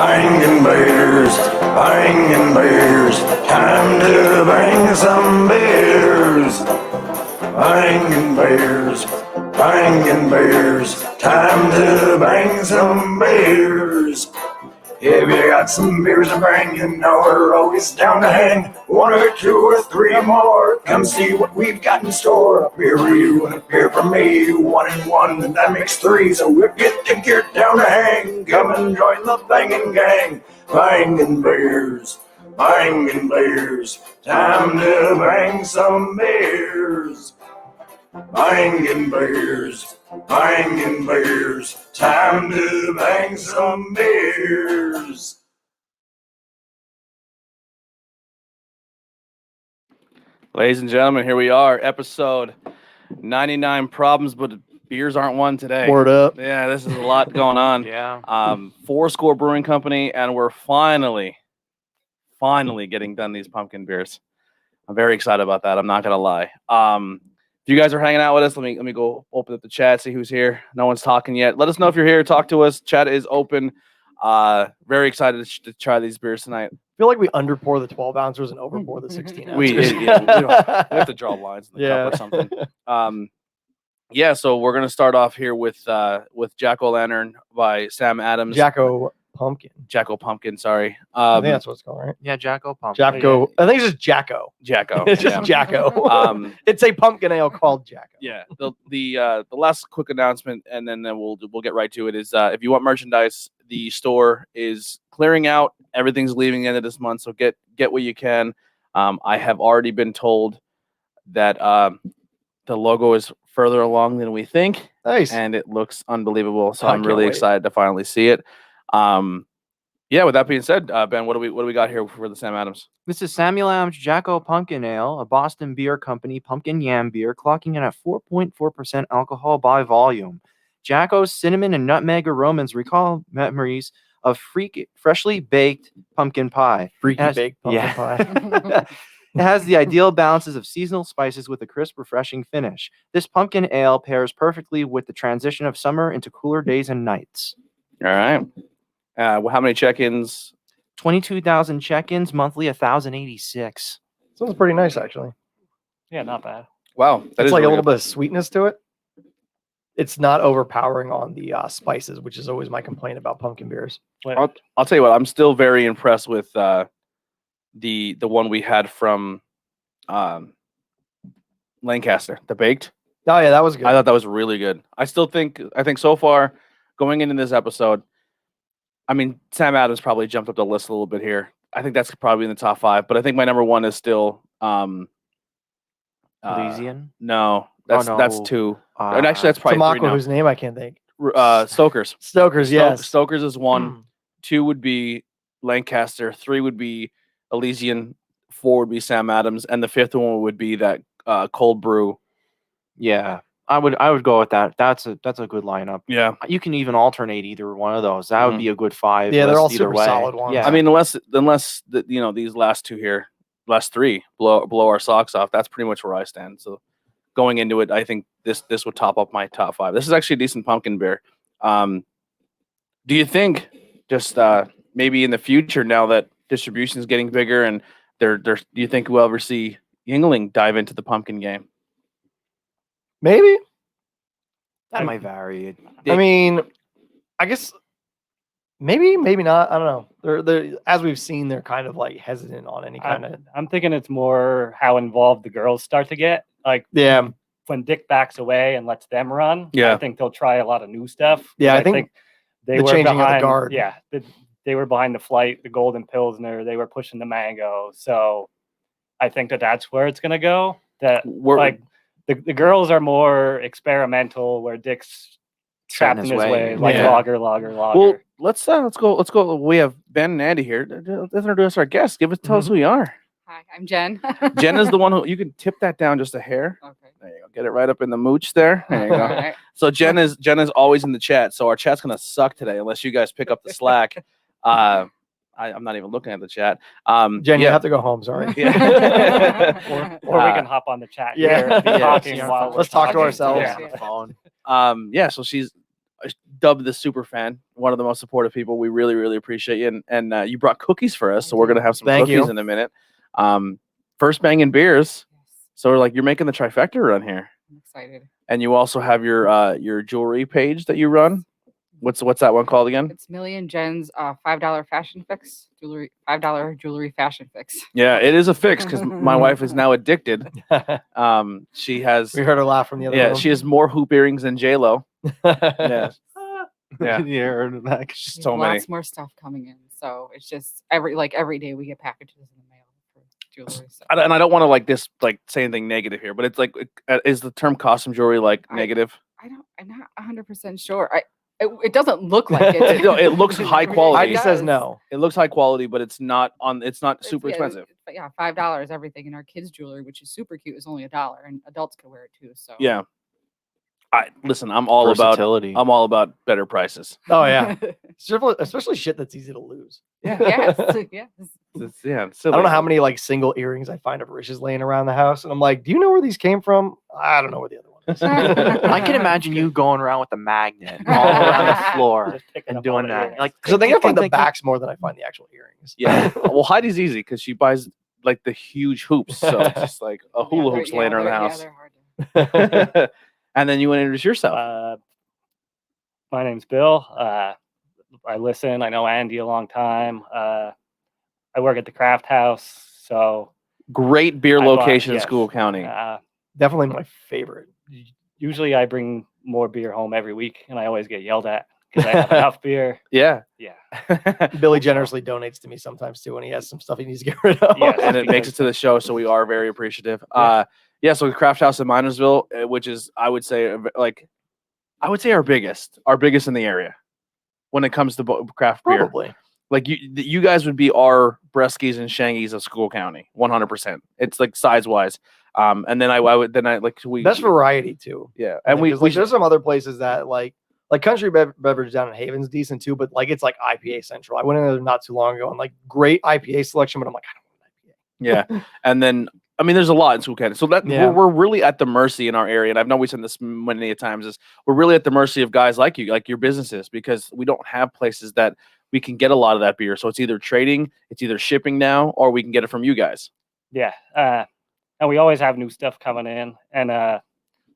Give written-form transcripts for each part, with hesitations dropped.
Bangin' beers, bangin' beers, time to bang some beers. Bangin' beers, bangin' beers, time to bang some beers. If you got some beers to bring, you know we're always down to hang. One or two or three more, come see what we've got in store. A beer for you and a beer for me, 1 and 1, and that makes 3. So we'll get the gear down to hang. Come and join the bangin' gang. Bangin' beers, bangin' beers, time to bang some beers. Bangin' beers, bangin' beers, time to bang some beers. Ladies and gentlemen, here we are, episode 99 problems, but beers aren't one today. Word up. Yeah, this is a lot going on. Yeah. Fourscore Brewing Company, and we're finally getting done these pumpkin beers. I'm very excited about that. I'm not gonna lie. If you guys are hanging out with us, let me go open up the chat, see who's here. No one's talking yet. Let us know if you're here. Talk to us. Chat is open. Very excited to try these beers tonight. I feel like we underpour the 12 ounces and overpour the 16 ounces. We have to draw lines in the cup or something. So we're gonna start off here with Jack-O-Lantern by Sam Adams. Jacko Pumpkin, sorry. I think that's what it's called, right? Yeah, Jacko Pumpkin. Jacko. I think it's just Jacko. Jacko. It's just Jacko. It's a pumpkin ale called Jacko. Yeah. The last quick announcement, and then we'll get right to it. Is if you want merchandise, the store is clearing out. Everything's leaving the end of this month, so get what you can. I have already been told that the logo is further along than we think. Nice. And it looks unbelievable. So I I'm really can't wait. excited to finally see it. With that being said, Ben, what do we got here for the Sam Adams? This is Samuel Adams Jacko Pumpkin Ale, a Boston beer company pumpkin yam beer, clocking in at 4.4% alcohol by volume. Jacko's cinnamon and nutmeg aromas recall memories of freshly baked pumpkin pie. Baked pumpkin pie. It has the ideal balances of seasonal spices with a crisp, refreshing finish. This pumpkin ale pairs perfectly with the transition of summer into cooler days and nights. All right. How many check-ins? 22,000 check-ins, monthly 1,086. Sounds pretty nice, actually. Yeah, not bad. Wow. It's like a little bit of sweetness to it. It's not overpowering on the spices, which is always my complaint about pumpkin beers. I'll tell you what, I'm still very impressed with the one we had from Lancaster, the baked. Oh yeah, that was good. I thought that was really good. I think so far, going into this episode, I mean, Sam Adams probably jumped up the list a little bit here. I think that's probably in the top 5, but I think my number 1 is still Elysian? No, that's 2. And actually, that's probably 3 Tamako, now. whose name I can't think. Stoker's. Stoker's, yes. Stoker's is 1. 2 would be Lancaster. 3 would be Elysian. 4 would be Sam Adams, and the 5th one would be that cold brew. Yeah, I would go with that. That's a good lineup. Yeah, you can even alternate either one of those. That would be a good 5. Yeah, they're all either super way. solid ones. Yeah, I mean, unless these last 2 here, last 3 blow our socks off. That's pretty much where I stand. So going into it, I think this would top up my top 5. This is actually a decent pumpkin beer. Do you think just maybe in the future, now that distribution is getting bigger, and do you think we'll ever see Yingling dive into the pumpkin game? Maybe. That might vary. I mean, I guess maybe not. I don't know. They're as we've seen, they're kind of like hesitant on any kind of. I'm thinking it's more how involved the girls start to get. Like, Yeah, when Dick backs away and lets them run, Yeah. I think they'll try a lot of new stuff. Yeah, I think they the were changing of the behind, guard. Yeah, they were behind the Flight, the Golden Pilsner. They were pushing the Mango. So I think that's where it's gonna go. The girls are more experimental, where Dick's trapped in his way, like Yeah. lager. Well, let's go. We have Ben and Andy here. Let's introduce our guests. Tell us who you are. Hi, I'm Jen. Jen is the one who you can tip that down just a hair. Okay. There you go. Get it right up in the mooch there. There you go. All right. So Jen is always in the chat. So our chat's gonna suck today unless you guys pick up the slack. I'm not even looking at the chat. Jen, you have to go home. Sorry. Yeah. Or we can hop on the chat yeah. here and be Yeah. talking Yeah. while we're Let's talk to talking. ourselves. Yeah. Yeah. phone. So she's dubbed the super fan, one of the most supportive people. We really, really appreciate you. And you brought cookies for us, so we're gonna have some Thank cookies you. in a minute. First Bangin beers. So we're like, you're making the trifecta run here. I'm excited. And you also have your jewelry page that you run. What's that one called again? It's Million Jen's $5 fashion fix jewelry. $5 jewelry fashion fix. Yeah, it is a fix because my wife is now addicted. She has. We heard her laugh from the other Yeah, room. she has more hoop earrings than J Lo. Yeah, yeah. Yeah, So Lots many. more stuff coming in. So it's just every day we get packages in the mail for jewelry. So. And I don't want to say anything negative here, but it's like, is the term costume jewelry negative? I'm not 100% sure. It doesn't look like it. No, it looks high quality. Heidi It says does. no. It looks high quality, but it's not super Yeah, expensive. But yeah, $5 everything. And our kids' jewelry, which is super cute, is only $1, and adults can wear it too. So Yeah. Listen, I'm all about better prices. Oh yeah, especially shit that's easy to lose. yes. Yeah, I don't know how many like single earrings I find of Rish's laying around the house, and I'm like, do you know where these came from? I don't know where the other one is. I can imagine you going around with a magnet all around the floor Just picking and up doing all the that. earrings. Like, Because I think I find the thinking- backs more than I find the actual earrings. Yeah. Well, Heidi's easy because she buys like the huge hoops, so it's just like a hula hoop's laying around the house. they're hard to... And then you want to introduce yourself. My name's Bill. I listen. I know Andy a long time. I work at the Craft House, so Great beer I bought- location in yes. School County. Definitely my favorite. Usually, I bring more beer home every week, and I always get yelled at because I have enough beer. Yeah. Yeah, Billy generously donates to me sometimes too when he has some stuff he needs to get rid of. Yes. And it makes it to the show, so we are very appreciative. Yeah. So the Craft House in Minersville, which is I would say our biggest in the area when it comes to craft beer. Probably. Like you guys would be our Breskies and Shangies of School County, 100%. It's like size wise. And then I would Best variety too. Yeah, I and think, 'cause, like, there's some other places that like Country Beverage down in Haven's decent too, but like it's like IPA central. I went in there not too long ago and like great IPA selection, but I'm like, I don't want IPA. Yeah, and then I mean, there's a lot in School County, so that Yeah. we're really at the mercy in our area. And I've know we said this many times is we're really at the mercy of guys like you, like your businesses, because we don't have places that we can get a lot of that beer. So it's either trading, it's either shipping now, or we can get it from you guys. yeah. And we always have new stuff coming in, and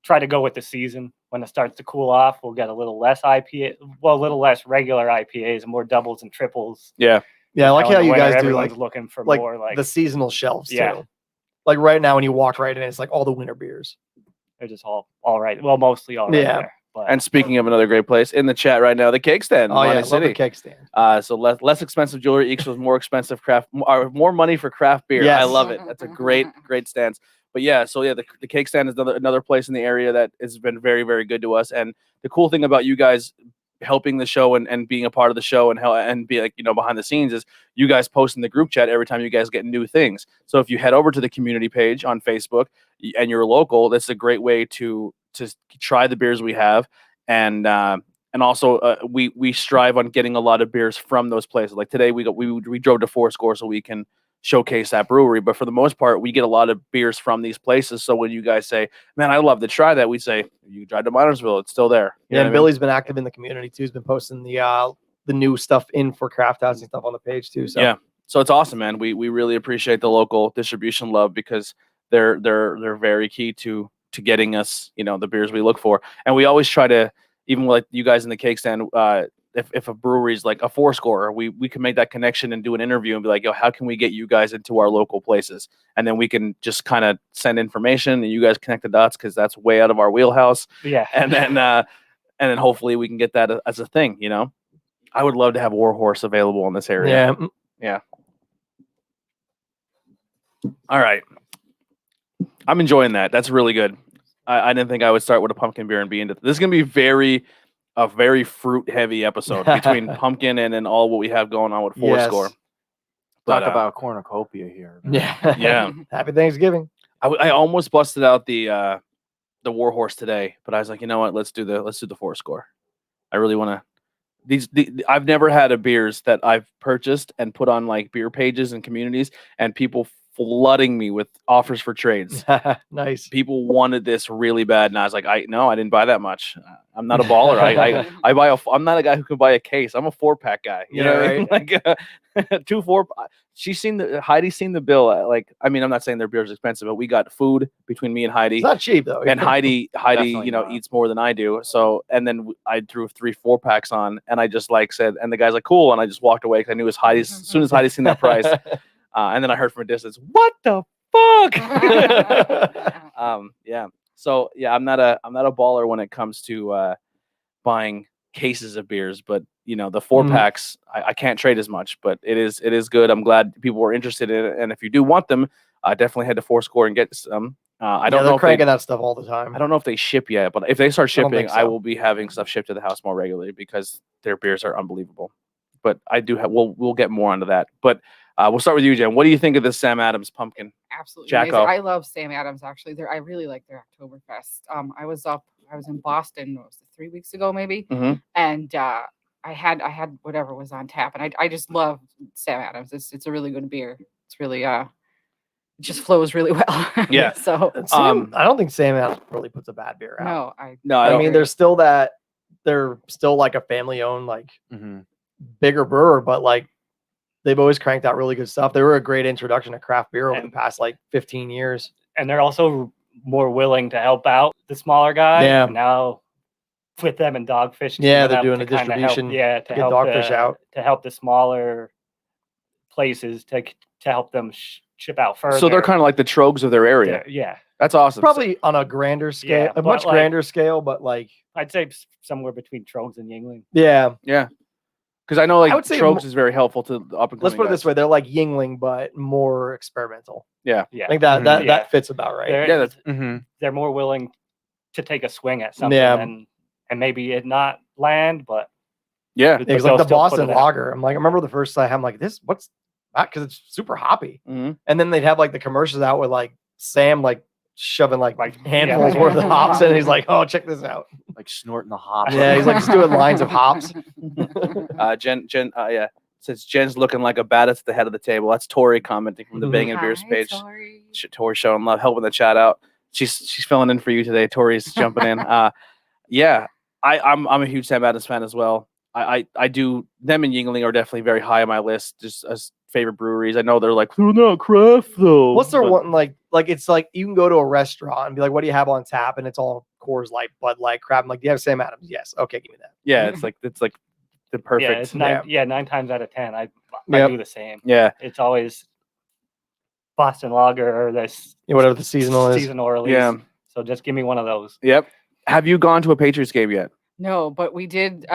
try to go with the season. When it starts to cool off, we'll get a little less IPA, well, a little less regular IPAs, and more doubles and triples. Yeah, Yeah, I like Now in how the you winter, guys do everyone's like looking for like more like the seasonal shelves Yeah. too. Like right now when you walk right in, it's like all the winter beers. they're just all right. Well, mostly all right Yeah. there. But and speaking of another great place in the chat right now, the Cake Stand, in Oh yeah, I Monte love City. the cake stand. So less expensive jewelry equals more expensive more money for craft beer. I Yes. love it. That's a great stance. But yeah, so yeah, the Cake Stand is another place in the area that has been very, very good to us. And the cool thing about you guys helping the show and being a part of the show and be like, behind the scenes is you guys post in the group chat every time you guys get new things. So if you head over to the community page on Facebook and you're local, that's a great way to try the beers we have. And also we strive on getting a lot of beers from those places. Like today we drove to Fourscore so we can showcase that brewery, but for the most part we get a lot of beers from these places. So when you guys say, man, I love to try that, we say, you drive to Minersville, it's still there. You Yeah, know and what I mean? Billy's been active in the community too. He's been posting the new stuff in for Craft House and stuff on the page too. So Yeah, so it's awesome, man. We really appreciate the local distribution love because they're very key to getting us the beers we look for. And we always try to, even like you guys in the Cake Stand, if a brewery's like a Fourscore, we can make that connection and do an interview and be like, yo, how can we get you guys into our local places? And then we can just kind of send information and you guys connect the dots because that's way out of our wheelhouse. yeah. And then hopefully we can get that as a thing. I would love to have Warhorse available in this area. yeah, All right, I'm enjoying that. That's really good. I didn't think I would start with a pumpkin beer and be into this. Is gonna be a very fruit heavy episode between pumpkin and then all what we have going on with Fourscore. Yes. But, Talk about cornucopia here. yeah, Yeah. Happy Thanksgiving. I almost busted out the Warhorse today, but I was like, you know what? Let's do the Fourscore. I really want to. I've never had a beers that I've purchased and put on like beer pages and communities, and people flooding me with offers for trades. Nice. People wanted this really bad, and I was like, I didn't buy that much. I'm not a baller. I buy I'm not a guy who can buy a case. I'm a 4-pack guy. You know what I mean? Like 2 4. Heidi's seen the bill. I'm not saying their beer is expensive, but we got food between me and Heidi. It's not cheap though. And Heidi, Definitely not. eats more than I do. So, and then I threw 3 4-packs on, and I just said, and the guy's like, cool, and I just walked away because I knew it was Heidi's. As soon as Heidi's seen that price, and then I heard from a distance, what the fuck? Yeah. So yeah, I'm not a baller when it comes to buying cases of beers, but the 4-packs I can't trade as much, but it is good. I'm glad people were interested in it, and if you do want them, definitely head to Fourscore and get some. I don't know they're if cranking that stuff all the time. I don't know if they ship yet, but if they start I don't shipping, think I so. will be having stuff shipped to the house more regularly because their beers are unbelievable. But I do have we'll get more onto that. But we'll start with you, Jen. What do you think of this Sam Adams pumpkin? Absolutely Jacko. amazing. I love Sam Adams actually. I really like their Oktoberfest. I was in Boston, what was it, 3 weeks ago maybe? Mhm. And I had whatever was on tap, and I just love Sam Adams. It's a really good beer. It's really it just flows really well. Yeah. So I don't think Sam Adams really puts a bad beer out. no, I I don't. mean, they're still like a family owned, like Mhm. bigger brewer, but like they've always cranked out really good stuff. They were a great introduction to craft beer over the past like 15 years. And they're also more willing to help out the smaller guy. Yeah. And now with them and Dogfish, Yeah, teaming they're up doing to a kinda distribution help, to get Dogfish out. to help the smaller places to help them ship out further. So they're kind of like the Trogs of their area. Yeah, That's awesome. Probably on a grander scale, Yeah, a but much like- grander scale, but like I'd say somewhere between Trogs and Yingling. yeah. Yeah. Because I know I would say Trogs is very helpful to the up and coming. Let's put it this way: they're like Yingling, but more experimental. Yeah. Yeah, I think that Mhm. that fits about right. They're, that's Mhm. they're more willing to take a swing at something Yeah. and maybe it not land, but yeah. but It's they'll like the still put Boston it out. Lager. I remember the first time I'm like, what's that? Because it's super hoppy. hmm And then they'd have like the commercials out with like Sam like shoving like Like, handfuls yeah. worth of hops in. And he's like, oh, check this out. Like snorting the hops. Yeah, he's like just doing lines of hops. Jen, yeah. Since Jen's looking like a badass at the head of the table. That's Tori commenting from the Mhm. Bangin Beers Hi, page. sorry. Tori showing love, helping the chat out. She's filling in for you today. Tori's jumping in. Yeah, I'm a huge Sam Adams fan as well. I do. Them and Yingling are definitely very high on my list, just as favorite breweries. I know they're like they're not craft though. What's their but- one like it's like you can go to a restaurant and be like, what do you have on tap? And it's all Coors Light, Bud Light, crap. I'm like, do you have Sam Adams? Yes. Okay, give me that. Yeah, it's like the perfect. Yeah, it's 9 times out of 10. I Yep. do the same. Yeah. It's always Boston Lager or this Whatever the seasonal is. seasonal release. Yeah. So just give me one of those. Yep. Have you gone to a Patriots game yet? No, but we did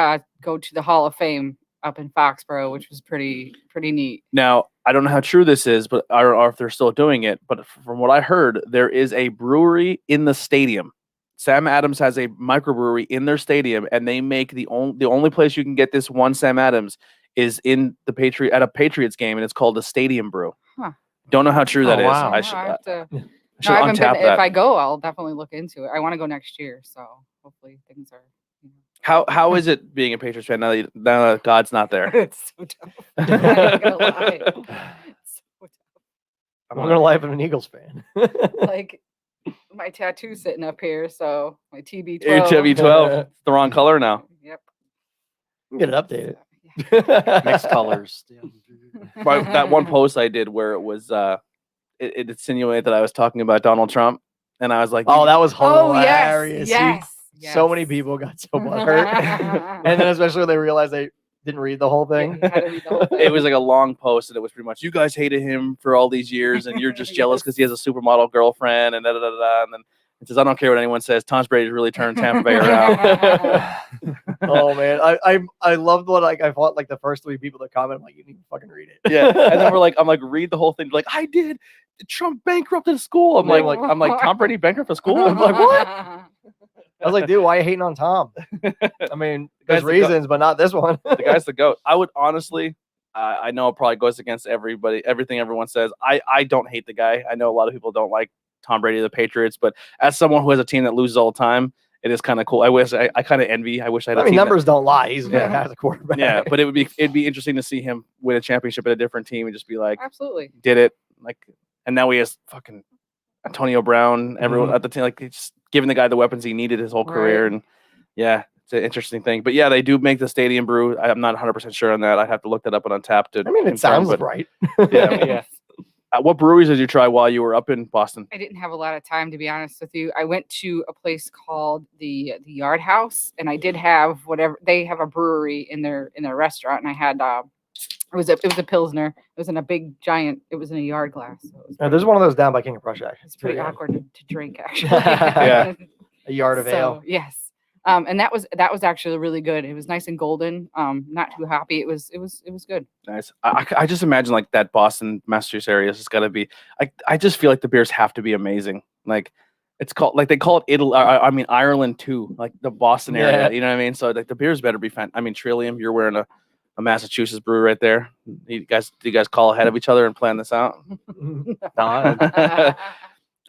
go to the Hall of Fame up in Foxborough, which was pretty neat. Now, I don't know how true this is, but or if they're still doing it. But from what I heard, there is a brewery in the stadium. Sam Adams has a microbrewery in their stadium, and they make the only place you can get this one Sam Adams is in the at a Patriots game, and it's called the Stadium Brew. Huh. Don't know how true that is. wow. I I should, have to. I No, should I haven't been. untap that. If I go, I'll definitely look into it. I want to go next year, so hopefully things are. How is it being a Patriots fan now that God's not there? It's so tough. I'm not gonna lie. It's so tough. I'm gonna lie, I'm an Eagles fan. Like my tattoo sitting up here, so my TB12. Your TB12, it's the wrong color now. Yep. Get it updated. Mixed colors. But that one post I did where it was it insinuated that I was talking about Donald Trump, and I was like, Oh, that was Oh yes, hilarious. yes. So many people got so butthurt. And then especially when they realized they didn't read the whole thing. Yeah, you had to read the whole thing. it was like a long post, and it was pretty much, you guys hated him for all these years, and you're just jealous because he has a supermodel girlfriend, and da da da da. And then it says, I don't care what anyone says. Tom Brady's really turned Tampa Bay around. Oh man, I loved what I thought like the first 3 people that comment. I'm like, you need to fucking read it. Yeah, and then I'm like, read the whole thing. Like, I did. Trump bankrupted a school. I'm like, Tom Brady bankrupted a school. I'm like, what? I was like, dude, why are you hating on Tom? I mean, Guy's there's the reasons, but not this one. The guy's the GOAT. I would honestly, I know it probably goes against everything everyone says. I don't hate the guy. I know a lot of people don't like Tom Brady of the Patriots, but as someone who has a team that loses all the time, it is kind of cool. I kind of envy. I wish I had a I mean, team numbers don't lie. He's a Yeah. fantastic quarterback. yeah, but it'd be interesting to see him win a championship at a different team and just be like, Absolutely. did it. Like, and now he has fucking Antonio Brown. Everyone at the team, like just giving the guy the weapons he needed his whole career, and yeah. It's an interesting thing, but yeah, they do make the stadium brew. I'm not 100% sure on that. I'd have to look that up on Untappd. I mean, it sounds right. Yeah. What breweries did you try while you were up in Boston? I didn't have a lot of time, to be honest with you. I went to a place called the Yard House, and I did have whatever they have a brewery in their restaurant, and I had it was a Pilsner. It was in a big giant. It was in a yard glass. So there's one of those down by King of Prussia. It's pretty awkward to drink, actually. Yeah, a yard of ale. Yes. And that was actually really good. It was nice and golden, not too hoppy. It was good. Nice. I just imagine like that Boston, Massachusetts area has got to be. I just feel like the beers have to be amazing. Like it's called like they call it Italy. I mean Ireland too. Like the Boston area. You know what I mean? So like the beers better be fun. I mean Trillium, you're wearing a Massachusetts brew right there. Do you guys call ahead of each other and plan this out? All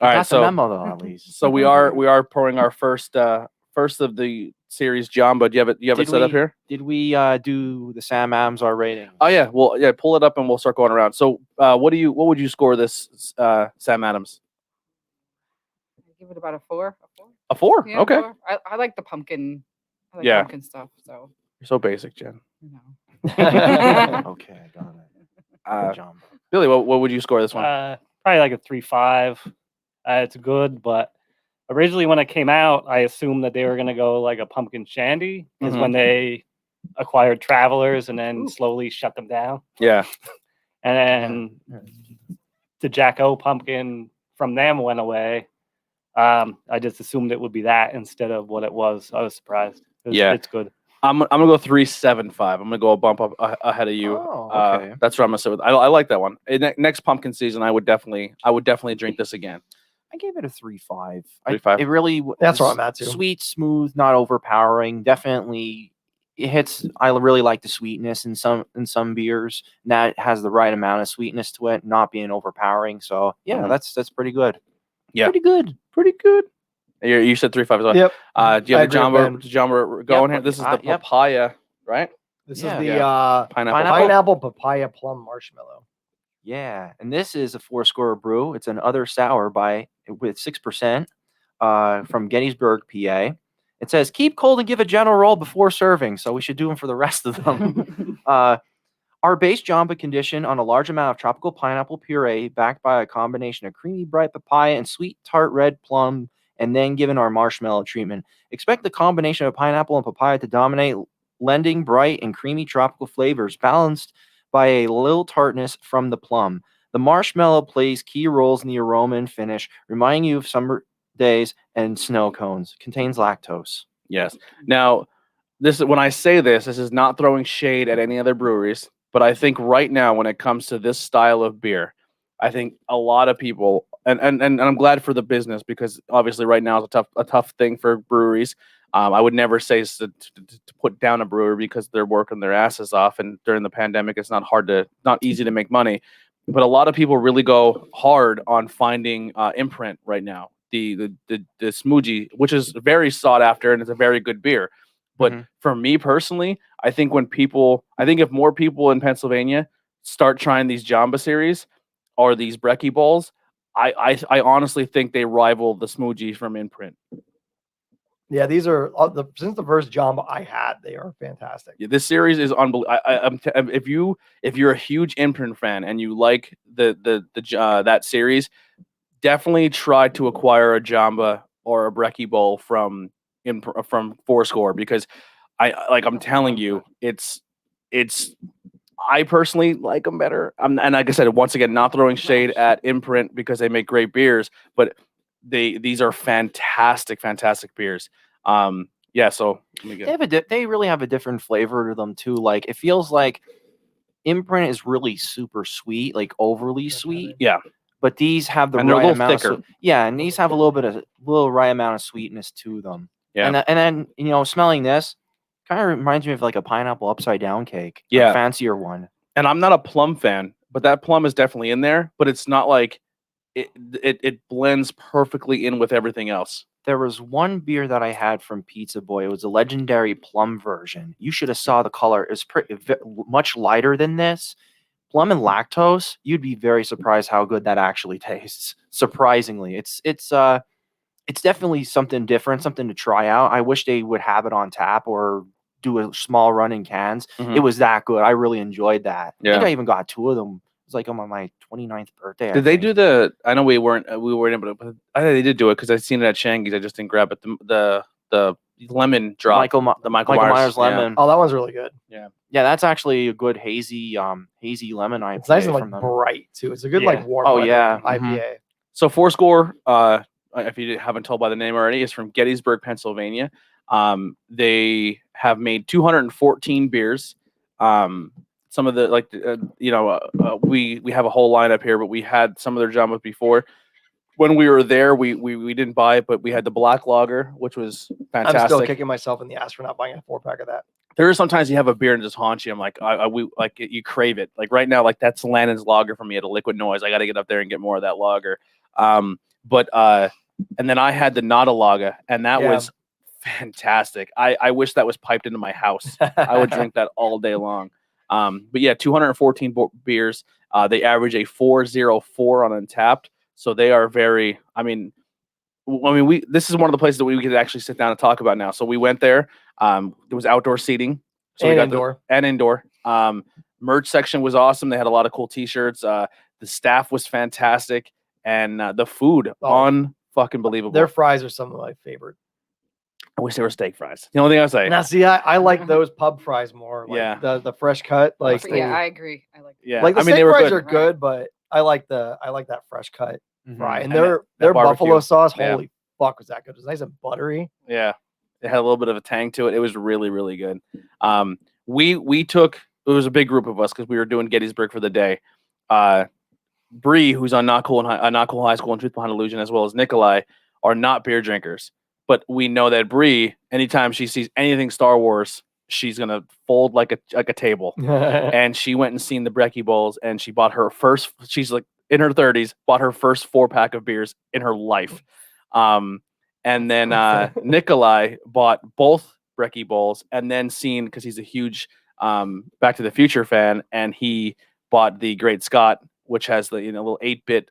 right. So memo though, at least. So we are pouring our first of the series Jamba. Do you have it set up here? Did we do the Sam Adams our rating? Oh yeah, well yeah, pull it up and we'll start going around. So what would you score this Sam Adams? I give it about a 4. A 4? Yeah, okay. 4. I like the pumpkin. I like pumpkin stuff. So you're so basic, Jen. Okay, I got it. Jamba. Billy, what would you score this one? Probably like a 3.5. It's good, but originally when it came out, I assumed that they were going to go like a pumpkin shandy because when they acquired Travelers and then slowly shut them down. Yeah. And then the Jacko pumpkin from them went away. I just assumed it would be that instead of what it was. I was surprised. It's good. I'm gonna go 3.75. I'm gonna go a bump up ahead of you. Oh, okay. That's what I'm gonna say with. I like that one. Next pumpkin season, I would definitely drink this again. I gave it a 3.5. 3.5. It really That's where I'm at too. Sweet, smooth, not overpowering. Definitely, it hits. I really like the sweetness in some beers. And that has the right amount of sweetness to it, not being overpowering. So yeah, that's pretty good. Yeah, pretty good. You said 3.5 as well. Yep. Do you have the Jamba going here? This is the papaya, right? This is the pineapple papaya plum marshmallow. Yeah, and this is a Fourscore brew. It's an other sour with 6% from Gettysburg, PA. It says keep cold and give a gentle roll before serving. So we should do them for the rest of them. Our base Jamba condition on a large amount of tropical pineapple puree, backed by a combination of creamy bright papaya and sweet tart red plum, and then given our marshmallow treatment. Expect the combination of pineapple and papaya to dominate, lending bright and creamy tropical flavors, balanced by a little tartness from the plum. The marshmallow plays key roles in the aroma and finish, reminding you of summer days and snow cones. Contains lactose. Yes. Now, when I say this is not throwing shade at any other breweries, but I think right now when it comes to this style of beer, I think a lot of people, and I'm glad for the business because obviously right now is a tough thing for breweries. I would never say to put down a brewer because they're working their asses off, and during the pandemic, it's not easy to make money. But a lot of people really go hard on finding Imprint right now, the smoothie, which is very sought after and it's a very good beer. But for me personally, I think if more people in Pennsylvania start trying these Jamba series or these Breckie Bowls, I honestly think they rival the smoothie from Imprint. Yeah, these are since the first Jamba I had, they are fantastic. Yeah, this series is unbelievable. If you're a huge Imprint fan and you like that series, definitely try to acquire a Jamba or a Breckie Bowl from Fourscore because I'm telling you, it's I personally like them better. And like I said, once again, not throwing shade at Imprint because they make great beers, but these are fantastic beers. Yeah, so they really have a different flavor to them too. Like it feels like Imprint is really super sweet, like overly sweet. Yeah. But these have the right amount thicker. And these have a little right amount of sweetness to them. Yeah. And then smelling this kind of reminds me of like a pineapple upside down cake. Yeah. A fancier one. And I'm not a plum fan, but that plum is definitely in there, but it's not like it blends perfectly in with everything else. There was one beer that I had from Pizza Boy. It was a legendary plum version. You should have saw the color. It's much lighter than this. plum and lactose, you'd be very surprised how good that actually tastes. Surprisingly, it's definitely something different, something to try out. I wish they would have it on tap or do a small run in cans. It was that good. I really enjoyed that. I think I even got 2 of them. It was like on my 29th birthday. Did they do the? I know we weren't able to, but I think they did do it because I seen it at Shangy's. I just didn't grab it. The lemon drop, the Michael Myers lemon. Oh, that one's really good. Yeah, that's actually a good hazy lemon IPA. It's nice and like bright too. It's a good like warm. Oh yeah, IPA. So Fourscore, if you haven't told by the name already, is from Gettysburg, Pennsylvania. They have made 214 beers. Some of the we have a whole lineup here, but we had some of their jambos before. When we were there, we didn't buy it, but we had the black lager, which was fantastic. I'm still kicking myself in the ass for not buying a 4-pack of that. There is sometimes you have a beer and it just haunts you. I'm like, you crave it. Like right now, like that's Lannon's lager for me at a Liquid Noise. I got to get up there and get more of that lager. And then I had the Nada lager, and that was fantastic. I wish that was piped into my house. I would drink that all day long. But yeah, 214 beers. They average a 4.04 on Untapped. So they are very, this is one of the places that we could actually sit down and talk about now. So we went there. There was outdoor seating. So and we got indoor. And indoor. Merch section was awesome. They had a lot of cool t-shirts. The staff was fantastic. And the food, fucking believable. Their fries are some of my favorite. I wish they were steak fries. The only thing I say. Now, see, I like those pub fries more. Like the fresh cut. Like I agree. I like. Yeah, like the steak they were fries good. are good, but I like that fresh cut fry. And And their barbecue. buffalo sauce. Holy fuck, was that good? It was nice and buttery. Yeah, it had a little bit of a tang to it. It was really, really good. We took, it was a big group of us because we were doing Gettysburg for the day. Bree, who's on Not Cool High School and Truth Behind Illusion, as well as Nikolai, are not beer drinkers. But we know that Bree, anytime she sees anything Star Wars, she's gonna fold like a table. And she went and seen the Breckie Bowls, and she bought her first. She's like in her 30s, bought her first 4-pack of beers in her life. And then Nikolai bought both Breckie Bowls, and then seen, because he's a huge Back to the Future fan, and he bought the Great Scott, which has the little 8-bit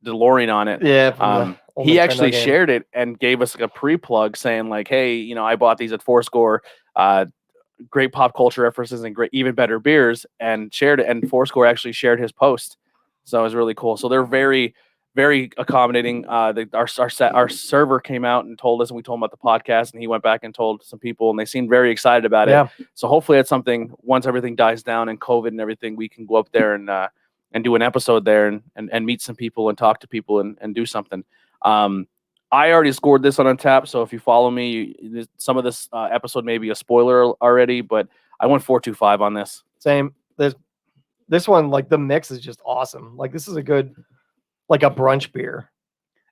DeLorean on it. Yeah. He actually shared it and gave us like a pre-plug saying like, hey, I bought these at Fourscore, great pop culture references and great, even better beers, and shared it. And Fourscore actually shared his post. So it was really cool. So they're very, very accommodating. Our server came out and told us, and we told him about the podcast, and he went back and told some people, and they seemed very excited about it. So hopefully it's something, once everything dies down and COVID and everything, we can go up there and do an episode there and meet some people and talk to people and do something. I already scored this on Untapped, so if you follow me, some of this episode may be a spoiler already, but I went 4.25 on this. Same. This one, like the mix is just awesome. Like this is a good, like a brunch beer.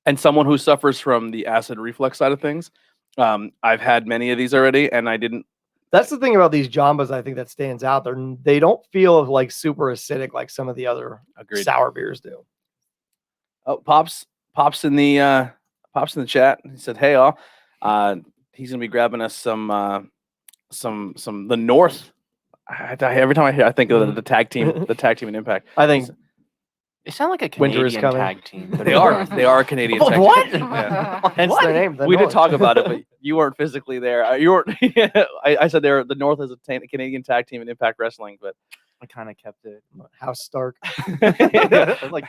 And someone who suffers from the acid reflux side of things, I've had many of these already, and I didn't. That's the thing about these jambas, I think that stands out. They don't feel like super acidic like some of the other sour beers do. Oh, Pops in the chat. He said, "Hey, all, he's gonna be grabbing us some the North." Every time I hear, I think of the tag team, and Impact. I think they sound like a Winter is Canadian coming. tag team. They are a Canadian tag What? team. Yeah. Hence their name. the We did North. talk about it, but you weren't physically there. You weren't. I said the North is a Canadian tag team in Impact Wrestling, but I kind of kept it. House Stark. like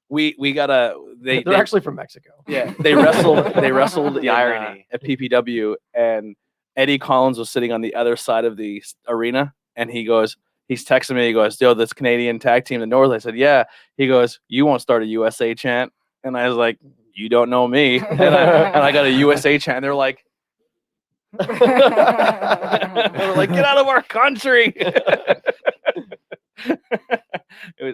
we gotta. They're actually from Mexico. Yeah, they wrestled. They wrestled The irony. at PPW, and Eddie Collins was sitting on the other side of the arena, and he's texting me. He goes, "Yo, this Canadian tag team, the North." I said, "Yeah." He goes, "You won't start a USA chant," and I was like, "You don't know me." And I got a USA chant. And they're like, "They were like, get out of our country."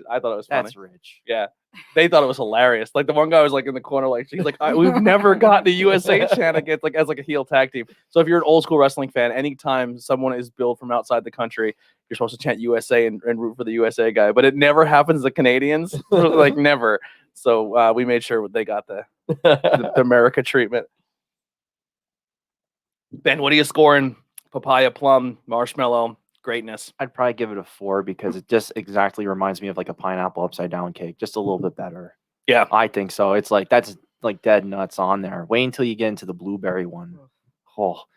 I thought it was funny. That's rich. Yeah. They thought it was hilarious. Like the one guy was like in the corner, like he's like, we've never gotten a USA chant against as a heel tag team. So if you're an old school wrestling fan, anytime someone is billed from outside the country, you're supposed to chant USA and root for the USA guy. But it never happens to Canadians, like never. So we made sure they got the America treatment. Ben, what are you scoring? Papaya, plum, marshmallow, greatness. I'd probably give it a 4 because it just exactly reminds me of like a pineapple upside down cake, just a little bit better. Yeah. I think so. It's like that's like dead nuts on there. Wait until you get into the blueberry one. Oh,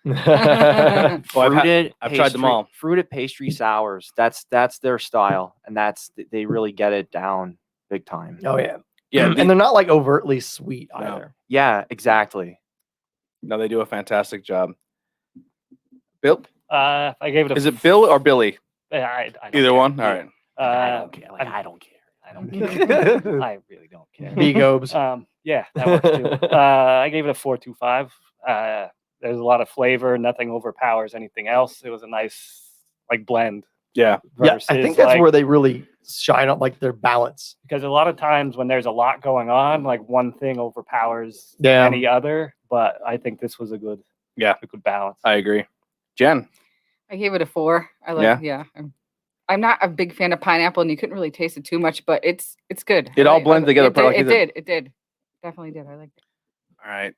Well, fruited. I've tried them all. Fruited pastry sours. That's their style, and they really get it down big time. Oh yeah. Yeah, And they're not like overtly sweet either. Yeah, exactly. No, they do a fantastic job. Bill, I gave it a. is it Bill or Billy? I don't Either care. one. All Yeah. right. I don't care. Like, I don't care. I don't care. I really don't care. B-Gobes. Yeah, that works too. I gave it a 4.25. There's a lot of flavor. Nothing overpowers anything else. It was a nice like blend. Yeah. Yeah, I versus, think that's like, where they really shine on like their balance. because a lot of times when there's a lot going on, like one thing overpowers Yeah. any other. But I think this was a good balance. I agree. Jen. I gave it a 4. I like. Yeah. I'm not a big fan of pineapple, and you couldn't really taste it too much, but it's good. It all blends together. It did. Definitely did. I liked it. All right.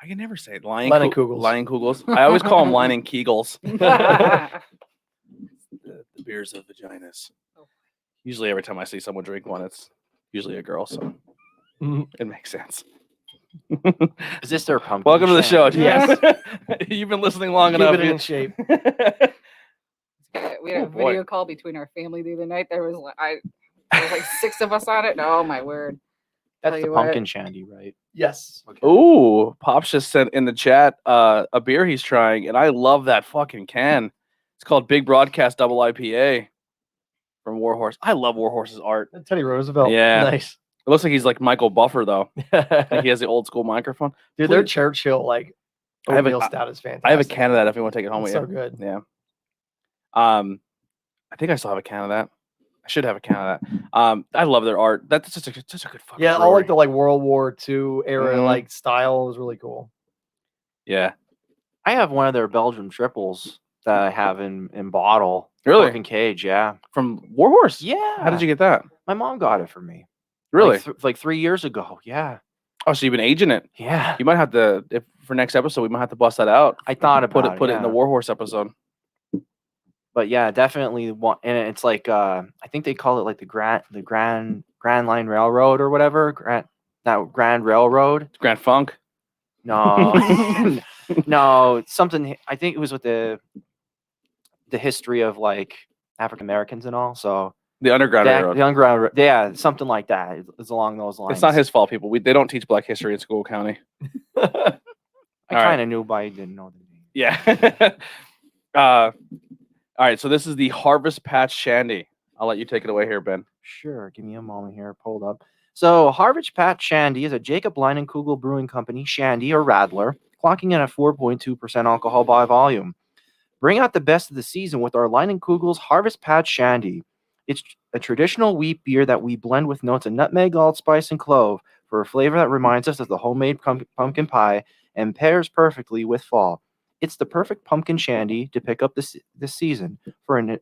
I can never say it. Leinenkugels. Leinenkugels. I always call them Leinenkegels. The beers of vaginas. Usually, every time I see someone drink one, it's usually a girl, so it makes sense. Is this their pumpkin? Welcome to the show. Yes. You've been listening long Keep enough. it in shape. We had a video call between our family the other night. There was like 6 of us on it. Oh my word! That's Tell the you what. pumpkin shandy, right? Yes. Okay. Ooh, Pops just sent in the chat a beer he's trying, and I love that fucking can. It's called Big Broadcast Double IPA from Warhorse. I love Warhorse's art. Teddy Roosevelt. Yeah. Nice. It looks like he's like Michael Buffer though. Like he has the old school microphone. Dude, their Please- Churchill like I have a- oatmeal stout is fantastic. I have a can of that if you want to take it home It's with so you. good. Yeah. I think I still have a can of that. I should have a can of that. I love their art. That's such a good fucking Yeah, all brewery. like the World War II era Mhm. like style was really cool. Yeah. I have one of their Belgian triples that I have in bottle. Really? Fucking cage, yeah. From Warhorse? Yeah. How did you get that? My mom got it for me. Really? Like 3 years ago. Yeah. Oh, so you've been aging it. Yeah. You might have to, if for next episode, we might have to bust that out. I thought about Put it in the yeah. Warhorse episode. But yeah, definitely one, and it's like I think they call it like the Grand Line Railroad or whatever. Grand Railroad. Grand Funk. No. No, something I think it was with the history of like African Americans and all. So The Underground Railroad. the underground, yeah, something like that. It's along those lines. It's not his fault, people. They don't teach Black history in school, County. I right. kind of knew, but I didn't know the name. Yeah. All right. So this is the Harvest Patch Shandy. I'll let you take it away here, Ben. Sure, give me a moment here. Pulled up. So Harvest Patch Shandy is a Jacob Leinenkugel Brewing Company Shandy or Radler, clocking in at 4.2% alcohol by volume. Bring out the best of the season with our Leinenkugel's Harvest Patch Shandy. It's a traditional wheat beer that we blend with notes of nutmeg, allspice, and clove for a flavor that reminds us of the homemade pumpkin pie and pairs perfectly with fall. It's the perfect pumpkin shandy to pick up this season. For an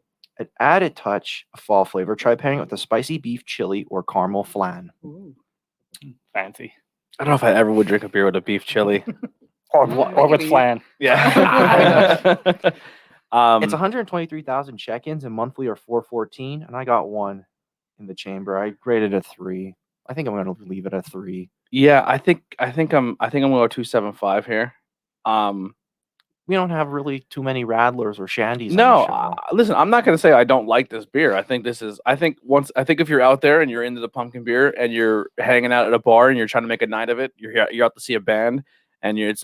added touch of fall flavor, try pairing it with a spicy beef chili or caramel flan. Ooh. Fancy. I don't know if I ever would drink a beer with a beef chili. Or with Maybe. flan. Yeah. It's 123,000 check-ins and monthly are 414, and I got one in the chamber. I rated a 3. I think I'm going to leave it at 3. Yeah, I think I'm going to go 275 here. We don't have really too many Radlers or Shandies. No, on the show. listen, I'm not going to say I don't like this beer. I think if you're out there and you're into the pumpkin beer and you're hanging out at a bar and you're trying to make a night of it, you're out to see a band and it's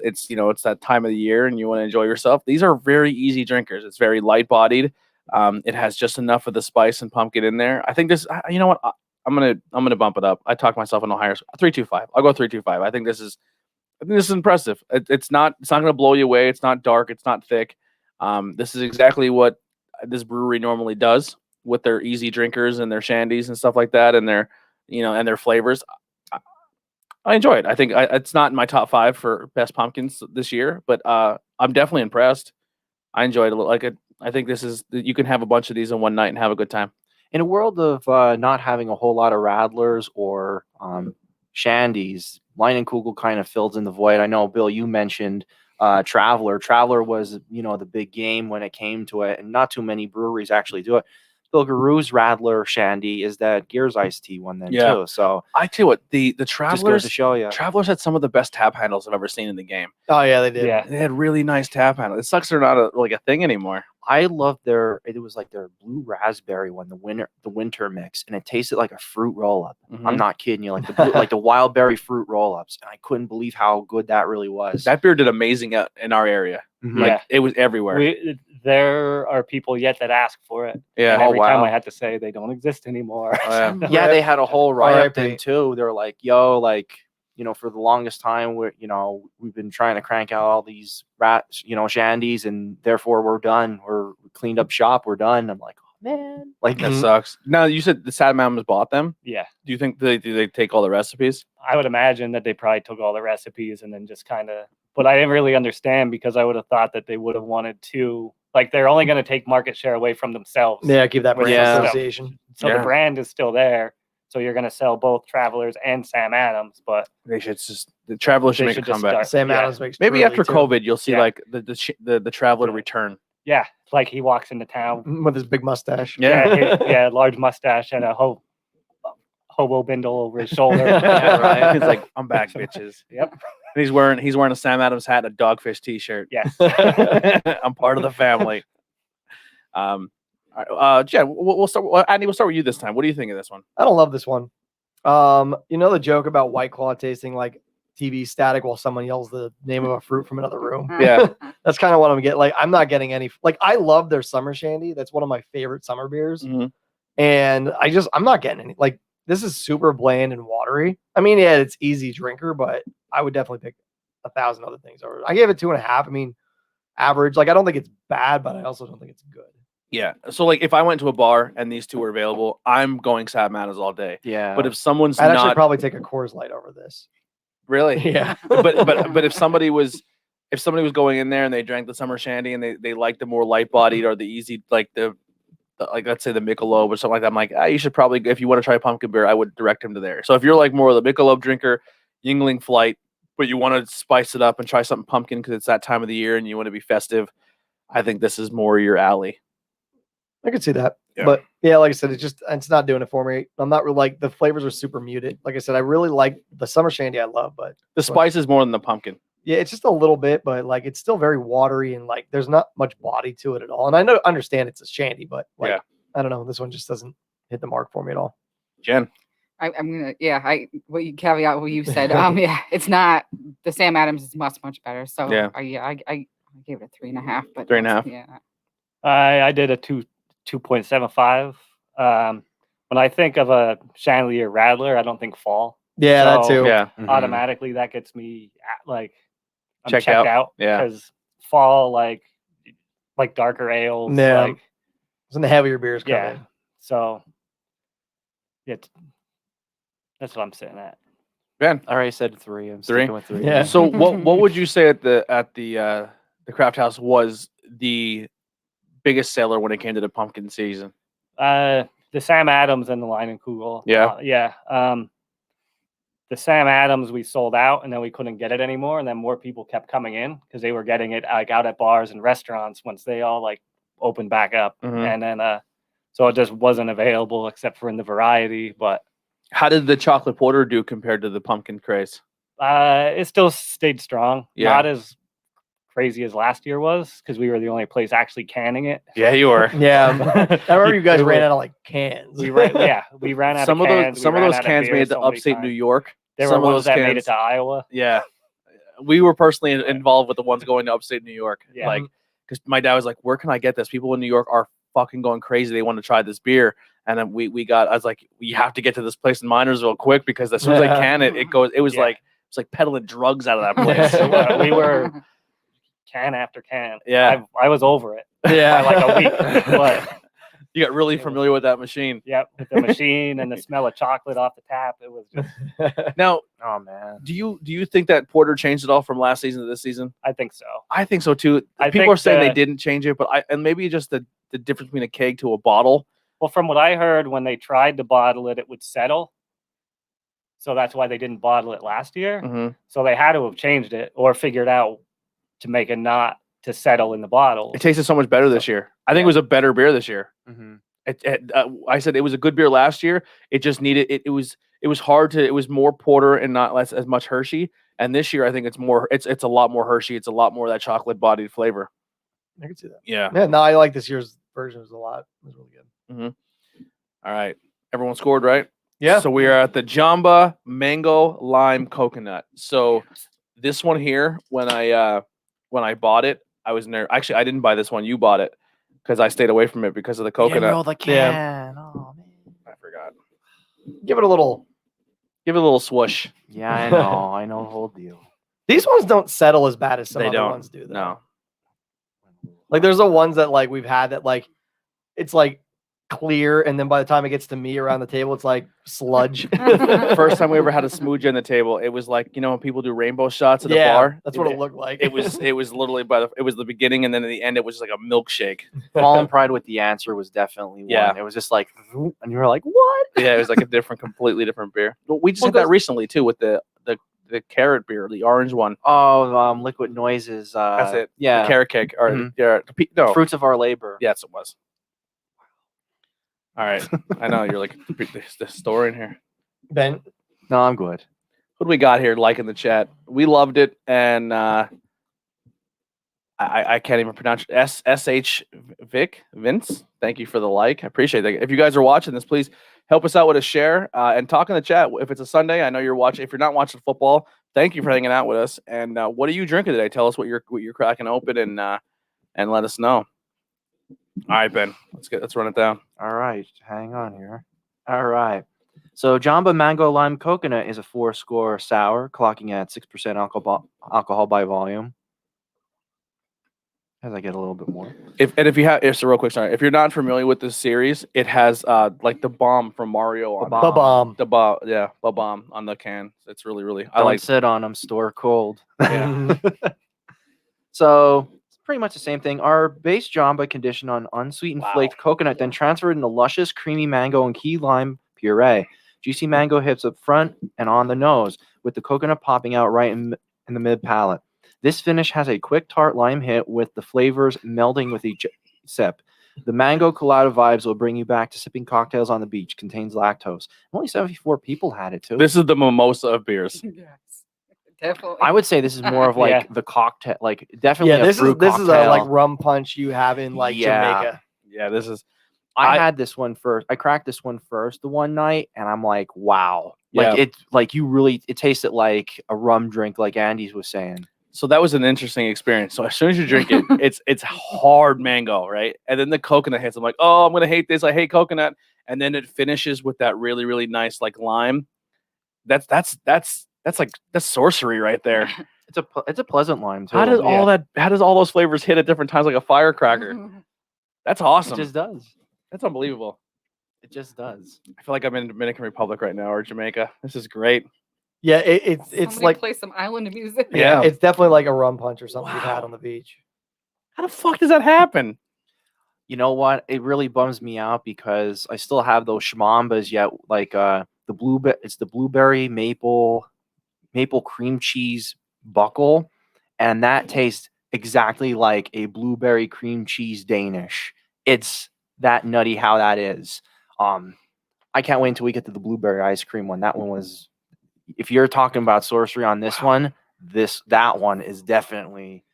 that time of the year and you want to enjoy yourself. These are very easy drinkers. It's very light bodied. It has just enough of the spice and pumpkin in there. I think this, you know what? I'm going to bump it up. I talked myself into higher 325. I'll go 325. I think this is impressive. It's not going to blow you away. It's not dark. It's not thick. This is exactly what this brewery normally does with their easy drinkers and their shandies and stuff like that, and their and their flavors. I enjoy it. I think it's not in my top 5 for best pumpkins this year, but I'm definitely impressed. I enjoyed it. I think you can have a bunch of these in one night and have a good time. In a world of not having a whole lot of Radlers or Shandies, Leinenkugel kind of fills in the void. I know, Bill, you mentioned Traveler. Traveler was, the big game when it came to it, and not too many breweries actually do it. Bilgaroo's Radler Shandy is that Gears iced tea one then too. So I tell you what, the just goes Travelers to show you. Travelers had some of the best tap handles I've ever seen in the game. Oh yeah, they did. Yeah. They had really nice tap handles. It sucks they're not a thing anymore. I loved it was like their blue raspberry one, the winter mix, and it tasted like a fruit roll up. Mhm. I'm not kidding you, like the blue, like the wild berry fruit roll ups, and I couldn't believe how good that really was. That beer did amazing out in our area. Mhm. Like Yeah. it was everywhere. There are people yet that ask for it. Yeah. And Oh, every time wow. I had to say they don't exist anymore. Yeah, they had a whole riot thing RIP. too. They're like, yo, like, for the longest time, we've been trying to crank out all these shandies, and therefore we're done. We're cleaned up shop. We're done. I'm like, oh man, like That sucks. Now you said the Sad Mamas bought them. Yeah. Do you think do they take all the recipes? I would imagine that they probably took all the recipes and then just kind of, but I didn't really understand because I would have thought that they would have wanted to, like, they're only going to take market share away from themselves. Yeah, keep that brand Yeah. association. So Yeah. the brand is still there. So you're going to sell both Travelers and Sam Adams, but They should the Travelers should They make should a just comeback. start. Sam Yeah. Adams makes Maybe truly, after too. COVID, you'll see Yeah. like the Traveler Yeah. return. yeah, like he walks into town. with his big mustache. Yeah, large mustache and a hobo bindle over his shoulder. Yeah, right. He's like, I'm back, bitches. Yep. And he's wearing a Sam Adams hat and a Dogfish T-shirt. Yes. I'm part of the family. All right, Jen, we'll start. Andy, we'll start with you this time. What do you think of this one? I don't love this one. The joke about White Claw tasting like TV static while someone yells the name of a fruit from another room. Yeah. That's kind of what I'm getting. Like, I'm not getting any. Like, I love their summer shandy. That's one of my favorite summer beers. Mhm. And I'm not getting any. Like, this is super bland and watery. I mean, yeah, it's easy drinker, but I would definitely pick 1,000 other things over. I gave it 2.5. I mean, average. Like, I don't think it's bad, but I also don't think it's good. Yeah. So like, if I went to a bar and these two were available, I'm going Sam Adams all day. Yeah. But if someone's I'd actually not probably take a Coors Light over this. really, Yeah. but if somebody was going in there and they drank the summer shandy and they liked the more light bodied or the easy, like the like, let's say the Michelob or something like that, I'm like, you should probably, if you want to try pumpkin beer, I would direct him to there. So if you're like more of the Michelob drinker, Yingling Flight, but you want to spice it up and try something pumpkin because it's that time of the year and you want to be festive, I think this is more your alley. I could see that. Yeah. But yeah, like I said, it's not doing it for me. I'm not really like, the flavors are super muted. Like I said, I really like the summer shandy. I love, but The spice is more than the pumpkin. yeah, it's just a little bit, but like it's still very watery and like there's not much body to it at all. And I understand it's a shandy, but like Yeah. I don't know, this one just doesn't hit the mark for me at all. Jen. I'm gonna caveat what you said. Yeah, it's not the Sam Adams is much better. So Yeah. I gave it a 3.5, but 3.5. Yeah. I did a 2.75. When I think of a Chandelier Radler, I don't think fall. Yeah, that So, too. Yeah. Mhm. Automatically, that gets me like I'm Checked checked out. out. Yeah. Because fall, like darker ales. Yeah. Like, Some of the heavier beers come yeah. in. So that's what I'm saying at. Ben. I already said 3. I'm 3? sticking with 3. Yeah. So what would you say at the craft house was the biggest seller when it came to the pumpkin season? The Sam Adams and the Leinenkugel. Yeah. The Sam Adams we sold out and then we couldn't get it anymore, and then more people kept coming in because they were getting it like out at bars and restaurants once they all like opened back up, Mhm. and then so it just wasn't available except for in the variety. But How did the chocolate porter do compared to the pumpkin craze? it still stayed strong. Yeah. Not as crazy as last year was because we were the only place actually canning it. Yeah, you were. Yeah. I remember you guys We ran were- out of like cans. We ran out Some of of cans. those some of those cans made it to upstate New York. There Some were of ones those that made it cans- to Iowa. Yeah. We were personally involved with the ones going to upstate New York. Yeah. Like, because my dad was like, where can I get this? People in New York are fucking going crazy. They want to try this beer. And then I was like, we have to get to this place in Minersville quick because as soon as I can, it was Yeah. like, it's like peddling drugs out of that place. We were can after can. Yeah. I was over it. Yeah. By like a week. But You got really familiar with that machine. yep, with the machine and the smell of chocolate off the tap, it was just. Now, Oh man. do you think that porter changed it all from last season to this season? I think so. I think so too. I People think are saying they the- didn't change it, but and maybe just the difference between a keg to a bottle. Well, from what I heard, when they tried to bottle it, it would settle. So that's why they didn't bottle it last year. Mhm. So they had to have changed it or figured out to make it not to settle in the bottle. It tasted so much better this year. I think it was a better beer this year. Mm-hmm. I said it was a good beer last year. It just needed it. It was hard to. It was more porter and not less as much Hershey. And this year, I think it's more. It's a lot more Hershey. It's a lot more of that chocolate bodied flavor. I can see that. Yeah. Yeah. No, I like this year's version. It was a lot. It was really good. Mm-hmm. All right. Everyone scored, right? Yeah. So we are at the Jamba Mango Lime Coconut. So this one here, when I bought it, I was nervous. Actually, I didn't buy this one. You bought it because I stayed away from it because of the coconut. roll the can. Yeah. Oh man. I forgot. Give it a little. Give it a little swoosh. Yeah, I know. I know the whole deal. These ones don't settle as bad as some They other don't. ones do. Though. No. Like there's the ones that like we've had that like it's like clear, and then by the time it gets to me around the table, it's like sludge. First time we ever had a smoothie on the table, it was like, you know, when people do rainbow shots at a Yeah, bar. that's what it looked like. It was literally it was the beginning, and then at the end it was just like a milkshake. Fallen Pride with the answer was definitely one. Yeah. It was just like, and you were like, what? Yeah, it was like a completely different beer. But we just Well, had that recently too with the carrot beer, the orange one. Oh, Liquid Noises. That's it. Yeah. The carrot cake or Mhm. no. Fruits of Our Labor. Yes, it was. All right, I know you're like there's the store in here. Ben, No, I'm good. What do we got here? Like in the chat, we loved it, and I can't even pronounce it. SH Vince. Thank you for the like. I appreciate that. If you guys are watching this, please help us out with a share and talk in the chat. If it's a Sunday, I know you're watching. If you're not watching football, thank you for hanging out with us. And what are you drinking today? Tell us what you're cracking open and let us know. All right, Ben. Let's run it down. All right. Hang on here. All right. So Jamba Mango Lime Coconut is a Fourscore sour, clocking at 6% alcohol by volume. As I get a little bit more. If real quick, sorry. If you're not familiar with this series, it has like the bomb from Mario on it. Ba-bomb. The bomb, yeah, bomb on the can. It's really, really. I Don't like. sit on them, store cold. Yeah. So it's pretty much the same thing. Our base Jamba conditioned on unsweetened Wow. flaked coconut, then transferred into luscious, creamy mango and key lime puree. Juicy mango hits up front and on the nose, with the coconut popping out right in the mid palate. This finish has a quick tart lime hit with the flavors melding with each sip. The mango colada vibes will bring you back to sipping cocktails on the beach. Contains lactose. Only 74 people had it too. This is the mimosa of beers. Yes, definitely. I would say this is more of like Yeah. the cocktail, like definitely yeah, a this fruit is cocktail. a like rum punch you have in like Yeah. Jamaica. Yeah, this is. I I- had this one first. I cracked this one first the one night, and I'm like, wow. Yeah. Like it tasted like a rum drink, like Andy's was saying. So that was an interesting experience. So as soon as you drink it, it's hard mango, right? And then the coconut hits. I'm like, oh, I'm gonna hate this. I hate coconut. And then it finishes with that really, really nice like lime. That's sorcery right there. It's a pleasant lime too. How does all those flavors hit at different times like a firecracker? That's It awesome. just does. That's unbelievable. It just does. I feel like I'm in Dominican Republic right now or Jamaica. This is great. Yeah, it's Somebody like play some island music. Yeah. it's definitely like a rum punch or something you've had Wow. on the beach. How the fuck does that happen? You know what? It really bums me out because I still have those shmambas yet. Like it's the blueberry maple cream cheese buckle, and that tastes exactly like a blueberry cream cheese Danish. It's that nutty how that is. I can't wait until we get to the blueberry ice cream one. That one was. If you're talking about sorcery on this one, that one is definitely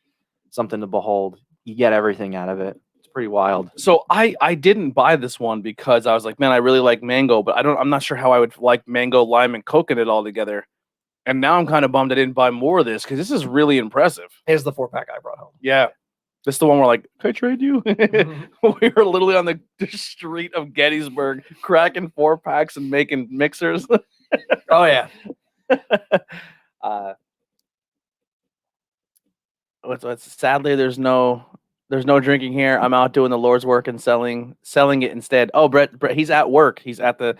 something to behold. You get everything out of it. It's pretty wild. So I didn't buy this one because I was like, man, I really like mango, but I'm not sure how I would like mango, lime, and coconut all together. And now I'm kind of bummed I didn't buy more of this because this is really impressive. Here's the 4-pack I brought home. Yeah. This is the one where like, can I trade you? We were literally on the street of Gettysburg cracking 4-packs and making mixers. Oh yeah. Sadly there's no drinking here. I'm out doing the Lord's work and selling it instead. Oh, Brett, he's at work. He's at the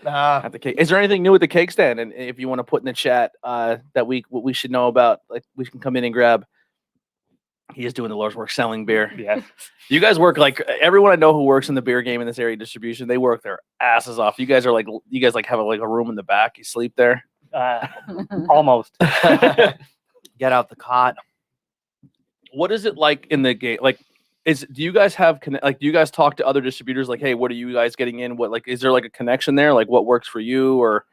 cake. Is there anything new with the cake stand? And if you want to put in the chat what we should know about, like we can come in and grab. He is doing the Lord's work selling beer. Yeah. You guys work like everyone I know who works in the beer game in this area distribution. They work their asses off. You guys have a room in the back. You sleep there. Almost. Get out the cot. What is it like in the game? Like, do you guys have do you guys talk to other distributors? Like, hey, what are you guys getting in? What is there like a connection there? Like, what works for you? Or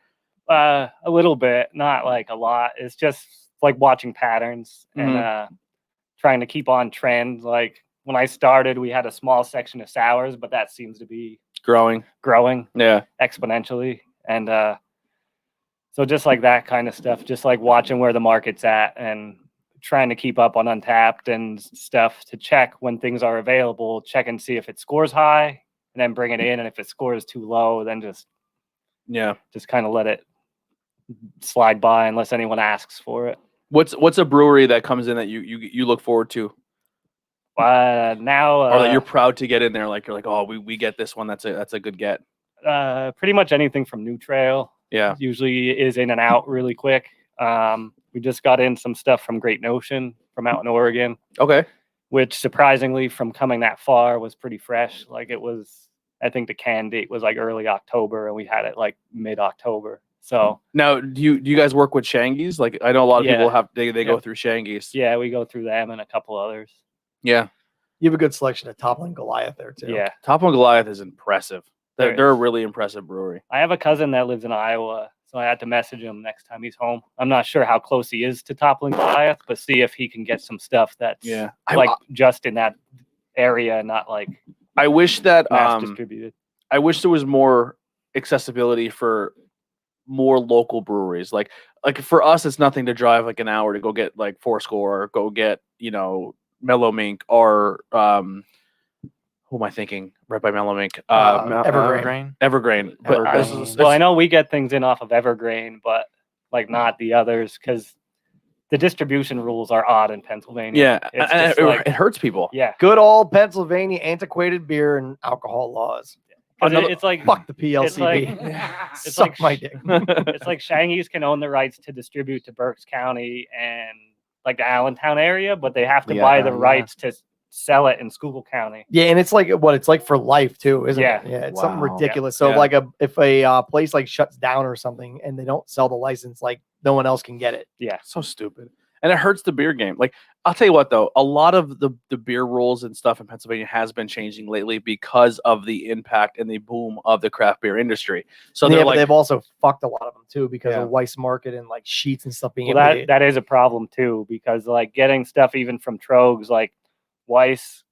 A little bit, not like a lot. It's just like watching patterns and trying to keep on trend. Like when I started, we had a small section of sours, but that seems to be growing, exponentially. And so just like that kind of stuff, just like watching where the market's at and trying to keep up on Untapped and stuff to check when things are available, check and see if it scores high and then bring it in. And if it scores too low, then just kind of let it slide by unless anyone asks for it. What's a brewery that comes in that you look forward to? Now, or that you're proud to get in there, like you're like, oh, we get this one. That's a good get. Pretty much anything from New Trail. Yeah, usually is in and out really quick. We just got in some stuff from Great Notion from out in Oregon. Okay, which surprisingly, from coming that far, was pretty fresh. Like it was, I think the can date was like early October, and we had it like mid-October. So now, do you guys work with Shangies? Like I know a lot of people have they go through Shangies. Yeah, we go through them and a couple others. Yeah, you have a good selection of Toppling Goliath there too. Yeah, Toppling Goliath is impressive. They're a really impressive brewery. I have a cousin that lives in Iowa, so I had to message him next time he's home. I'm not sure how close he is to Toppling Goliath, but see if he can get some stuff that's just in that area, not like I wish that mass distributed. I wish there was more accessibility for more local breweries. Like for us, it's nothing to drive like an hour to go get like Fourscore or go get Mellow Mink or who am I thinking? Right by Mellow Mink. Evergreen. Evergreen. But I know we get things in off of Evergreen, but like not the others because the distribution rules are odd in Pennsylvania. Yeah, it hurts people. Yeah, good old Pennsylvania antiquated beer and alcohol laws. It's like fuck the PLCB. It's Suck like my dick. It's like Shangies can own the rights to distribute to Berks County and like the Allentown area, but they have to buy the rights to sell it in Schuylkill County. Yeah, and it's like what it's like for life too, isn't it? Yeah, it's something ridiculous. So like if a place like shuts down or something and they don't sell the license, like no one else can get it. Yeah, so stupid. And it hurts the beer game. Like I'll tell you what though, a lot of the beer rules and stuff in Pennsylvania has been changing lately because of the impact and the boom of the craft beer industry. So but they've also fucked a lot of them too because of Weiss Market and like sheets and stuff being that is a problem too, because like getting stuff even from Trogs like Weiss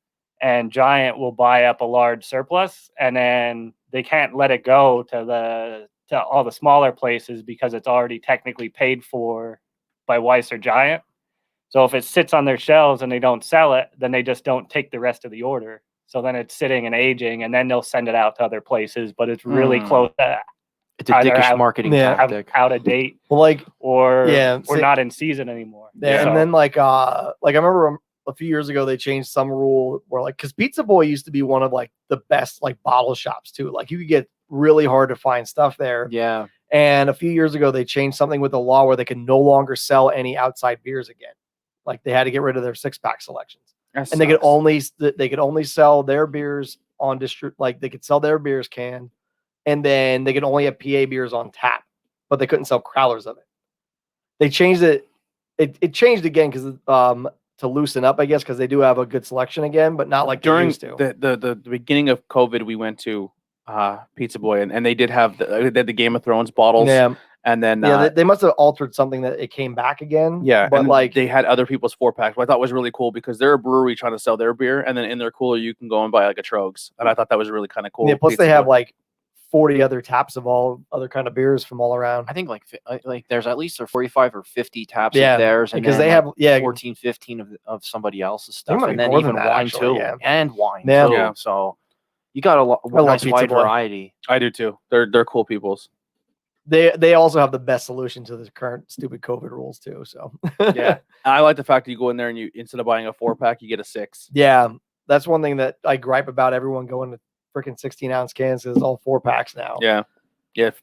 and Giant will buy up a large surplus and then they can't let it go to all the smaller places because it's already technically paid for by Weiss or Giant. So if it sits on their shelves and they don't sell it, then they just don't take the rest of the order. So then it's sitting and aging, and then they'll send it out to other places. But it's really close. It's a dickish marketing tactic. Out of date, or not in season anymore. Yeah, and then like I remember a few years ago they changed some rule where like because Pizza Boy used to be one of like the best like bottle shops too. Like you could get really hard to find stuff there. Yeah. And a few years ago, they changed something with the law where they could no longer sell any outside beers again. Like they had to get rid of their 6-pack selections, and they could only sell their beers on like they could sell their beers canned, and then they could only have PA beers on tap, but they couldn't sell crowlers of it. They changed it. It changed again because to loosen up, I guess, because they do have a good selection again, but not like during they used to. The beginning of COVID, we went to Pizza Boy, and they did have the Game of Thrones bottles. Yeah. And then they must have altered something that it came back again. Yeah, but like they had other people's 4-packs, what I thought was really cool because they're a brewery trying to sell their beer, and then in their cooler you can go and buy like a Trogs, and I thought that was really kind of cool. Yeah, plus they have like 40 other taps of all other kind of beers from all around. I think like there's at least 45 or 50 taps of theirs, and because they have 14, 15 of somebody else's stuff, and then even wine too, and wine too. Yeah. So you got a nice wide variety. I do too. They're cool peoples. They also have the best solution to the current stupid COVID rules too. So yeah, I like the fact that you go in there and you instead of buying a 4-pack, you get a 6. Yeah, that's one thing that I gripe about everyone going to freaking 16-ounce cans because it's all 4-packs now. Yeah,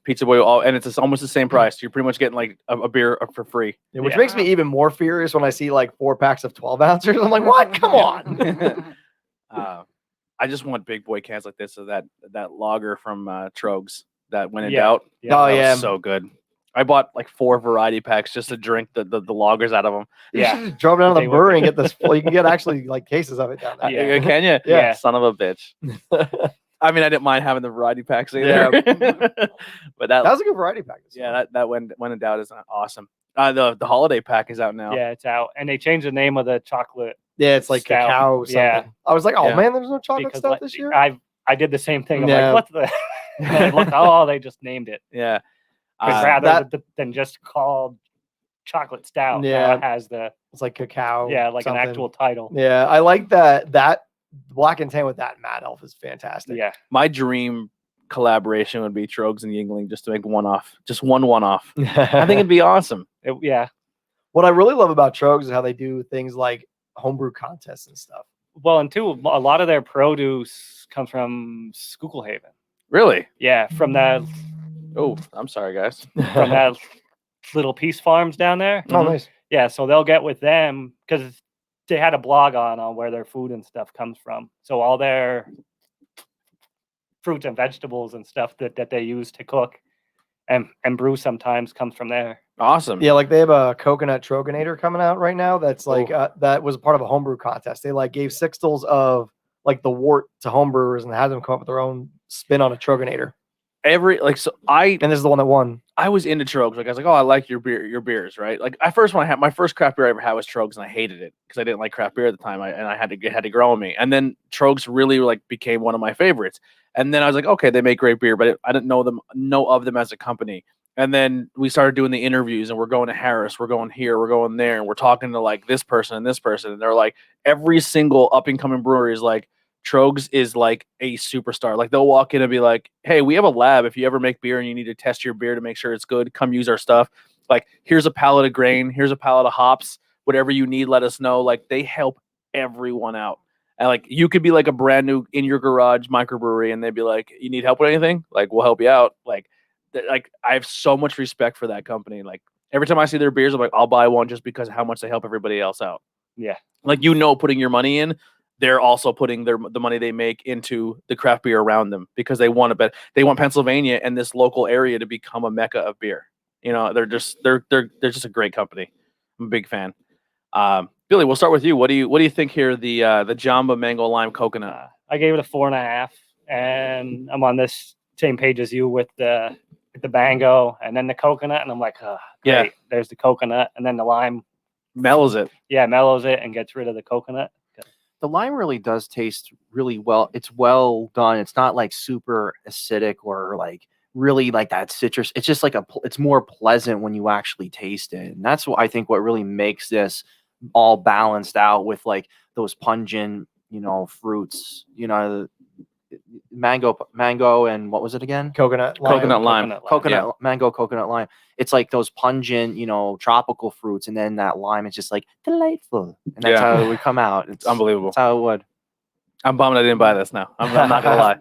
Pizza Boy, and it's almost the same price. You're pretty much getting like a beer for free. Yeah, which makes me even more furious when I see like 4-packs of 12 ounces. I'm like, what? Come on. I just want big boy cans like this. So that lager from Trogs. That when in Oh doubt, yeah, so good. I bought like 4 variety packs just to drink the loggers out of them. You Yeah. should just drop down to the They were- brewery and get this. You can get actually like cases of it down there. Yeah. Can you? Yeah. Son of a bitch. I mean, I didn't mind having the variety packs either. Yeah. But that That was a good variety pack. that when in doubt is awesome. The holiday pack is out now. Yeah, it's out, and they changed the name of the chocolate Yeah, it's like Stout. cacao. Something. Yeah. I was like, oh Yeah. man, there's no chocolate because stuff like, this year. I did the same thing. I'm Yeah. like, what the? And I looked, oh, they just named it. Yeah. Rather than just called chocolate stout. now Yeah. it has the It's like cacao. like something. an actual title. Yeah, I like that. That black and tan with that Mad Elf is fantastic. Yeah, My dream collaboration would be Trogs and Yingling just to make just one off. I think it'd be awesome. yeah. What I really love about Trogs is how they do things like homebrew contests and stuff. Well, and two, a lot of their produce comes from Schuylhaven. Really? Yeah, from that Oh, I'm sorry, guys. from that little Peace Farms down there. Oh, nice. Yeah, so they'll get with them because they had a blog on where their food and stuff comes from. So all their fruits and vegetables and stuff that they use to cook and brew sometimes comes from there. Awesome. Yeah, like they have a coconut Troganator coming out right now. That's like that was part of a homebrew contest. They like gave sixtels of like the wort to homebrewers and had them come up with their own spin on a Troganator. And this is the one that won. I was into Trogs. Like I was like, oh, I like your beers, right? Like my first craft beer I ever had was Trogs, and I hated it because I didn't like craft beer at the time. I had to grow on me. And then Trogs really like became one of my favorites. And then I was like, okay, they make great beer, but I didn't know of them as a company. And then we started doing the interviews, and we're going to Harris, we're going here, we're going there, and we're talking to like this person and this person, and they're like, every single up and coming brewery is like, Trogs is like a superstar. Like they'll walk in and be like, hey, we have a lab. If you ever make beer and you need to test your beer to make sure it's good, come use our stuff. Like here's a pallet of grain, here's a pallet of hops, whatever you need, let us know. Like they help everyone out. And like you could be like a brand new in your garage microbrewery and they'd be like, you need help with anything? Like we'll help you out. Like I have so much respect for that company. Like every time I see their beers, I'm like, I'll buy one just because of how much they help everybody else out. Yeah. Like, putting your money in, they're also putting the money they make into the craft beer around them because they want Pennsylvania and this local area to become a mecca of beer. You know, they're just a great company. I'm a big fan. Billy, we'll start with you. What do you think here? The Jamba Mango Lime Coconut. I gave it a 4.5, and I'm on this same page as you with the mango and then the coconut, and I'm like, oh, great. Yeah. There's the coconut, and then the lime mellows it. Yeah, mellows it and gets rid of the coconut. The lime really does taste really well. It's well done. It's not like super acidic or like really like that citrus. It's just like it's more pleasant when you actually taste it. And that's what I think what really makes this all balanced out with like those pungent, fruits, mango and what was it again? Coconut lime. Mango, coconut lime. It's like those pungent, tropical fruits, and then that lime is just like delightful, and that's how it would come out. It's unbelievable. That's how it would. I'm bummed I didn't buy this now. I'm not gonna lie.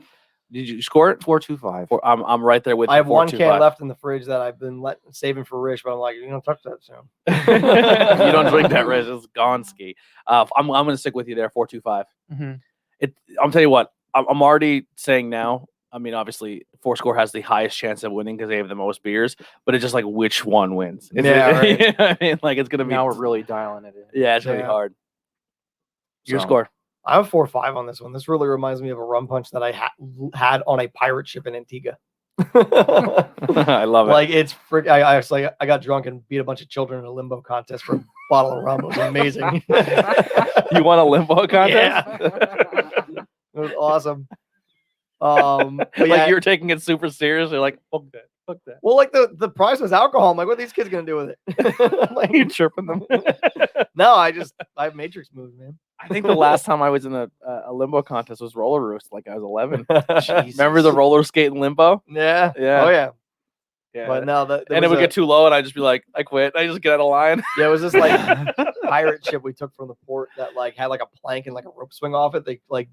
Did you score it? 4.25. I'm right there with. I have 1 can left in the fridge that I've been saving for Rich, but I'm like, you don't touch that soon. You don't drink that, Rich. It's gone ski. I'm gonna stick with you there. 4.25. Mm-hmm. I'm telling you what. I'm already saying now. I mean, obviously, Fourscore has the highest chance of winning because they have the most beers. But it's just like which one wins. Right. I mean, like it's gonna be. Now we're really dialing it in. Yeah, it's gonna be hard. Your score. I have 4.5 on this one. This really reminds me of a rum punch that I had on a pirate ship in Antigua. I love it. Like it's I got drunk and beat a bunch of children in a limbo contest for a bottle of rum. It was amazing. You won a limbo contest? Yeah. It was awesome. But like you were taking it super serious. You're like, fuck that. Well, like the prize was alcohol. I'm like, what are these kids gonna do with it? Like you chirping them. No, I have matrix moves, man. I think the last time I was in a limbo contest was roller roost. Like I was 11. Remember the roller skate in limbo? Yeah. Yeah. Oh yeah. Yeah. But no, and it would get too low, and I'd just be like, I quit. I just get out of line. Yeah, it was this like pirate ship we took from the port that like had like a plank and like a rope swing off it. They like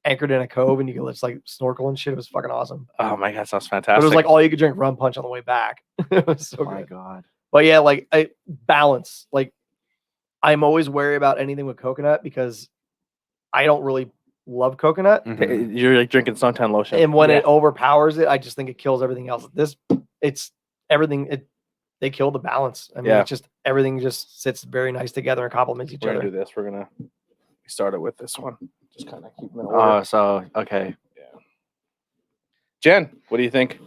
anchored in a cove, and you could just like snorkel and shit. It was fucking awesome. Oh my god, sounds But fantastic. it was like all you could drink rum punch on the way back. It was so Oh my good. god. But yeah, like balance. Like I'm always wary about anything with coconut because I don't really love coconut. Mm-hmm. You're like drinking suntan lotion, and when it overpowers it, I just think it kills everything else. It's everything. they kill the balance. I mean, Yeah. it's just everything just sits very nice together and complements each We're gonna other. do this. We're gonna start it with this one. Just kind of keep them in order. So okay. Jen, what do you think?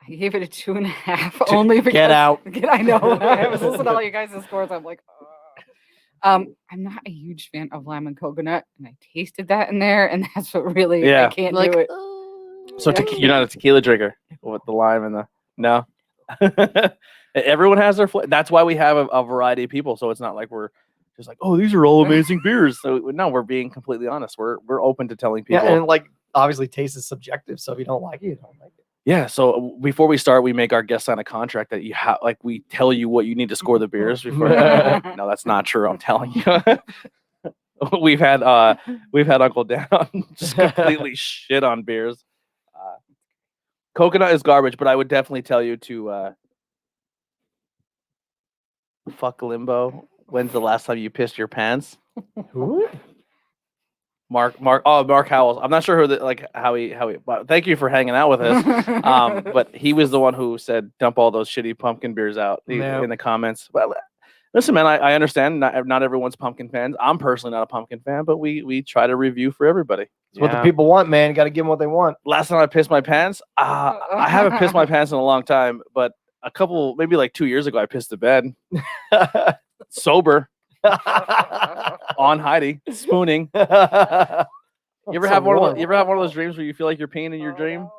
I gave it a 2.5 only because Get out. I know. I was listening to all you guys' scores. I'm like, I'm not a huge fan of lime and coconut, and I tasted that in there, and that's what really I can't Like, do it. So you're not a tequila drinker with the lime and the no. Everyone has their that's why we have a variety of people. So it's not like we're just like, oh, these are all amazing beers. So no, we're being completely honest. We're open to telling people. Yeah, and like obviously taste is subjective. So if you don't like it, you don't like it. Yeah. So before we start, we make our guests sign a contract that you have, like, we tell you what you need to score the beers before. No, that's not true. I'm telling you. we've had Uncle Dan just completely shit on beers. Coconut is garbage, but I would definitely tell you to fuck Limbo. When's the last time you pissed your pants? Who? Mark Howells. I'm not sure how he. But thank you for hanging out with us. But he was the one who said dump all those shitty pumpkin beers out in the comments. Well, listen, man, I understand not everyone's pumpkin fans. I'm personally not a pumpkin fan, but we try to review for everybody. It's what the people want, man. Got to give them what they want. Last time I pissed my pants, I haven't pissed my pants in a long time, but maybe like 2 years ago, I pissed the bed. Sober. On Heidi, spooning. You ever have one of those dreams where you feel like you're peeing in your dream?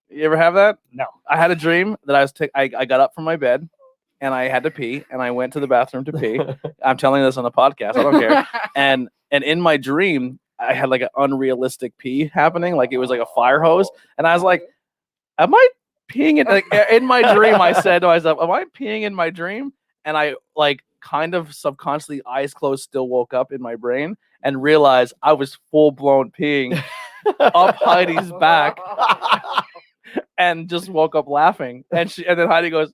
You ever have that? No. I had a dream that I got up from my bed and I had to pee and I went to the bathroom to pee. I'm telling this on the podcast. I don't care. And in my dream, I had like an unrealistic pee happening, like it was like a fire hose, and I was like, "Am I peeing in my dream?" I said to myself, "Am I peeing in my dream?" And I kind of subconsciously, eyes closed, still woke up in my brain and realized I was full blown peeing up Heidi's back, and just woke up laughing. And then Heidi goes,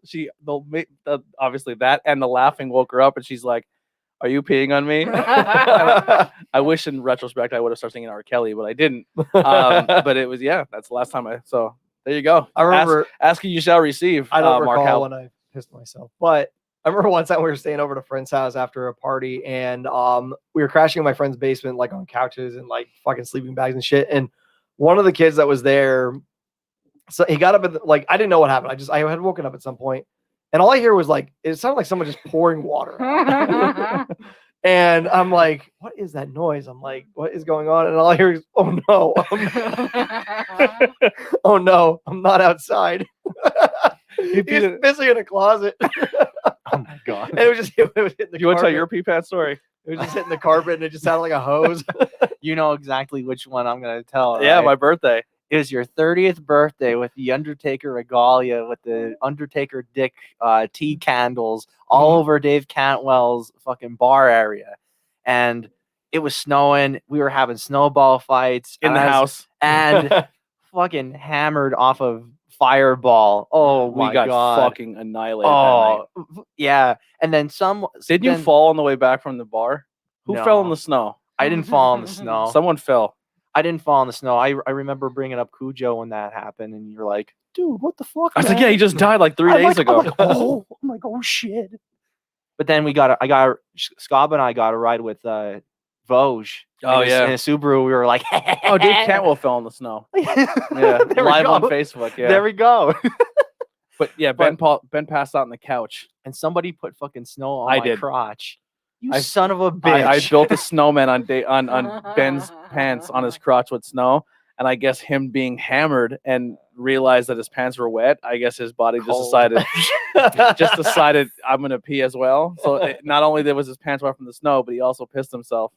obviously that and the laughing woke her up, and she's like, "Are you peeing on me?" I wish in retrospect I would have started singing R. Kelly, but I didn't. But it was that's the last time so there you go. I remember asking you shall receive. I don't Mark recall when I pissed myself, but I remember one time we were staying over at a friend's house after a party, and we were crashing in my friend's basement, like on couches and like fucking sleeping bags and shit. And one of the kids that was there, so he got up at I didn't know what happened. I had woken up at some point, and all I hear was it sounded like someone just pouring water. And I'm like, what is that noise? I'm like, what is going on? And all I hear is, oh no, oh no, I'm not outside. He's pissing in a closet. Oh my god! And it was hitting the carpet. You want to tell your pee pad story? It was just hitting the carpet, and it just sounded like a hose. You know exactly which one I'm going to tell. Yeah, right? my birthday. It was your 30th birthday with the Undertaker regalia, with the Undertaker Dick tea candles all over Dave Cantwell's fucking bar area. And it was snowing. We were having snowball fights in the house. And fucking hammered off of Fireball. Oh my god. We got fucking annihilated that night. Yeah. And then Did you fall on the way back from the bar? Who fell in the snow? I didn't fall in the snow. Someone fell. I didn't fall in the snow. I remember bringing up Cujo when that happened, and you're like, dude, what the fuck? I was like, yeah, he just died like 3 days ago. I'm like, oh shit. But then Scob and I got a ride with Vosge. Oh, in a Subaru. We were like, oh, Dave Cantwell fell in the snow. Yeah, live on Facebook. Yeah, there we go. But yeah, Ben passed out on the couch, and somebody put fucking snow on my crotch. You son of a bitch! I built a snowman on Ben's pants on his crotch with snow, and I guess him being hammered and realized that his pants were wet. I guess his body just decided I'm gonna pee as well. So not only was his pants wet from the snow, but he also pissed himself.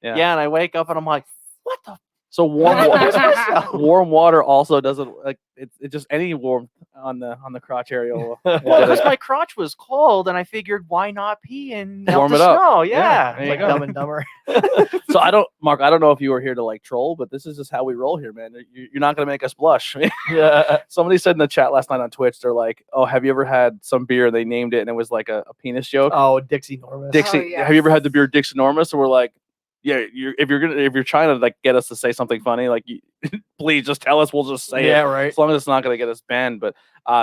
Yeah, and I wake up and I'm like, what the? So warm water also doesn't it just any warmth on the crotch area. Well, because my crotch was cold, and I figured why not pee and warm it up? Snow? Yeah, like Dumb and Dumber. So I don't know if you were here to troll, but this is just how we roll here, man. You're not gonna make us blush. Yeah. Somebody said in the chat last night on Twitch, they're like, "Oh, have you ever had some beer?" They named it, and it was like a penis joke. Oh, Dixie Normus. Dixie. Oh, yes. Have you ever had the beer Dixie Normus? And we're like, yeah, if you're trying to like get us to say something funny, like please just tell us. We'll just say it. right. As long as it's not gonna get us banned. But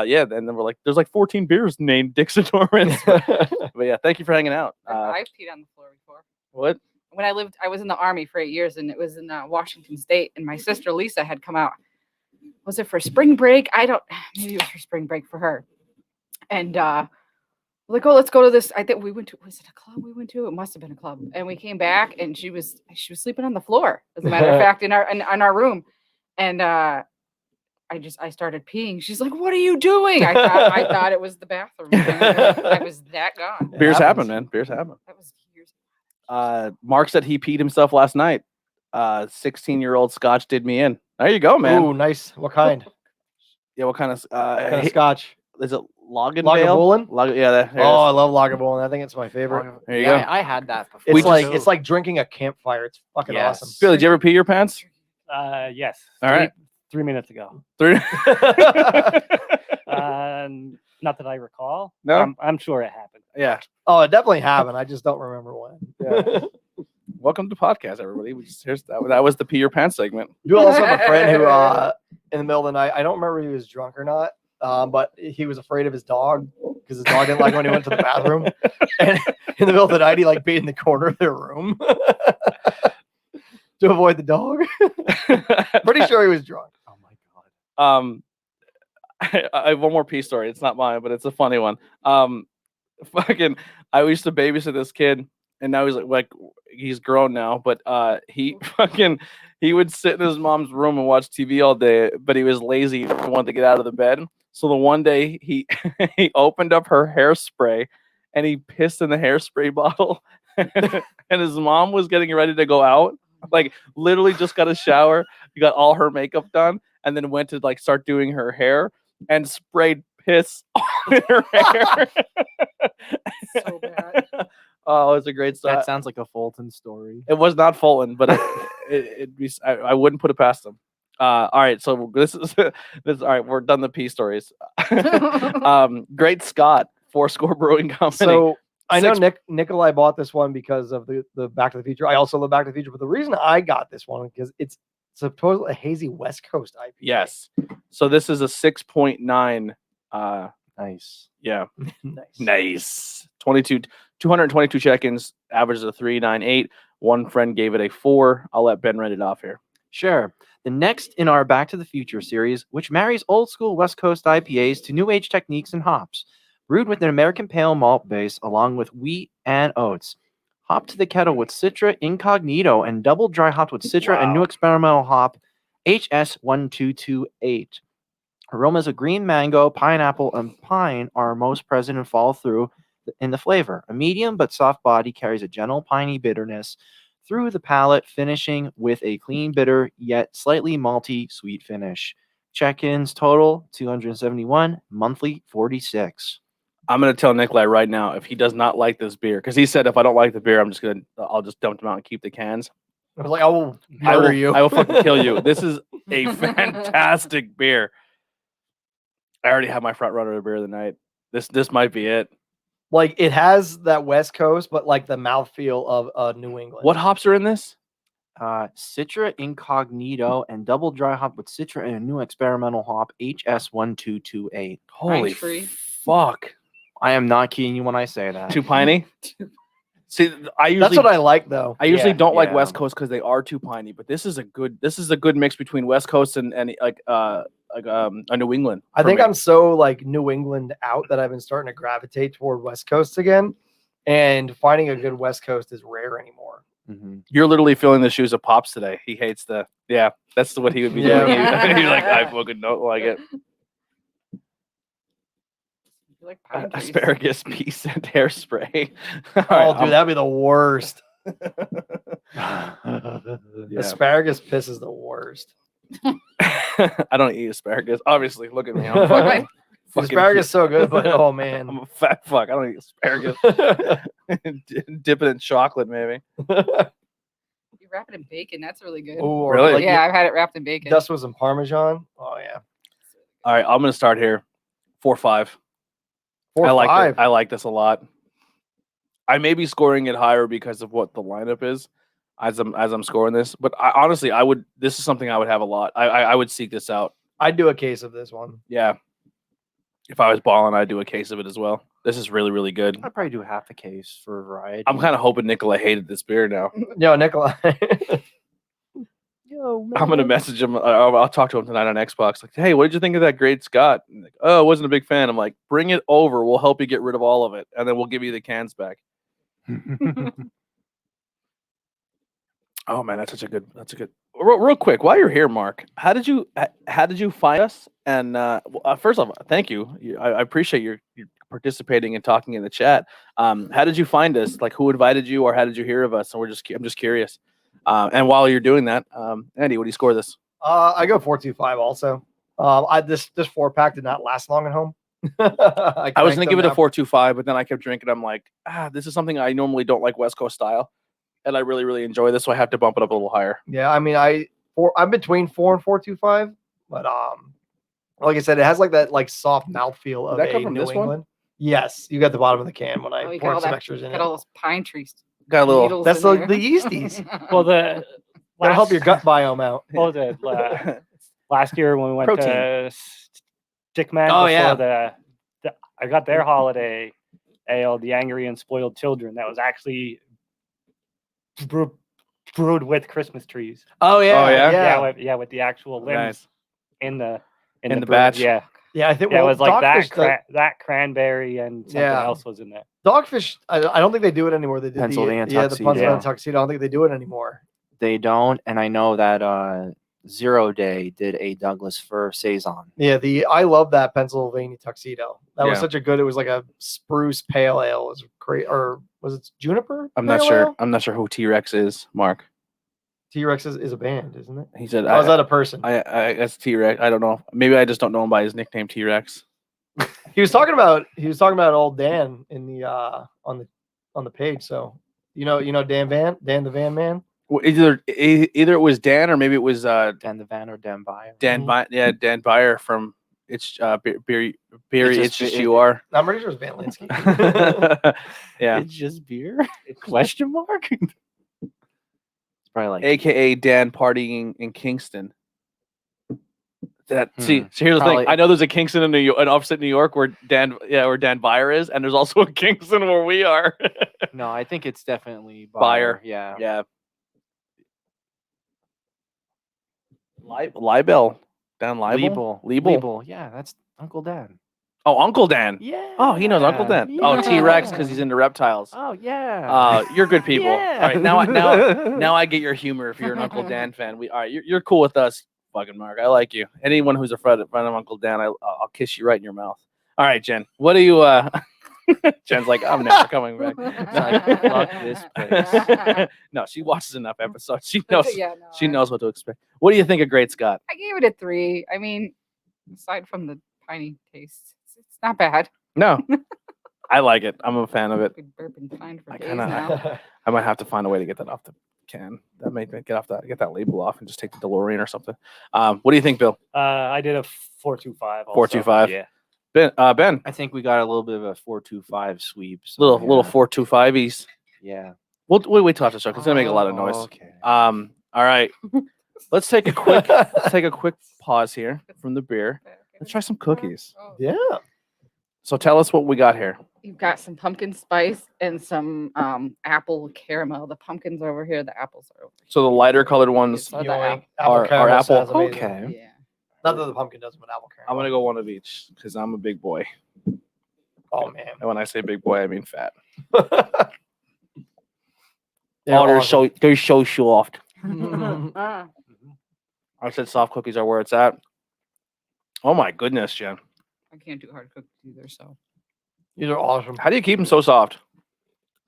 yeah, and then we're like, there's like 14 beers named Dixon Torrance. But yeah, thank you for hanging out. I've peed on the floor before. What? When I was in the Army for 8 years, and it was in Washington State, and my sister Lisa had come out. Was it for spring break? Maybe it was for spring break for her. And like, oh, let's go to this. I think we went to, was it a club we went to? It must have been a club. And we came back, and she was sleeping on the floor, as a matter of fact, in our room. And I started peeing. She's like, "What are you doing?" I thought it was the bathroom. I was that gone. Beers happen, man. Beers happen. That was years. Mark said he peed himself last night. 16-year-old Scotch did me in. There you go, man. Ooh, nice. What kind? Yeah, what kind of Scotch? is it? Lagavulin? Yeah. There I love Lagavulin. I think it's my favorite. There you go. I had that before. It's like drinking a campfire. It's fucking awesome. Billy, did you ever pee your pants? Yes. All right. 3 minutes ago. Not that I recall. No? I'm sure it happened. Yeah. Oh, it definitely happened. I just don't remember when. Yeah. Welcome to podcast, everybody. That was the pee your pants segment. You also have a friend who, in the middle of the night, I don't remember if he was drunk or not, but he was afraid of his dog because his dog didn't like when he went to the bathroom. And in the middle of the night, he like peed in the corner of their room to avoid the dog. Pretty sure he was drunk. Oh my god. I have one more pee story. It's not mine, but it's a funny one. I used to babysit this kid, and now he's grown now, but he would sit in his mom's room and watch TV all day, but he was lazy and wanted to get out of the bed. So the one day he opened up her hairspray and he pissed in the hairspray bottle, and his mom was getting ready to go out, like literally just got a shower, got all her makeup done, and then went to like start doing her hair and sprayed piss on her hair. So bad. Oh, it's a great story. That sounds like a Fulton story. It was not Fulton, but I wouldn't put it past them. All right, so this is all right. We're done the pee stories. Great Scott, Fourscore Brewing Company. So I know Nikolai bought this one because of the Back to the Future. I also love Back to the Future, but the reason I got this one because it's supposedly a hazy West Coast IPA. Yes. So this is a 6.9. Nice. Yeah. Nice. 222 check-ins, average of 398. One friend gave it a 4. I'll let Ben read it off here. Sure. The next in our Back to the Future series, which marries old school West Coast IPAs to new age techniques and hops, brewed with an American pale malt base along with wheat and oats. Hopped to the kettle with Citra Incognito and double dry hopped with Citra and new experimental hop HS1228. Aromas of green mango, pineapple, and pine are most present and follow through in the flavor. A medium but soft body carries a gentle piney bitterness through the palate, finishing with a clean, bitter, yet slightly malty, sweet finish. Check-ins total 271, monthly 46. I'm gonna tell Nikolai right now if he does not like this beer, because he said if I don't like the beer, I'll just dump them out and keep the cans. I was like, I will murder you. I will fucking kill you. This is a fantastic beer. I already have my front runner beer of the night. This might be it. Like it has that West Coast, but like the mouthfeel of New England. What hops are in this? Citra Incognito and double dry hop with Citra and a new experimental hop HS1228. Holy Free. fuck! I am not kidding you when I say that. Too piney. See, that's what I like though. I usually don't like yeah. West Coast because they are too piney, but this is a good mix between West Coast and like a New England. I think me. I'm so like New England out that I've been starting to gravitate toward West Coast again, and finding a good West Coast is rare anymore. Mm-hmm. You're literally feeling the shoes of Pops today. He hates that's what he would be doing. He's like, I fucking don't like it. You like pine trees. Asparagus, pea scent, hairspray. Dude, that'd be the worst. Yeah. Asparagus piss is the worst. I don't eat asparagus. Obviously, look at me. I'm fucking Asparagus is so good, but oh man, I'm a fat fuck. I don't eat asparagus. Dip it in chocolate, maybe. You wrap it in bacon. That's really good. Ooh, Really? like, Yeah, I've had it wrapped in bacon. Dust with some Parmesan. Oh yeah. All right, I'm gonna start here. 4-5. 4-5. I like this a lot. I may be scoring it higher because of what the lineup is, as I'm scoring this. But honestly, I would. This is something I would have a lot. I would seek this out. I'd do a case of this one. Yeah. If I was balling, I'd do a case of it as well. This is really, really good. I'd probably do half a case for variety. I'm kind of hoping Nicola hated this beer now. Yo, Nikolai. Yo, man. I'm gonna message him. I'll talk to him tonight on Xbox. Like, hey, what did you think of that Great Scott? And like, oh, I wasn't a big fan. I'm like, bring it over. We'll help you get rid of all of it, and then we'll give you the cans back. Oh man, that's a good. Real quick, while you're here, Mark, how did you find us? And first off, thank you. I appreciate your participating and talking in the chat. How did you find us? Like, who invited you, or how did you hear of us? And I'm just curious. And while you're doing that, Andy, what do you score this? I go 4.25 also. This 4-pack did not last long at home. I was gonna give it a 4.25, but then I kept drinking. I'm like, this is something I normally don't like West Coast style, and I really, really enjoy this, so I have to bump it up a little higher. Yeah, I mean, I'm between 4 and 4.25, but like I said, it has like that like soft mouthfeel of Did that come a from New this one? England. Yes, you got the bottom of the can when I you poured got some all extras in got it. all those pine trees. Got a little. needles That's in the there. yeasties. Well, the That'll help your gut biome out. Last year when we went Protein. to Stickman, Oh, before yeah. I got their holiday ale, the Angry and Spoiled Children. That was actually brewed with Christmas trees. Oh yeah, Oh, yeah? Yeah, with the actual limbs Nice. in the In the brew. batch? Yeah, yeah. I think yeah, it was like Dogfish, that cranberry and something Yeah. else was in there. Dogfish. I don't think they do it anymore. They did Pennsylvania the tuxedo. Pennsylvania tuxedo. I don't think they do it anymore. They don't, and I know that 0 Day did a Douglas fir saison. Yeah, I love that Pennsylvania tuxedo. That was Yeah. such a good. It was like a spruce pale ale. It was great, or was it juniper? I'm not pale sure. ale? I'm not sure who T-Rex is, Mark. T-Rex is a band, isn't it? He said, Oh, is that a person? I that's T-Rex. I don't know. Maybe I just don't know him by his nickname T-Rex. He was talking about old Dan in the on the page. So you know Dan the Van Man. Well, either it was Dan, or maybe it was Dan the Van or Dan Byer. Dan Byer from It's Beer. It's just it- you are. I'm pretty sure it's Van Linsky. Yeah. It's just beer? Question mark? It's probably like AKA Dan partying in Kingston. See, so here's the Probably- thing. I know there's a Kingston in in upstate New York where Dan Byer is, and there's also a Kingston where we are. No, I think it's definitely Byer. Yeah. Yeah. Libel. Dan Libel? Liebel. Yeah, that's Uncle Dan. Oh, Uncle Dan. Yeah. Oh, he knows Uncle Dan. Oh, T-Rex because he's into reptiles. Oh, yeah. You're good people. Yeah. All right, now I get your humor. If you're an Uncle Dan fan, all right, you're cool with us, fucking Mark. I like you. Anyone who's a friend of Uncle Dan, I'll kiss you right in your mouth. All right, Jen. What do you? Jen's like, I'm never coming back. Like, fuck this place. No, she watches enough episodes. She knows. Yeah, no, She knows what to expect. What do you think of Great Scott? I gave it a 3. I mean, aside from the piney taste, it's not bad. No, I like it. I'm a fan of it. Could burp and fine for I days kinda- now. I might have to find a way to get that off the can. That may get that label off and just take the DeLorean or something. What do you think, Bill? I did a 4.25. 4.25. Yeah. Ben, I think we got a little bit of a 4.25 sweep. So little yeah. 4.25s. Yeah. We'll wait till after the show 'cause it's gonna make a lot of noise. Okay. All right. Let's take a quick pause here from the beer. Let's try some cookies. Oh. Yeah. So tell us what we got here. You've got some pumpkin spice and some apple caramel. The pumpkins are over here. The apples are over here. So the lighter colored ones So the Yoink. are caramel apple. sounds amazing. Okay. Yeah. Not that the pumpkin doesn't, but apple caramel. I'm gonna go one of each because I'm a big boy. Oh man. And when I say big boy, I mean fat. They're awesome. they're so soft. Ah, I said soft cookies are where it's at. Oh my goodness, Jen. I can't do hard cookies either. So These are awesome. How do you keep them so soft?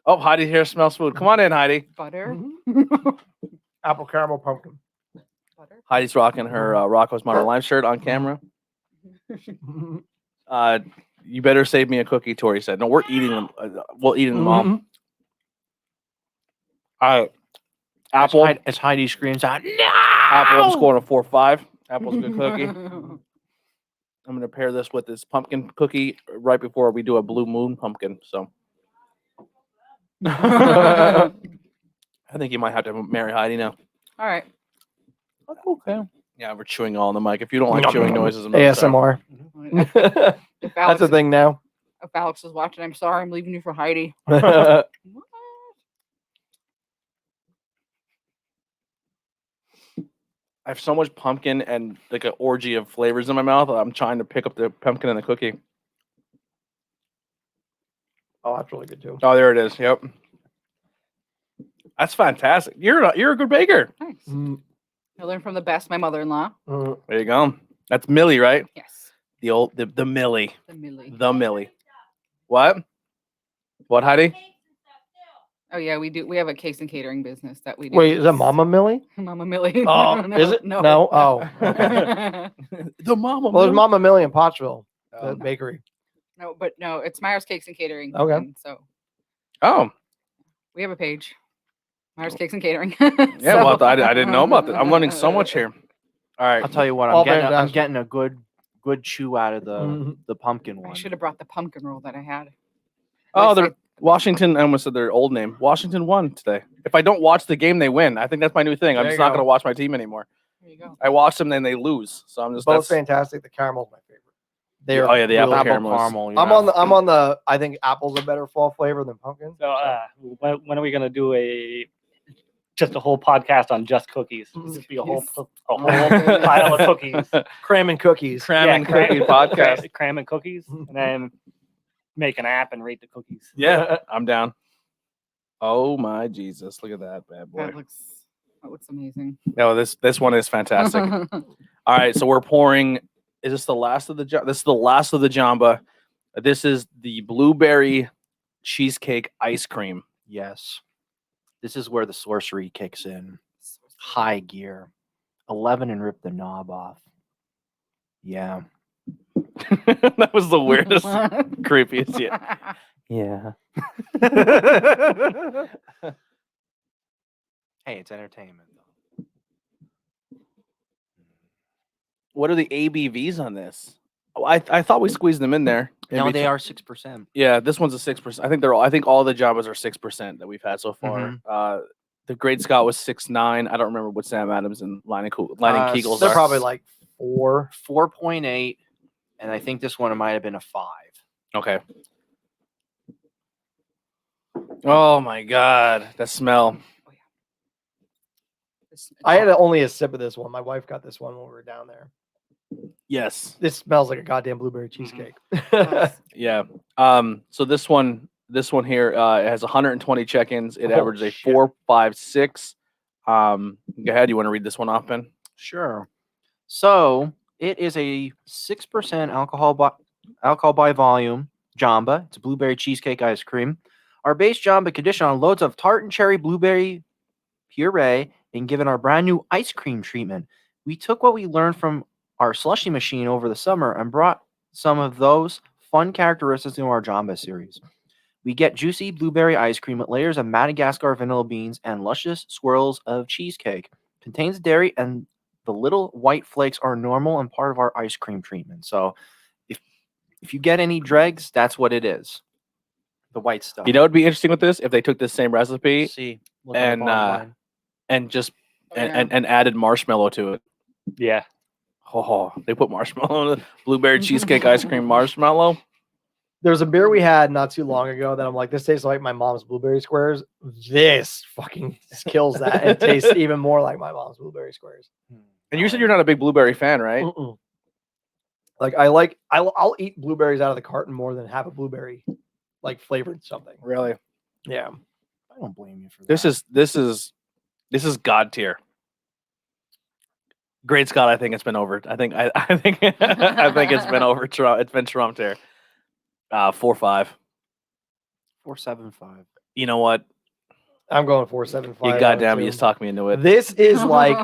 Oh, Heidi here smells food. Come on in, Heidi. butter, Apple caramel pumpkin. butter. Heidi's rocking her Rocco's Modern Life shirt on camera. You better save me a cookie, Tori said. No, we're eating them. We'll eat them all. Mhm. All right. Apple. As Heidi screams out, no! Apple, I'm scoring a 4.5. Apple's a good cookie. I'm going to pair this with this pumpkin cookie right before we do a blue moon pumpkin. So I think you might have to marry Heidi now. All right. Okay. Yeah, we're chewing all on the mic. If you don't like chewing noises, I'm not sorry. ASMR. If That's a Alex, thing now. if Alex is watching, I'm sorry. I'm leaving you for Heidi. I have so much pumpkin and like an orgy of flavors in my mouth. I'm trying to pick up the pumpkin and the cookie. Oh, that's really good too. Oh, there it is. Yep. That's fantastic. You're a good baker. Nice. Mm, I learned from the best, my mother-in-law. mm. There you go. That's Millie, right? Yes. The Millie. The Millie. The Millie. What? What, Heidi? Oh yeah, we do. We have a case and catering business that we do. Wait, is that Mama Millie? Mama Millie? Oh, is it? No. No. Oh. The Mama. Well, there's Mama Millie in Pottsville, the Oh. bakery. No, but no, it's Myers Cakes and Catering. Okay. and so Oh, we have a page. Myers Cakes and Catering. yeah. Well, I didn't know about that. I'm learning so much here. All right. I'll tell you what. All I'm fantastic. getting a good chew out of Mhm. the pumpkin I one. should have brought the pumpkin roll that I had. Oh, Like, they're Washington. I almost said their old name. Washington won today. If I don't watch the game, they win. I think that's my new thing. I'm There just you not go. going to watch my team anymore. There you go. I watch them, then they lose. So I'm just. Both That's, fantastic. The caramel's my favorite. They're Oh, yeah, the apple really- caramel is- I'm on the. I think apple's a better fall flavor than pumpkin. So when are we gonna do just a whole podcast on just cookies? Mm. Just be a whole Oh, pile of cookies. Cramming cookies. Cram and cookie podcast. Cramming cookies, and then make an app and rate the cookies. Yeah, I'm down. Oh my Jesus! Look at that bad boy. That looks amazing. No, this one is fantastic. All right, so we're pouring. Is this the last of the? This is the last of the Jamba. This is the blueberry cheesecake ice cream. Yes. This is where the sorcery kicks in. High gear. 11 and rip the knob off. Yeah. That was the weirdest, creepiest yet. Yeah. Hey, it's entertainment though. What are the ABVs on this? Oh, I thought we squeezed them in there. No, Maybe they t- are 6%. Yeah, this one's a 6%. I think all the Jambas are 6% that we've had so far. Mhm. The Great Scott was 6.9. I don't remember what Sam Adams and Lightning Kegels They're are. probably like 4. 4.8, and I think this one might have been a 5. Okay. Oh my God, that smell. I had only a sip of this one. My wife got this one when we were down there. Yes. This smells like a goddamn blueberry cheesecake. Yeah. So this one here, it has 120 check-ins. It Oh, averages a shit. 4.56. Go ahead. You want to read this one off, Ben? Sure. So it is a 6% alcohol by volume Jamba. It's a blueberry cheesecake ice cream. Our base Jamba conditioned on loads of tart and cherry blueberry puree and given our brand new ice cream treatment. We took what we learned from our slushy machine over the summer and brought some of those fun characteristics into our Jamba series. We get juicy blueberry ice cream with layers of Madagascar vanilla beans and luscious swirls of cheesecake. Contains dairy and the little white flakes are normal and part of our ice cream treatment. So if you get any dregs, that's what it is. The white stuff. You know, it'd be interesting with this if they took this same recipe See, look on the and bottom line. and just Oh, yeah. and added marshmallow to it. Yeah. Oh, they put marshmallow in the blueberry cheesecake ice cream marshmallow. There's a beer we had not too long ago that I'm like, this tastes like my mom's blueberry squares. This fucking kills that. It tastes even more like my mom's blueberry squares. And you said you're not a big blueberry fan, right? Mm-mm. Like I'll eat blueberries out of the carton more than have a blueberry like flavored something. Really? Yeah. I don't blame you for that. This is God tier. Great Scott, I think it's been over. I think I think it's been over. It's been trumped here. 4.5. 4.75. You know what? I'm going 4.75. You goddamn, you just talked me into it. This is like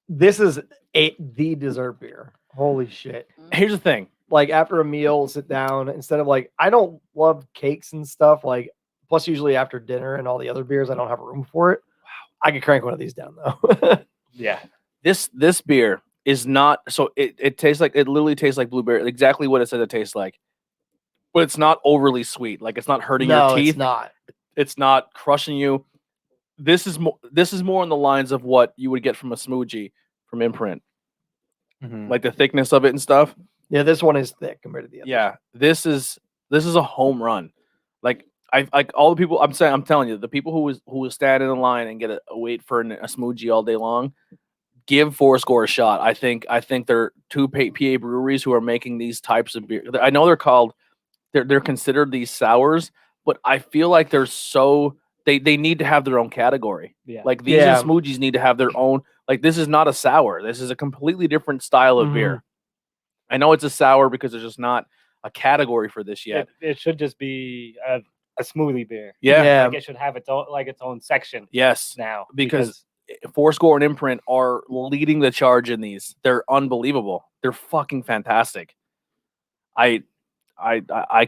the dessert beer. Holy shit. Here's the thing. Like after a meal, sit down instead of like I don't love cakes and stuff. Like plus usually after dinner and all the other beers, I don't have room for it. Wow. I could crank one of these down though. Yeah. This beer is not so it tastes like it literally tastes like blueberry, exactly what it says it tastes like. But it's not overly sweet. Like it's not hurting your teeth. It's not. It's not crushing you. This is more on the lines of what you would get from a smoothie from Imprint, like the thickness of it and stuff. Yeah, this one is thick compared to the other. Yeah, this is a home run. Like all the people I'm telling you, the people who stand in the line and get a wait for a smoothie all day long, give Fourscore a shot. I think they're two PA breweries who are making these types of beer. I know they're considered these sours, but I feel like they need to have their own category. Yeah. Like these and smoothies need to have their own. Like this is not a sour. This is a completely different style of beer. I know it's a sour because there's just not a category for this yet. It should just be a smoothie beer. Yeah. Like it should have its own section. Yes. Now Because Fourscore and Imprint are leading the charge in these. They're unbelievable. They're fucking fantastic. I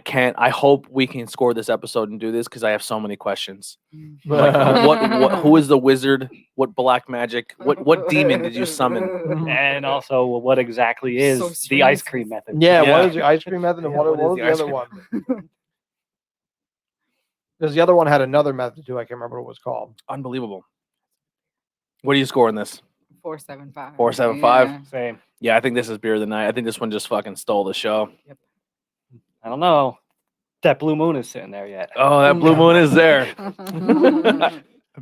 can't. I hope we can score this episode and do this because I have so many questions. Like, who is the wizard? What black magic? What demon did you summon? And also, what exactly is So the ice strange. cream method? Yeah, Yeah. what is the ice cream method and Yeah, what was the the ice other cream one? Because the other one had another method too. I can't remember what it was called. Unbelievable. What are you scoring this? 475. 475? Yeah. Same. Yeah, I think this is beer of the night. I think this one just fucking stole the show. I don't know. That blue moon is sitting there yet. Oh, that blue moon is there.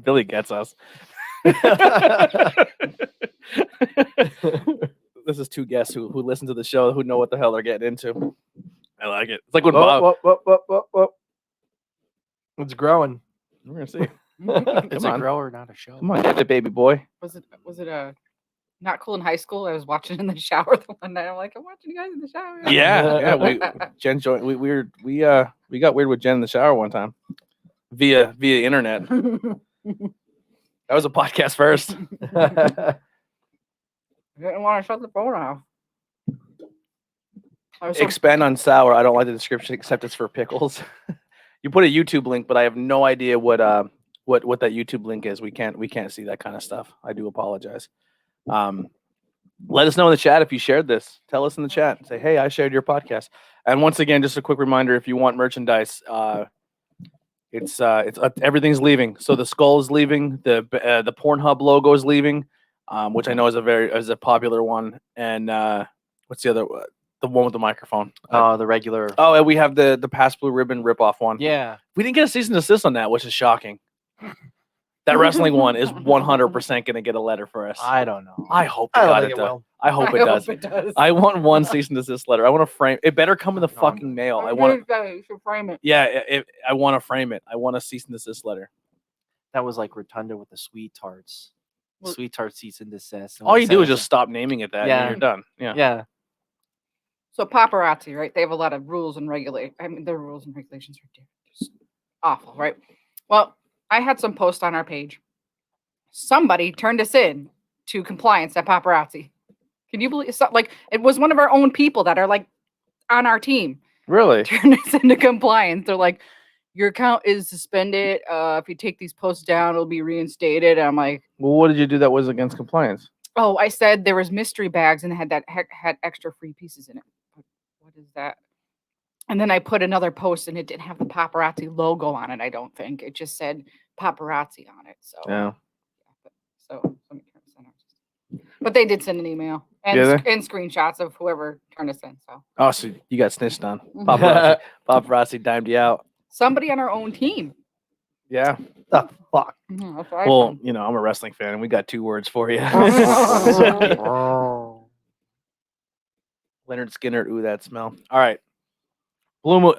Billy gets us. This is two guests who listen to the show who know what the hell they're getting into. I like it. It's like when Bob. Whoa. It's growing. We're gonna see. It's Come a on. grower, not a show. Come on, get it, baby boy. Was it not cool in high school? I was watching in the shower the one night. I'm like, I'm watching you guys in the shower. Yeah. Jen joined. We got weird with Jen in the shower one time, via internet. That was a podcast first. I didn't want to shut the phone off. I was so Expand on sour. I don't like the description except it's for pickles. You put a YouTube link, but I have no idea what that YouTube link is. We can't see that kind of stuff. I do apologize. Let us know in the chat if you shared this. Tell us in the chat. Say, hey, I shared your podcast. And once again, just a quick reminder: if you want merchandise, it's everything's leaving. So the skull is leaving. The Pornhub logo is leaving, which I know is a popular one. And what's the other? The one with the microphone. The regular. Oh, and we have the Past Blue Ribbon ripoff one. Yeah. We didn't get a cease and desist on that, which is shocking. That wrestling one is 100% going to get a letter for us. I don't know. I hope I don't God think it it does. will. I hope it does. it does. I want one cease and desist letter. I want to frame. It better come in the fucking mail. I want. You should frame it. Yeah, I want to frame it. I want a cease and desist letter. That was like Rotunda with the sweet tarts. Well- Sweet tart cease and desist. All you do is just stop naming it that, Yeah. and you're done. Yeah. Yeah. So paparazzi, right? They have a lot of rules and regulate. I mean, their rules and regulations are just awful, right? Well, I had some posts on our page. Somebody turned us in to compliance at paparazzi. Can you believe? Like, it was one of our own people that are like on our team. Really? Turned us into compliance. They're like, your account is suspended. If you take these posts down, it'll be reinstated. And I'm like, Well, what did you do that was against compliance? oh, I said there was mystery bags and it had extra free pieces in it. What is that? And then I put another post and it didn't have the paparazzi logo on it. I don't think it just said paparazzi on it. So Yeah. But they did send an email and Did and screenshots of whoever turned us in. So Oh, so you got snitched on. Paparazzi dimed you out. somebody on our own team. Yeah. The fuck. That's what I Well, found. you know, I'm a wrestling fan, and we got 2 words for you. Leonard Skinner, ooh, that smell. All right. Blue moon.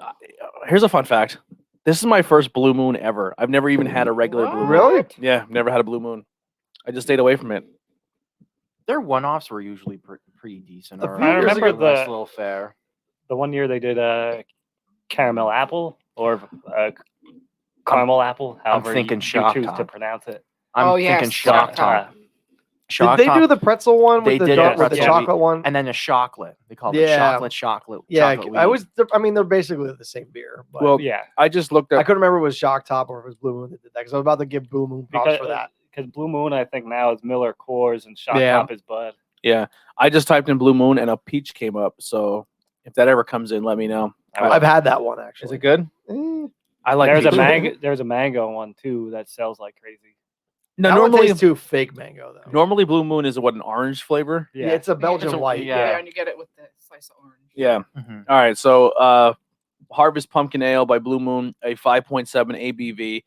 Here's a fun fact. This is my first blue moon ever. I've never even had a regular blue moon. Really? What? Yeah, never had a blue moon. I just stayed away from it. Their one-offs were usually pretty decent. A or few years remember ago- the- nice little fair. The one year they did a caramel apple or caramel apple, however thinking you Shock choose to Top. pronounce it. I'm Oh, yes, thinking Shock Shock Top. Did they do the pretzel one They with the, did dark, the with the pretzel. chocolate one? and then a chocolate. They called Yeah. it chocolate. Yeah, chocolate I weed. was. I mean, they're basically the same beer. But Well, Yeah, I just looked I up. couldn't remember if it was Shock Top or if it was Blue Moon that did that because I was about to give Blue Moon props for that. because Blue Moon I think now is Miller Coors and Shock Yeah. Top is Bud. Yeah, I just typed in blue moon, and a peach came up. So if that ever comes in, let me know. I've had that one actually. Is it good? Eh, I like There's a peach. There's a mango one too that sells like crazy. No, That one normally tastes too fake mango though. normally Blue Moon is what, an orange flavor. Yeah, it's a Belgian It's a- white. yeah. and you get it with the slice of orange. Yeah. Mhm. All right. So Harvest Pumpkin Ale by Blue Moon, a 5.7 ABV.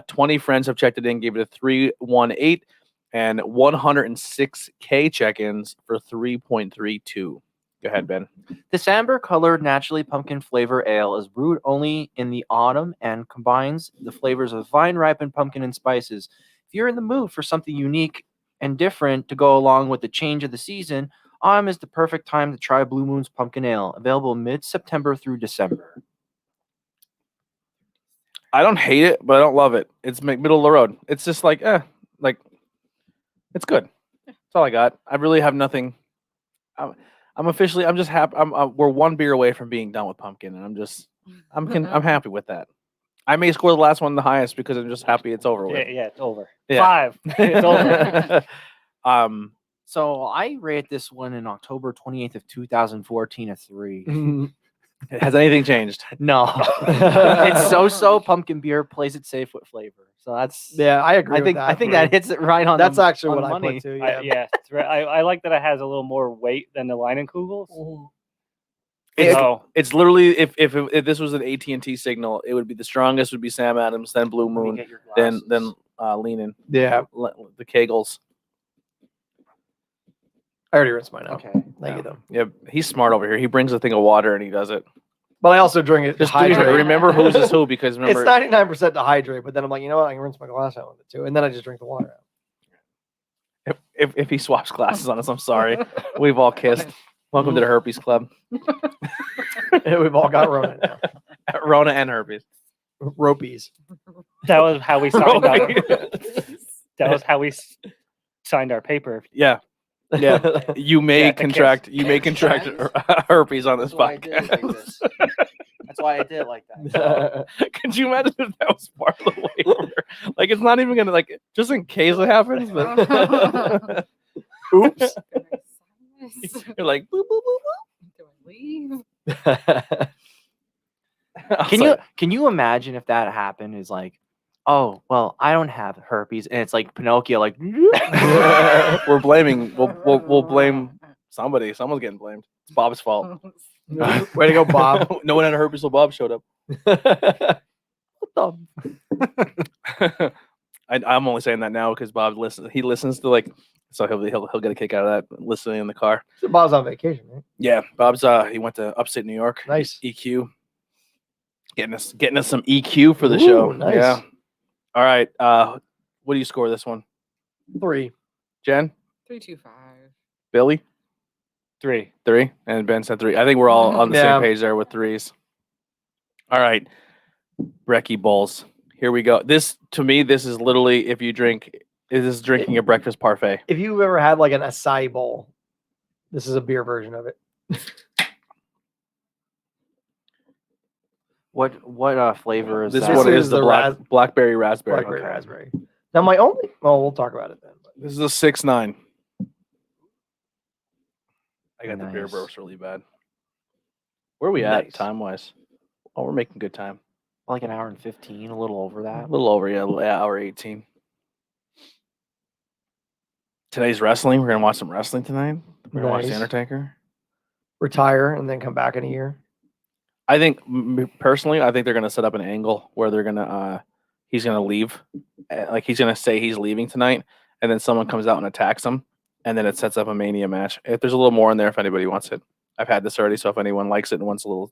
20 friends have checked it in, gave it a 318, and 106K check-ins for 3.32. Go ahead, Ben. This amber-colored, naturally pumpkin flavor ale is brewed only in the autumn and combines the flavors of vine-ripened pumpkin and spices. If you're in the mood for something unique and different to go along with the change of the season, autumn is the perfect time to try Blue Moon's Pumpkin Ale, available mid-September through December. I don't hate it, but I don't love it. It's middle of the road. It's just like, it's good. That's all I got. I really have nothing. I'm just happy. We're one beer away from being done with pumpkin, and I'm happy with that. I may score the last one the highest because I'm just happy it's over with. Yeah, it's over. Yeah. 5. It's over. So I rated this one in October 28th of 2014 a 3. Has anything changed? No. It's so pumpkin beer plays it safe with flavor. So that's Yeah, I agree. with that. I think that hits it right on. That's the, actually on what money. I put too. Yeah. Yeah, it's I like that it has a little more weight than the Leinenkugels. It's, So it's literally if this was an AT&T signal, it would be the strongest would be Sam Adams, then Blue Let me Moon, get your then glasses. Leanin, Yeah, the Kegels. I already rinsed mine out. Okay. Thank you though. Yeah, he's smart over here. He brings a thing of water and he does it. But I also drink it to Just remember, hydrate. remember who's is who because remember It's 99% to hydrate, but then I'm like, you know what? I can rinse my glass out with it too, and then I just drink the water out. if he swaps glasses on us, I'm sorry. We've all kissed. Welcome to the herpes club. We've all got Rona now. Rona and herpes. Ropies. that was how we signed our, Ropies. that was how we signed our paper. Yeah. Yeah. You may Yeah, the contract kiss. you may contract herpes on this That's why I did it like podcast. this. That's why I did it like that. Could you imagine if that was part of the waiver? Like it's not even gonna just in case it happens, but oops. You're like boop, boop, boop, Do I leave? boop. I was Can you imagine if that happened? Is like, oh well, I don't have herpes, and it's like Pinocchio, like like, we're blaming we'll blame somebody. Someone's getting blamed. It's Bob's fault. Way to go, Bob. No one had herpes till Bob showed up. I'm only saying that now because Bob listens. He listens to so he'll get a kick out of that listening in the car. So Bob's on vacation, right? Yeah, Bob's he went to upstate New York. Nice. EQ, getting us some EQ for the Ooh, show. nice. Yeah. All right. What do you score this one? 3. Jen, 325. Billy, 3. 3, and Ben said 3. I think we're all on the Yeah. same page there with 3s. All right, Brekkie Bowls. Here we go. This to me, this is literally if you drink. This is drinking a breakfast parfait. If you've ever had like an acai bowl, this is a beer version of it. what flavor is This that? one is is the the blackberry raspberry. Blackberry Okay. raspberry. Now my only, well, we'll talk about it then. But This is a 6.9. I got the beer Nice. burps really bad. Where are we at Nice. time wise? Oh, we're making good time. Like an hour and 15, a little over A that. little over, yeah, hour 18. Today's wrestling. We're gonna watch some wrestling tonight. We're gonna watch The Nice. Undertaker. retire and then come back in a year. I think personally, I think they're gonna set up an angle where they're gonna he's gonna leave, like he's gonna say he's leaving tonight, and then someone comes out and attacks him, and then it sets up a Mania match. If there's a little more in there, if anybody wants it, I've had this already, so if anyone likes it and wants a little.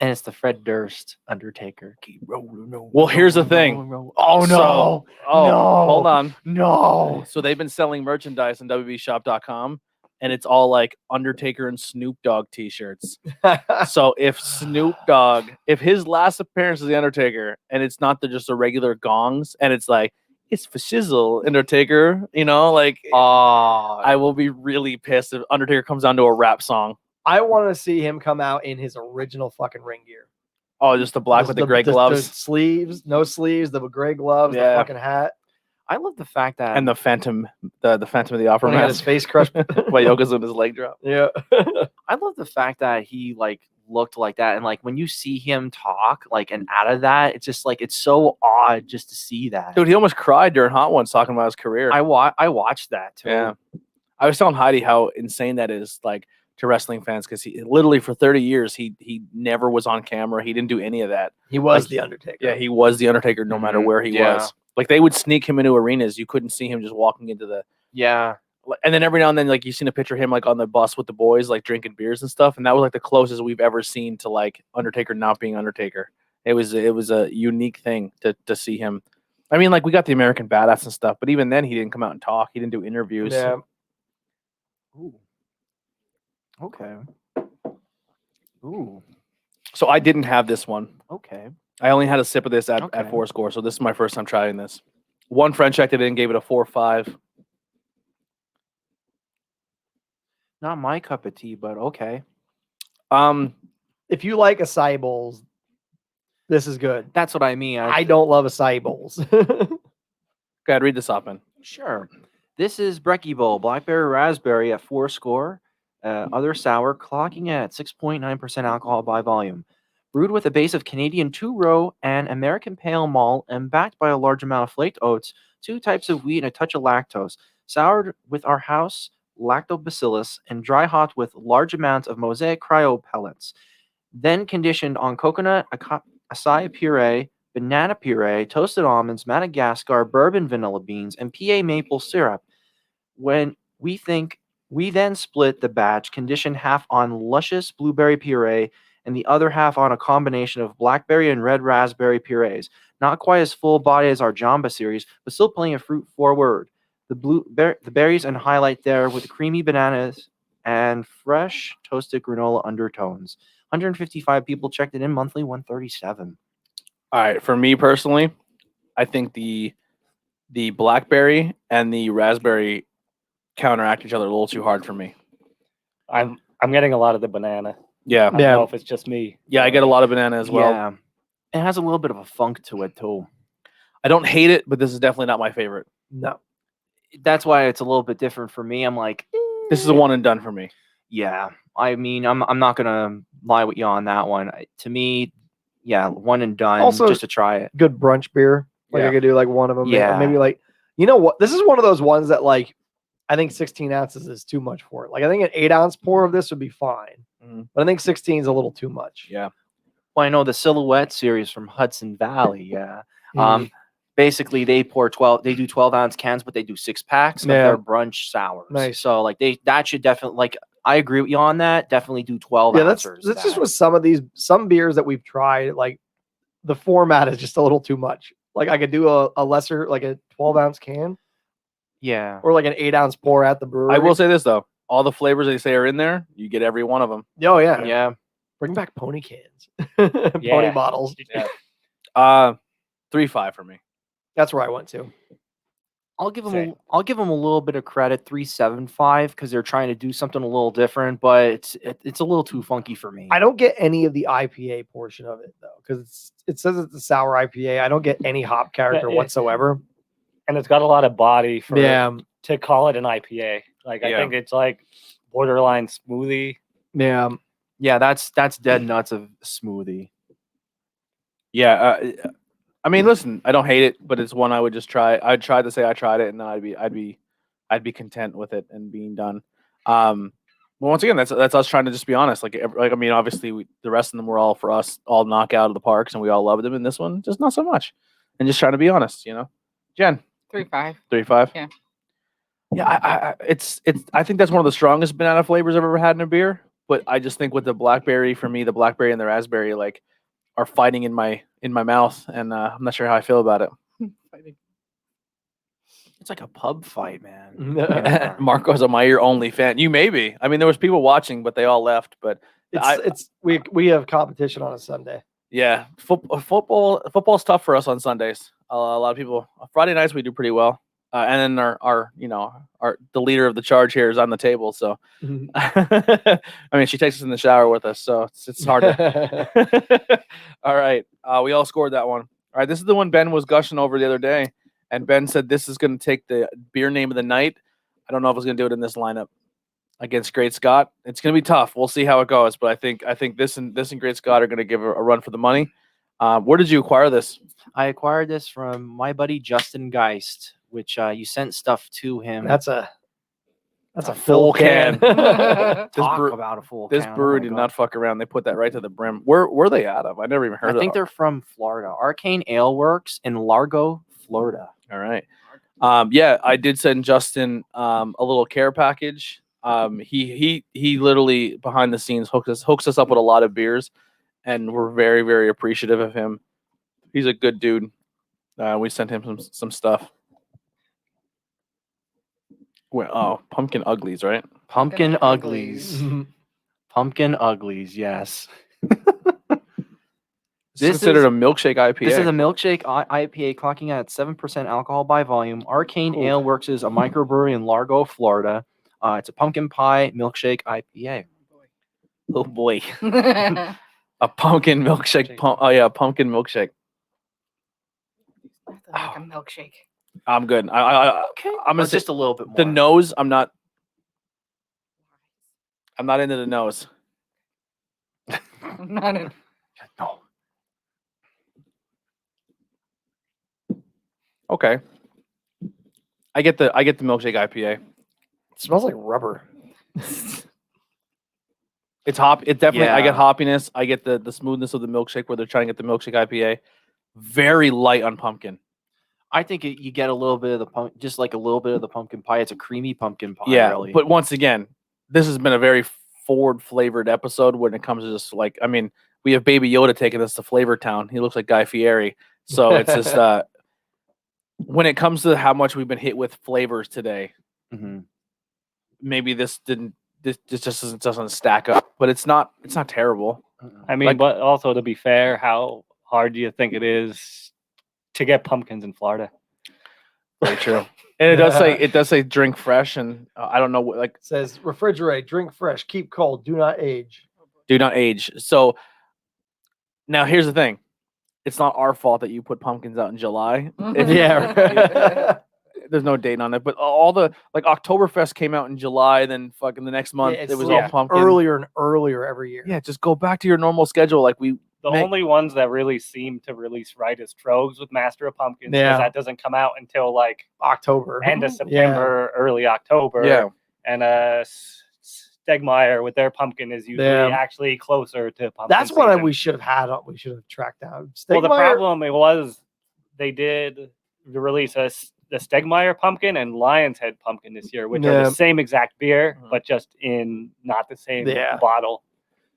And it's the Fred Durst Undertaker. Keep rolling. Well, here's the thing. Oh no! So- oh, No. hold on. No! So they've been selling merchandise on WWEshop.com, and it's all like Undertaker and Snoop Dogg T-shirts. So if Snoop Dogg, if his last appearance is the Undertaker, and it's not just the regular gongs, and it's like it's for shizzle, Undertaker, like I will be really pissed if Undertaker comes down to a rap song. I want to see him come out in his original fucking ring gear. Oh, just the black with the gray The gloves sleeves, no sleeves, the gray gloves, Yeah. the fucking hat. I love the fact that and the Phantom, the Phantom of the Opera When he had his mask. face crushed. While Yokozuna his leg drop. Yeah. I love the fact that he like looked like that. And like when you see him talk like and out of that, it's just like it's so odd just to see that. Dude, he almost cried during Hot Ones talking about his career. I watched that too. Yeah. I was telling Heidi how insane that is, like, to wrestling fans, because he literally for 30 years he never was on camera. He didn't do any of that. He was Like, the Undertaker. Yeah, he was the Undertaker no matter where he was. Like, they would sneak him into arenas. You couldn't see him just walking into the and then every now and then, like, you've seen a picture of him like on the bus with the boys, like drinking beers and stuff, and that was like the closest we've ever seen to like Undertaker not being Undertaker. It was a unique thing to see him. I mean, like, we got the American Badass and stuff, but even then he didn't come out and talk. He didn't do interviews. Yeah. Ooh. Okay. Ooh. So I didn't have this one. Okay. I only had a sip of this at Fourscore, so this is my first time trying this. One friend checked it in, gave it a 4.5. Not my cup of tea, but okay. If you like acai bowls, this is good. That's what I mean. I don't love acai bowls. Go ahead, read this off, man. Sure. This is Brekkie Bowl, Blackberry Raspberry at Fourscore. Other sour, clocking at 6.9% alcohol by volume. Brewed with a base of Canadian 2-row and American Pale Malt and backed by a large amount of flaked oats, 2 types of wheat, and a touch of lactose. Soured with our house lactobacillus and dry hopped with large amounts of mosaic cryo pellets. Then conditioned on coconut, acai puree, banana puree, toasted almonds, Madagascar, bourbon vanilla beans, and PA maple syrup. We then split the batch, conditioned half on luscious blueberry puree and the other half on a combination of blackberry and red raspberry purees. Not quite as full body as our Jamba series, but still plenty of fruit forward. The berries and highlight there with the creamy bananas and fresh toasted granola undertones. 155 people checked it in monthly, 137. All right, for me personally, I think the blackberry and the raspberry counteract each other a little too hard for me. I'm getting a lot of the banana. Yeah. I don't know if it's just me. Yeah, I get a lot of banana as well. Yeah. It has a little bit of a funk to it too. I don't hate it, but this is definitely not my favorite. No. That's why it's a little bit different for me. I'm like, this is a one and done for me. Yeah. I mean, I'm not gonna lie with you on that one. To me, yeah, one and done. Also, just to try it. Good brunch beer. Like I could do like one of them. Yeah. Maybe like, you know what? This is one of those ones that like, I think 16 ounces is too much for it. Like I think an 8-ounce pour of this would be fine. But I think 16 is a little too much. Yeah. Well, I know the Silhouette series from Hudson Valley. Yeah. Basically they pour 12. They do 12-ounce cans, but they do 6-packs of their brunch sours. Nice. So like that should definitely, like, I agree with you on that. Definitely do 12 ounces. That's just with some beers that we've tried. Like the format is just a little too much. Like I could do a lesser, like a 12-ounce can. Yeah. Or like an 8-ounce pour at the brewery. I will say this though. All the flavors they say are in there. You get every one of them. Oh yeah. Yeah. Bring back pony cans. Pony bottles. Yeah. 3.5 for me. That's where I went to. I'll give them a little bit of credit, 3.75, because they're trying to do something a little different, but it's a little too funky for me. I don't get any of the IPA portion of it though, because it says it's a sour IPA. I don't get any hop character whatsoever. And it's got a lot of body for to call it an IPA. Like I think it's like borderline smoothie. Yeah. Yeah, that's dead nuts of smoothie. Yeah. I mean, listen, I don't hate it, but it's one I would just try. I'd try to say I tried it, and then I'd be content with it and being done. Well, once again, that's us trying to just be honest. Like I mean, obviously, the rest of them were all for us, all knock out of the parks, and we all loved them. And this one, just not so much. And just trying to be honest, you know. Jen, 3.5. 3.5. Yeah. Yeah, I think that's one of the strongest banana flavors I've ever had in a beer. But I just think with the blackberry, for me, the blackberry and the raspberry, like, are fighting in my mouth, and I'm not sure how I feel about it. Fighting. It's like a pub fight, man. Marco's a My Ear only fan. You may be. I mean, there was people watching, but they all left. But we have competition on a Sunday. Yeah, football's tough for us on Sundays. A lot of people. Friday nights we do pretty well, and then our the leader of the charge here is on the table. So, I mean, she takes us in the shower with us, so it's hard to. All right, we all scored that one. All right, this is the one Ben was gushing over the other day, and Ben said this is going to take the beer name of the night. I don't know if it's going to do it in this lineup. against Great Scott. It's going to be tough. We'll see how it goes, but I think this and Great Scott are going to give a run for the money. Where did you acquire this? I acquired this from my buddy Justin Geist, which you sent stuff to him. That's a full full can. Talk about a full This can. Oh brewery my did God. not fuck around. They put that right to the brim. Where were they out of? I never even heard of I think they're from Florida. Arcane Ale Works in Largo, Florida. All right. Yeah, I did send Justin a little care package. He literally behind the scenes hooks us up with a lot of beers, and we're very, very appreciative of him. He's a good dude. We sent him some stuff. Well, pumpkin uglies, right? Pumpkin Pumpkin Uglies. Pumpkin Uglies, yes. This is considered a milkshake IPA. This is a milkshake IPA clocking at 7% alcohol by volume. Arcane Ale Works is a microbrewery in Largo, Florida. It's a pumpkin pie milkshake IPA. Oh boy. a pumpkin milkshake. Pumpkin milkshake. Like a milkshake. I'm good. I'm gonna say just a little bit more. the nose. I'm not into the nose. I'm not in. No. Okay. I get the milkshake IPA. It smells like rubber. It's hop. It definitely. I get Yeah. hoppiness. I get the smoothness of the milkshake where they're trying to get the milkshake IPA. Very light on pumpkin. I think you get a little bit of the just like a little bit of the pumpkin pie. It's a creamy pumpkin pie. Yeah, really. but once again, this has been a very forward flavored episode when it comes to just like, I mean, we have Baby Yoda taking us to Flavor Town. He looks like Guy Fieri. So it's just when it comes to how much we've been hit with flavors today, maybe this just doesn't stack up. But it's not terrible. I mean, Like- but also to be fair, how hard do you think it is to get pumpkins in Florida? Very true. And it does say drink fresh, and I don't know what like It says refrigerate, drink fresh, keep cold, do not age. do not age. So now here's the thing. It's not our fault that you put pumpkins out in July. Yeah. There's no date on it, but all the like Oktoberfest came out in July, then fucking the next month it's it was like all pumpkin. earlier and earlier every year. Yeah, just go back to your normal schedule. Like The only ones that really seem to release right is Trogs with Master of Pumpkins. Yeah. Because that doesn't come out until like October. end of Yeah. September, early October. Yeah. And Stegmeyer with their pumpkin is usually Yeah. actually closer to pumpkin. That's what season. we should have had. We should have tracked down. Well, the Stegmeyer- problem it was they did release the Stegmeyer pumpkin and Lion's Head pumpkin this year, which are Yeah. the same exact beer, Mhm. but just in not the same Yeah. bottle.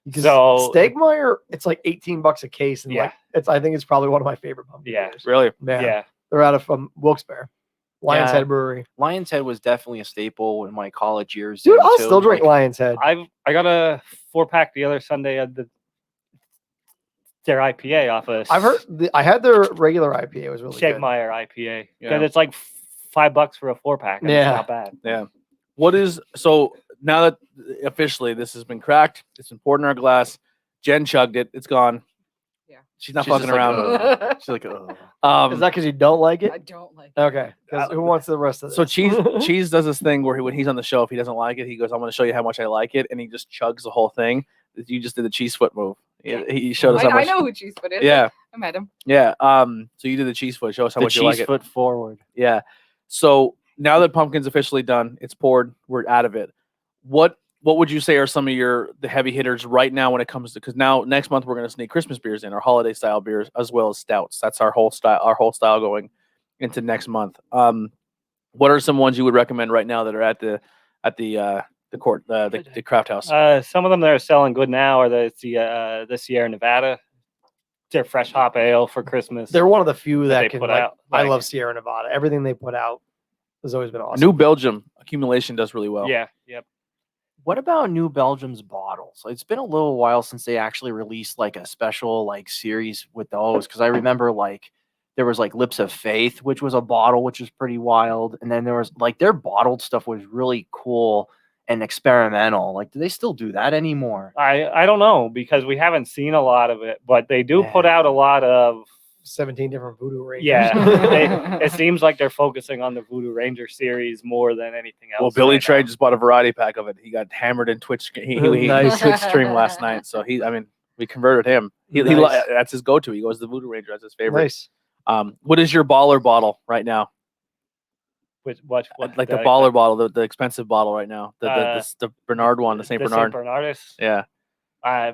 because so- Stegmeyer, it's like $18 a case, and Yeah. like I think it's probably one of my favorite pumpkin Yeah. beers. really. Yeah. They're out of Wilkes-Barre, Lion's Yeah. Head Brewery. Lion's Head was definitely a staple in my college years. Dude, then, I'll too. still drink Like, Lion's Head. I got a 4-pack the other Sunday of their IPA off of I've heard. I had their regular IPA. It was really good. Stegmeyer IPA. Yeah. Because it's like $5 for a 4-pack. And Yeah. It's not bad. What is so now that officially this has been cracked, it's been poured in our glass. Jen chugged it. It's gone. Yeah. She's not She's fucking just like, around. she's like, ugh. Is that because you don't like I it? don't like. Okay. 'Cause who wants the rest of this? So Cheese does this thing where when he's on the show, if he doesn't like it, he goes, "I'm going to show you how much I like it," and he just chugs the whole thing. You just did the cheese foot move. He showed us how I much. know who Cheesefoot is. Yeah, I met him. yeah. So you did the cheese foot. Show us how The much you like cheese it. foot forward. Yeah. So now that pumpkin's officially done, it's poured. We're out of it. What would you say are some of the heavy hitters right now when it comes to, because now next month we're going to sneak Christmas beers in, our holiday style beers as well as stouts. That's our whole style going into next month. What are some ones you would recommend right now that are at the craft house? Some of them that are selling good now are the Sierra Nevada. Their fresh hop ale for Christmas. they're one of the few they that can. put Like, out, I like- love Sierra Nevada. Everything they put out has always been awesome. New Belgium accumulation does really well. Yeah. Yep. What about New Belgium's bottles? It's been a little while since they actually released like a special like series with those, because I remember like there was like Lips of Faith, which was a bottle which was pretty wild, and then there was like their bottled stuff was really cool and experimental. Like, do they still do that anymore? I don't know because we haven't seen a lot of it, but they do put out a Yeah. lot of 17 different Voodoo Rangers. Yeah, it seems like they're focusing on the Voodoo Ranger series more than anything else. Well, Billy right Trey now. just bought a variety pack of it. He got hammered in Twitch. He Nice. Twitch stream last night. So we converted him. Nice. That's his go-to. He goes to the Voodoo Ranger. That's his favorite. Nice. What is your baller bottle right now? What Like the baller bottle, the expensive bottle right now. The Bernard one, the St. the Bernard. St. Bernardus. Yeah.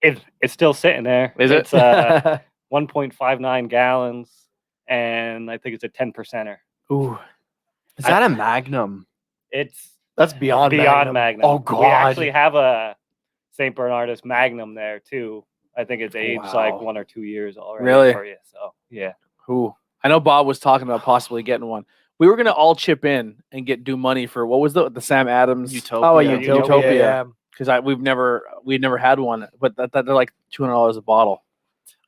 It's still sitting there. Is it? It's 1.59 gallons, and I think it's a 10%er. Ooh. Is that a Magnum? It's That's beyond Magnum. Oh, We God. actually have a St. Bernardus Magnum there too. I think it's aged like Wow. 1 or 2 years already. Really? For you, so yeah. Ooh. I know Bob was talking about possibly getting one. We were gonna all chip in and do money for what was the Sam Adams Utopia. Oh, a Yeah, Utopia. Utopia. Yeah. because we'd never had one, but they're like $200 a bottle.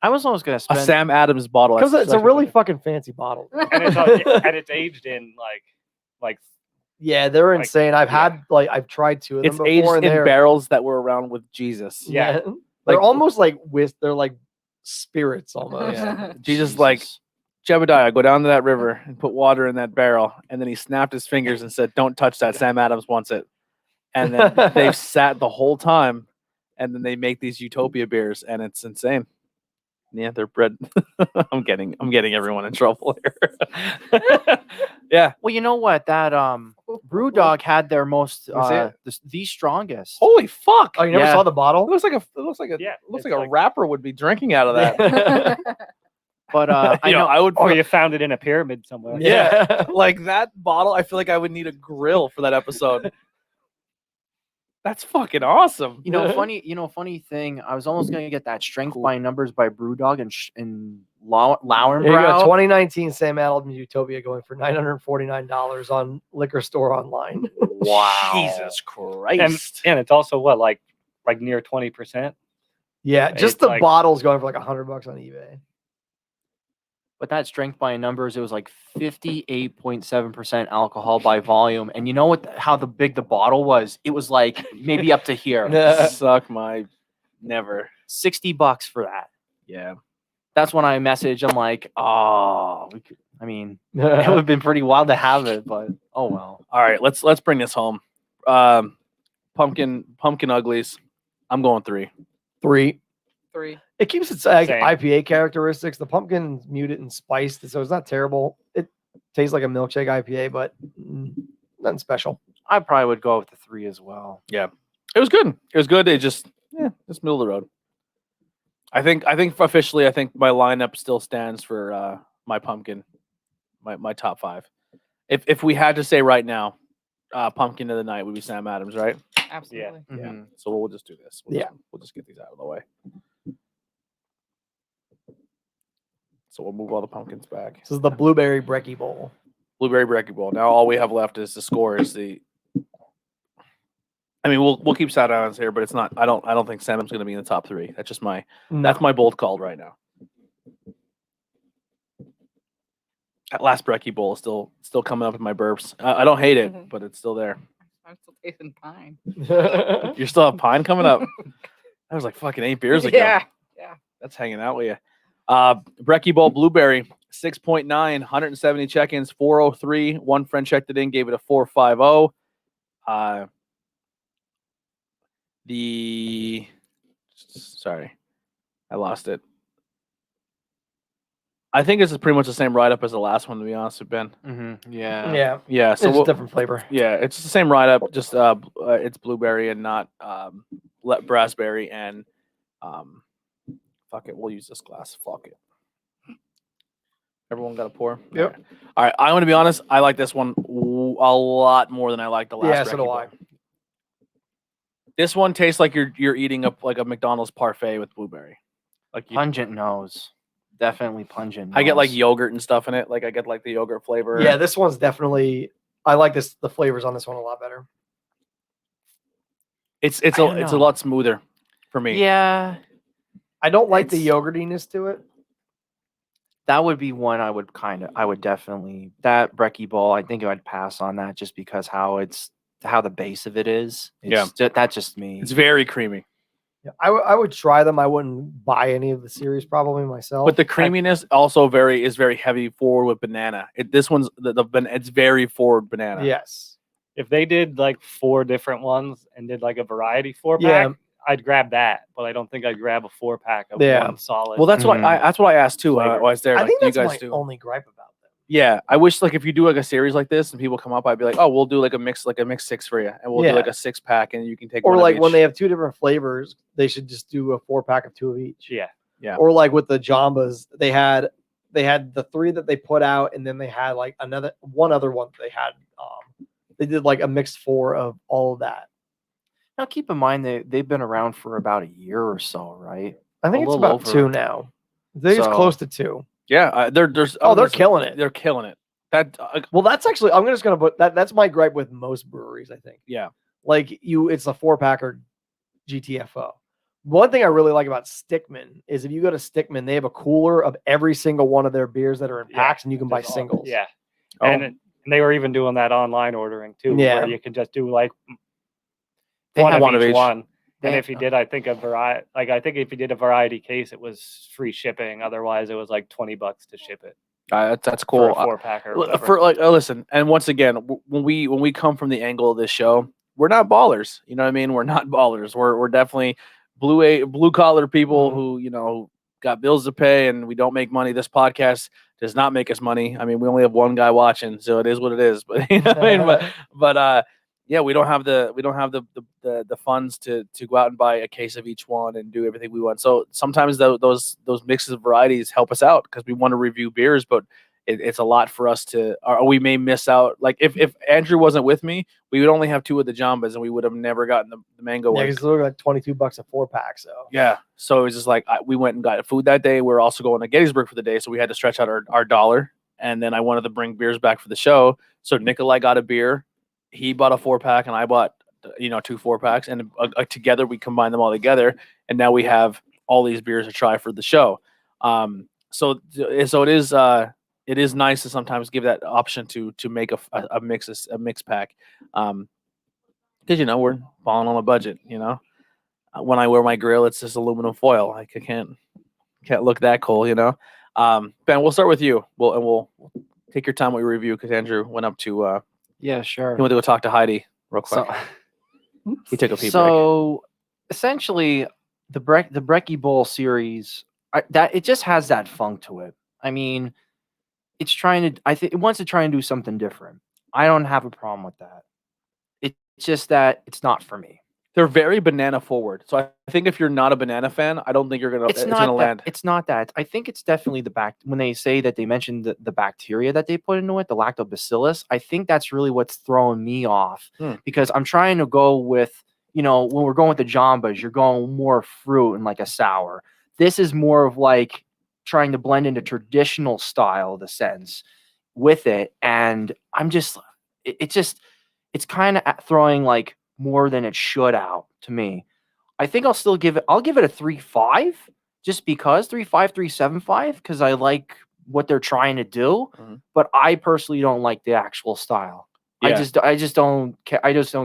I was almost gonna A spend. Sam Adams bottle. Because it's a really fucking fancy bottle. And it's aged in like Yeah, they're Like, insane. I've yeah. had I've tried two of them it's before. aged and in they're- barrels that were around with Jesus. Yeah. They're Like- almost like they're like spirits almost. Yeah. Jesus, like, Jebediah, go down to that river and put water in that barrel. And then he snapped his fingers and said, "Don't touch that. Sam Adams wants it." And then they've sat the whole time, and then they make these Utopia beers, and it's insane. Yeah, they're bred. I'm getting everyone in trouble here. Yeah. Well, you know what? That BrewDog had their most me see it. the strongest. Holy fuck! Oh, you never Yeah. saw the It bottle? looks like a Yeah, looks it's like a like- rapper would be drinking out of that. But I You know I would. or you found it in a pyramid somewhere. Yeah. Like that bottle, I feel like I would need a grill for that episode. That's fucking awesome. funny thing. I was almost gonna get that Strength Cool. by Numbers by BrewDog and There you go. Lauenbrau. 2019 Sam Adams Utopia going for $949 on liquor store online. Wow. Jesus Christ. And it's also what like near 20%. Yeah, just It's the like- bottle's going for like $100 on eBay. But that Strength by Numbers, it was like 58.7% alcohol by volume. And you know how big the bottle was? It was like maybe up to here. Suck my never. $60 for that. Yeah. That's when I messaged. I'm like, oh, it would have been pretty wild to have it, but oh well. All right, let's bring this home. Pumpkin uglies. I'm going 3. 3. 3. It keeps its Same. IPA characteristics. The pumpkin's muted and spiced, so it's not terrible. It tastes like a milkshake IPA, but nothing special. I probably would go with the 3 as well. It was good. It was good. It just middle of the road. I think officially, I think my lineup still stands for my pumpkin, my top 5. If we had to say right now, pumpkin of the night would be Sam Adams, right? Absolutely. Yeah. Mhm. So we'll just do this. We'll just get these out of the way. So we'll move all the pumpkins back. This is the Blueberry Brekkie Bowl. Blueberry Brekkie Bowl. Now all we have left is the score. Is the. I mean, we'll keep Sad Islands here, but it's not. I don't think Sam's going to be in the top 3. That's just that's my bold call right now. That last Brekkie Bowl is still coming up in my burps. I don't hate it, but it's still there. I'm still tasting pine. You still have pine coming up. That was like fucking 8 beers ago. Yeah. That's hanging out with you. Brekkie Bowl Blueberry, 6.9, 170 check-ins, 403. One friend checked it in, gave it a 4.50. Sorry, I lost it. I think this is pretty much the same write-up as the last one, to be honest with Ben. Mm-hmm. Yeah. Yeah, Yeah, it's so just different flavor. yeah, it's the same write-up, just it's blueberry and not raspberry and fuck it, we'll use this glass. Fuck it. Everyone got a pour? Yep. All right, I'm going to be honest. I like this one a lot more than I like the last. Yeah, so Brekkie do Bowl. I. This one tastes like you're eating like a McDonald's parfait with blueberry. Like Pungent nose. Definitely pungent. I get like nose. yogurt and stuff in it. Like I get like the yogurt flavor. Yeah, this one's definitely. I like this. The flavors on this one a lot better. it's I don't a know. lot smoother for me. Yeah. I don't like the It's- yogurtiness to it. That would be one I would definitely that Brekkie Bowl. I think I'd pass on that just because how the base of it is. It's Yeah. that's just me. It's very creamy. I would try them. I wouldn't buy any of the series probably myself. But the creaminess also is very heavy forward with banana. This one's it's very forward banana. Yes. If they did like 4 different ones and did like a variety 4-pack, Yeah. I'd grab that. But I don't think I'd grab a 4-pack of Yeah. one solid. Well, that's what I asked too. Flavor. I was there. I Like, think do you that's guys my do? only gripe about them. Yeah, I wish like if you do like a series like this and people come up, I'd be like, oh, we'll do like a mix 6 for you, and we'll do Yeah. like a 6-pack, and you can take Or one of like when each. they have 2 different flavors, they should just do a 4-pack of 2 of each. Yeah. Yeah. Or like with the Jambas, they had the 3 that they put out, and then they had like one other one that they had. They did like a mixed 4 of all of that. Now, keep in mind they've been around for about a year or so, right? I think A it's little about over. 2 now. I think it's So- close to 2. Yeah, they're They're killing it. They're killing it. That Well, that's actually I'm just gonna put that. That's my gripe with most breweries. I think yeah. like it's a 4-pack or GTFO. One thing I really like about Stickman is if you go to Stickman, they have a cooler of every single one of their beers that are in packs, and you can buy There's all- singles. Yeah. Oh. And they were even doing that online ordering too, Yeah. where you can just do like They one have of one of each each. one. They- And if you did, I think if you did a variety case, it was free shipping. Otherwise, it was like $20 to ship it That's for cool. a 4-pack or For whatever. like, listen, and once again, when we come from the angle of this show, we're not ballers. You know what I mean? We're not ballers. We're definitely blue collar people who got bills to pay, and we don't make money. This podcast does not make us money. I mean, we only have one guy watching, so it is what it is. But you know what I mean? But yeah, we don't have the funds to go out and buy a case of each one and do everything we want. So sometimes those mixes of varieties help us out because we want to review beers, but it's a lot for us or we may miss out. Like if Andrew wasn't with me, we would only have 2 of the Jambas, and we would have never gotten the mango Yeah, one. because they're like $22 a 4-pack. So Yeah. So it was just like we went and got food that day. We were also going to Gettysburg for the day, so we had to stretch out our dollar. And then I wanted to bring beers back for the show. So Nikolai got a beer. He bought a 4-pack, and I bought 2 4-packs, and together we combined them all together, and now we have all these beers to try for the show. So it is nice to sometimes give that option to make a mix pack, because we're falling on a budget. When I wear my grill, it's just aluminum foil. I can't look that cool. Ben, we'll start with you. We'll take your time with your review because Andrew went up to Yeah, sure. he went to go talk to Heidi real quick. He took a pee break. So essentially, the Breckie Bowl series it just has that funk to it. I mean, it's trying to. I think it wants to try and do something different. I don't have a problem with that. It's just that it's not for me. They're very banana forward. So I think if you're not a banana fan, I don't think you're gonna. It's not gonna that, land. It's not that. I think it's definitely when they say that they mentioned the bacteria that they put into it, the lactobacillus. I think that's really what's throwing me off because I'm trying to go with when we're going with the Jambas, you're going more fruit and like a sour. This is more of like trying to blend into traditional style, the sense with it, and I'm just it's kind of throwing like more than it should out to me. I think I'll give it a 3.5 just because 3.5, 3.75 because I like what they're trying to do, but I personally don't like the actual style. Yeah. I just don't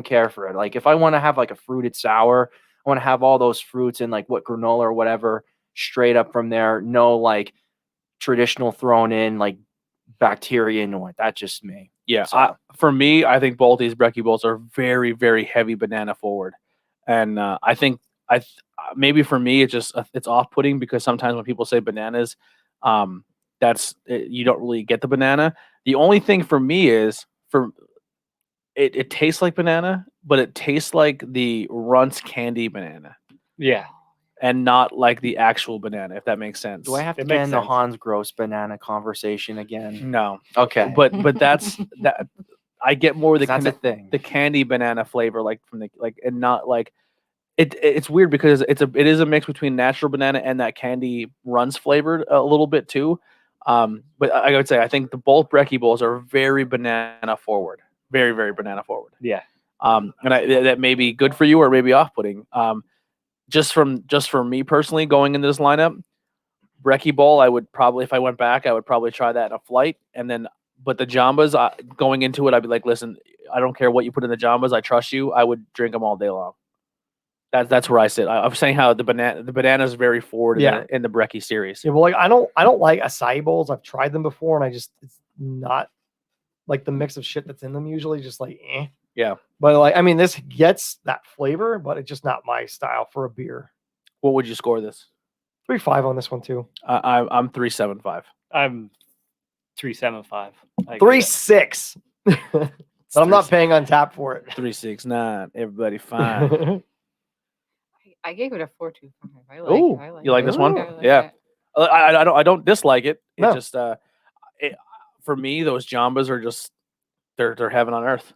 care for it. Like if I want to have like a fruited sour, I want to have all those fruits and like what granola or whatever straight up from there. No like traditional thrown in like bacteria into it. That's just me. Yeah, So, for me, I think both these Breckie Bowls are very, very heavy banana forward, and I think maybe for me it's off-putting because sometimes when people say bananas, you don't really get the banana. The only thing for me is it tastes like banana, but it tastes like the Runts candy banana. Yeah. And not like the actual banana, if that makes sense. do I have to get in the Hans Gross banana conversation again? No. Okay. But that's that. I get more the that's a thing. The candy banana flavor, like from the and not like it. It's weird because it is a mix between natural banana and that candy Runs flavored a little bit too. But I would say I think both Breckie Bowls are very banana forward, very very banana forward. Yeah. And that may be good for you or maybe off putting. Just for me personally, going into this lineup, Breckie Bowl, I would probably, if I went back, I would probably try that in a flight. And then, but the Jambas, going into it, I'd be like, listen, I don't care what you put in the Jambas. I trust you. I would drink them all day long. That's where I sit. I'm saying how the banana is very forward in the Breckie series. Yeah, well, like I don't like acai bowls. I've tried them before, and it's not like the mix of shit that's in them usually. Just like Yeah. But like I mean, this gets that flavor, but it's just not my style for a beer. What would you score this? 3.5 on this one too. I'm 3.75. I'm 3.75. 3.6. But I'm not paying on tap for it. 3.69. Everybody fine. I gave it a 4.25. Ooh, I like you like it. this one? I like Yeah. it. I don't dislike it. It No. just for me those Jambas are just they're heaven on earth,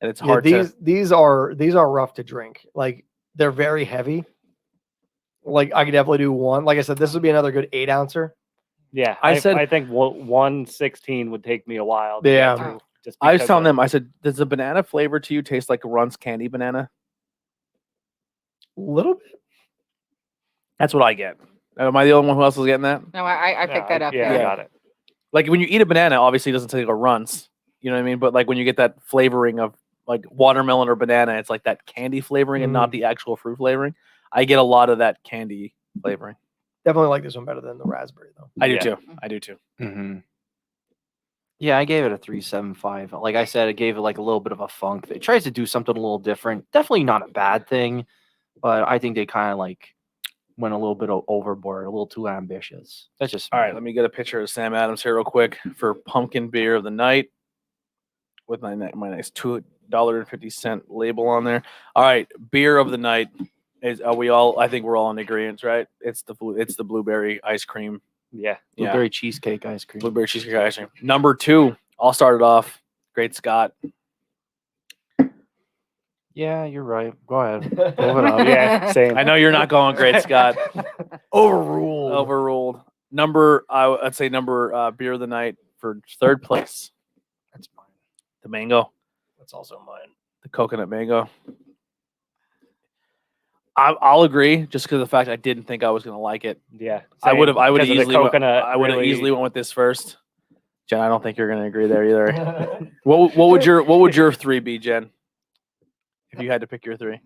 and it's hard to. These are rough to drink. Like they're very heavy. Like I could definitely do one. Like I said, this would be another good 8-ouncer. Yeah, I think 116 would take me a while. To Yeah. get through, just I was because telling of- them, I said, does the banana flavor to you taste like Runts candy banana? A little bit. That's what I get. Am I the only one who else is getting that? No, I picked that up. Yeah, I Yeah. got it. Like when you eat a banana, obviously it doesn't taste like a Runts. You know what I mean? But like when you get that flavoring of like watermelon or banana, it's like that candy flavoring and not the actual fruit flavoring. I get a lot of that candy flavoring. Definitely like this one better than the raspberry though. I do Yeah. too. I do too. Mm-hmm. Yeah, I gave it a 3.75. Like I said, it gave it like a little bit of a funk. It tries to do something a little different. Definitely not a bad thing, but I think they kind of like went a little bit overboard, a little too ambitious. That's just All right, let me get a picture of Sam Adams here real quick for pumpkin beer of the night with my nice $2.50 label on there. All right, beer of the night is I think we're all in agreement, right? It's the blueberry ice cream. Yeah. blueberry cheesecake ice cream. Blueberry cheesecake ice cream. Number 2, I'll start it off. Great Scott. Yeah, you're right. Go ahead. Move it up. Yeah, same. I know you're not going Great Scott. Overruled. I'd say beer of the night for 3rd place. That's mine. The mango, That's also mine. the coconut mango. I'll agree, just because of the fact I didn't think I was going to like it. Yeah, I would have because of the easily coconut easily went with this first. Jen, I don't think you're going to agree there either. What would your 3 be, Jen? If you had to pick your 3,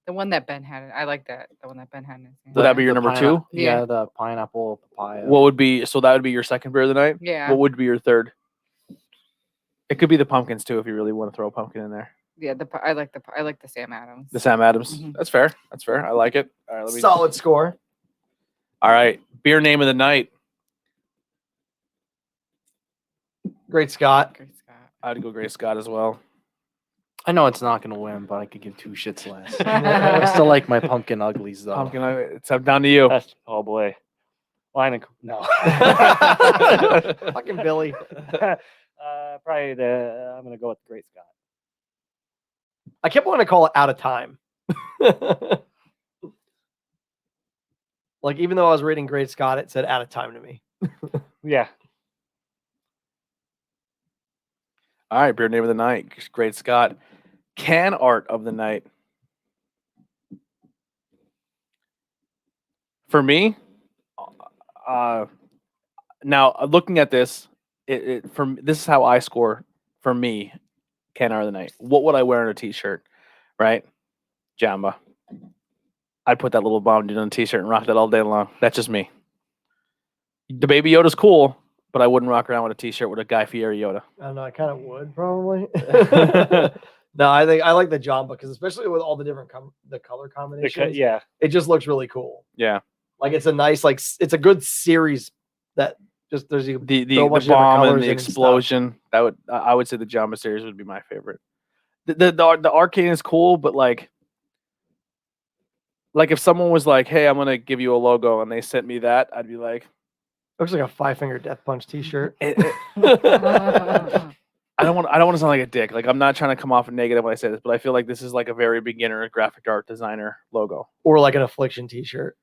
The one that Ben had. I like that. The one that Ben had. would that be your number 2? Yeah, Yeah. the pineapple papaya. What would be that would be your 2nd beer of the night? Yeah. What would be your 3rd? It could be the pumpkins too if you really want to throw a pumpkin in there. Yeah. I like the Sam Adams. The Sam Adams. Mhm. That's fair. That's fair. I like it. All right, Solid score. All right, beer name of the night. Great Scott. Great Scott. I'd go Great Scott as well. I know it's not going to win, but I could give 2 shits less. I still like my pumpkin uglies though. Pumpkin. It's up down to you. Oh boy, line and no. Fucking Billy. Probably I'm gonna go with Great Scott. I kept wanting to call it Out of Time. Like even though I was reading Great Scott, it said Out of Time to me. Yeah. All right, beer name of the night. Great Scott. Can art of the night. For me, now looking at this, this is how I score for me. Can art of the night. What would I wear on a t-shirt? Right, Jamba. I'd put that little bomb dude on a t-shirt and rock that all day long. That's just me. The Baby Yoda's cool, but I wouldn't rock around with a t-shirt with a Guy Fieri Yoda. I don't know. I kind of would probably. No, I think I like the Jamba because especially with all the different the color combinations. Yeah. It just looks really cool. Yeah. Like it's a nice it's a good series that just there's The bunch of different bomb and colors the and stuff. explosion. I would say the Jamba series would be my favorite. The arcane is cool, but like if someone was like, "Hey, I'm gonna give you a logo," and they sent me that, I'd be like, Looks like a 5-finger death punch T-shirt. I don't want to sound like a dick. Like I'm not trying to come off negative when I say this, but I feel like this is like a very beginner graphic art designer logo. Or like an Affliction T-shirt.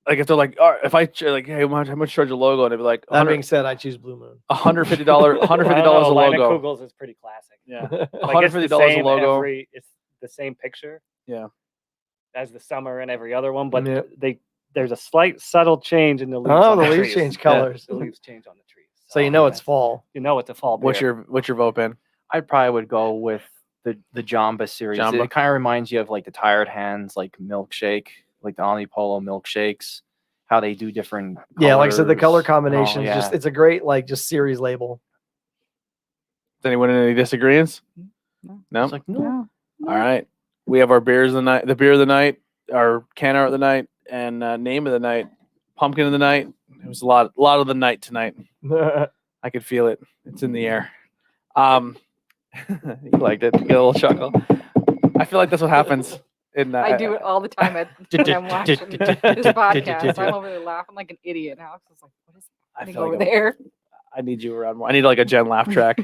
Like if they're like, all right, if I like, hey, how much charge a logo, and they'd be like, That being said, I choose Blue Moon. $150 a Line of logo. Kugels is pretty classic. Yeah, Like, it's the $150 a same logo. It's the same picture. Yeah. As the summer and every other one, but Yep. there's a slight subtle change in the leaves. Oh, on the the leaves trees. change colors. The leaves change on the trees. So you know it's fall. You know it's a fall beer. What's your vote, Ben? I probably would go with the Jamba series. Jamba. It kind of reminds you of like the Tired Hands, like milkshake, like the Omni Polo milkshakes. How they do different. Yeah, like I said, the color colors. combinations, yeah. just it's a great like just series label. Does anyone in any disagreements? No. It's like no. All right. We have our beers of the night, the beer of the night, our can art of the night, and name of the night, pumpkin of the night. It was a lot of the night tonight. I could feel it. It's in the air. You liked it. You get a little chuckle. I feel like that's what happens. I do it all the time when I'm watching this podcast. I'm over there laughing like an idiot. And Alex is like, what is I happening feel like over there? I need you around more. I need like a Jen laugh track.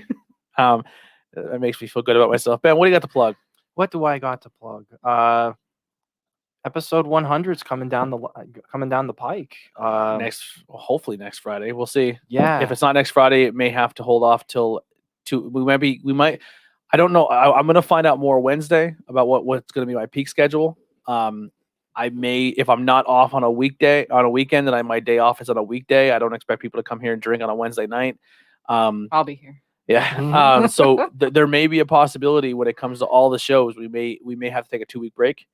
That makes me feel good about myself. Ben, what do you got to plug? What do I got to plug? Episode 100 is coming down the pike. Hopefully next Friday. We'll see. Yeah. If it's not next Friday, it may have to hold off till we might. I don't know. I'm gonna find out more Wednesday about what's gonna be my peak schedule. I may, if I'm not off on a weekend, and my day off is on a weekday. I don't expect people to come here and drink on a Wednesday night. I'll be here. Yeah. So there may be a possibility when it comes to all the shows, we may have to take a 2-week break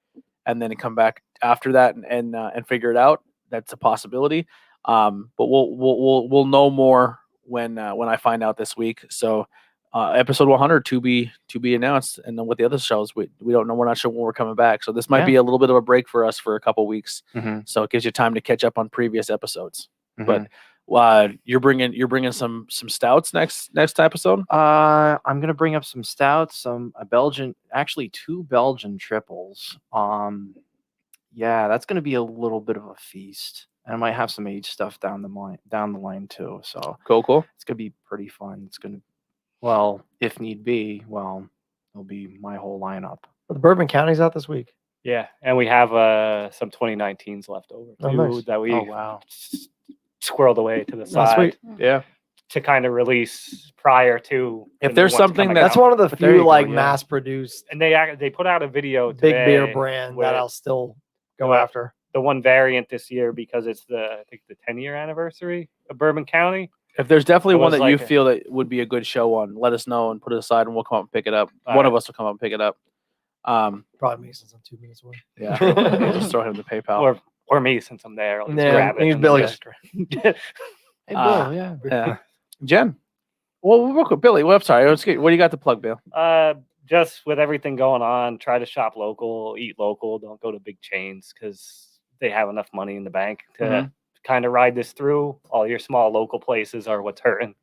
and then come back after that and figure it out. That's a possibility. But we'll know more when I find out this week. So episode 100 to be announced, and then with the other shows, we don't know. We're not sure when we're coming back. So this might be a little bit of a break for us for a couple weeks. Mm-hmm. So it gives you time to catch up on previous episodes. Mm-hmm. But you're bringing some stouts next episode. I'm gonna bring up some stouts, actually 2 Belgian triples. Yeah, that's gonna be a little bit of a feast, and I might have some aged stuff down the line too. So Cool. It's gonna be pretty fun. It's gonna, well, if need be, it'll be my whole lineup. The Bourbon County's out this week. Yeah, and we have some 2019s left over too, nice. that we wow. squirreled away to the That's side sweet. Yeah. to kind of release prior to. If the new there's ones something coming That's out. one of the But there you few go, like yeah. mass produced And they put out a video big today beer brand with that I'll still go with after. the one variant this year because it's I think the 10-year anniversary of Bourbon County. If there's definitely It one was that you like a- feel that would be a good show on, let us know and put it aside, and we'll come up and pick it up. All One right. of us will come up and pick it up. Probably me since I'm 2 minutes away. Yeah. Just throw him the PayPal. Or me since I'm there. I'll just Yeah, grab I think it. it's and Billy. just- Hey, Bill, yeah. Yeah. Jen. Well, real quick, Billy. Well, I'm sorry. What do you got to plug, Bill? Just with everything going on, try to shop local, eat local. Don't go to big chains because they have enough money in the bank to kind of ride this through. All your small local places are what's hurting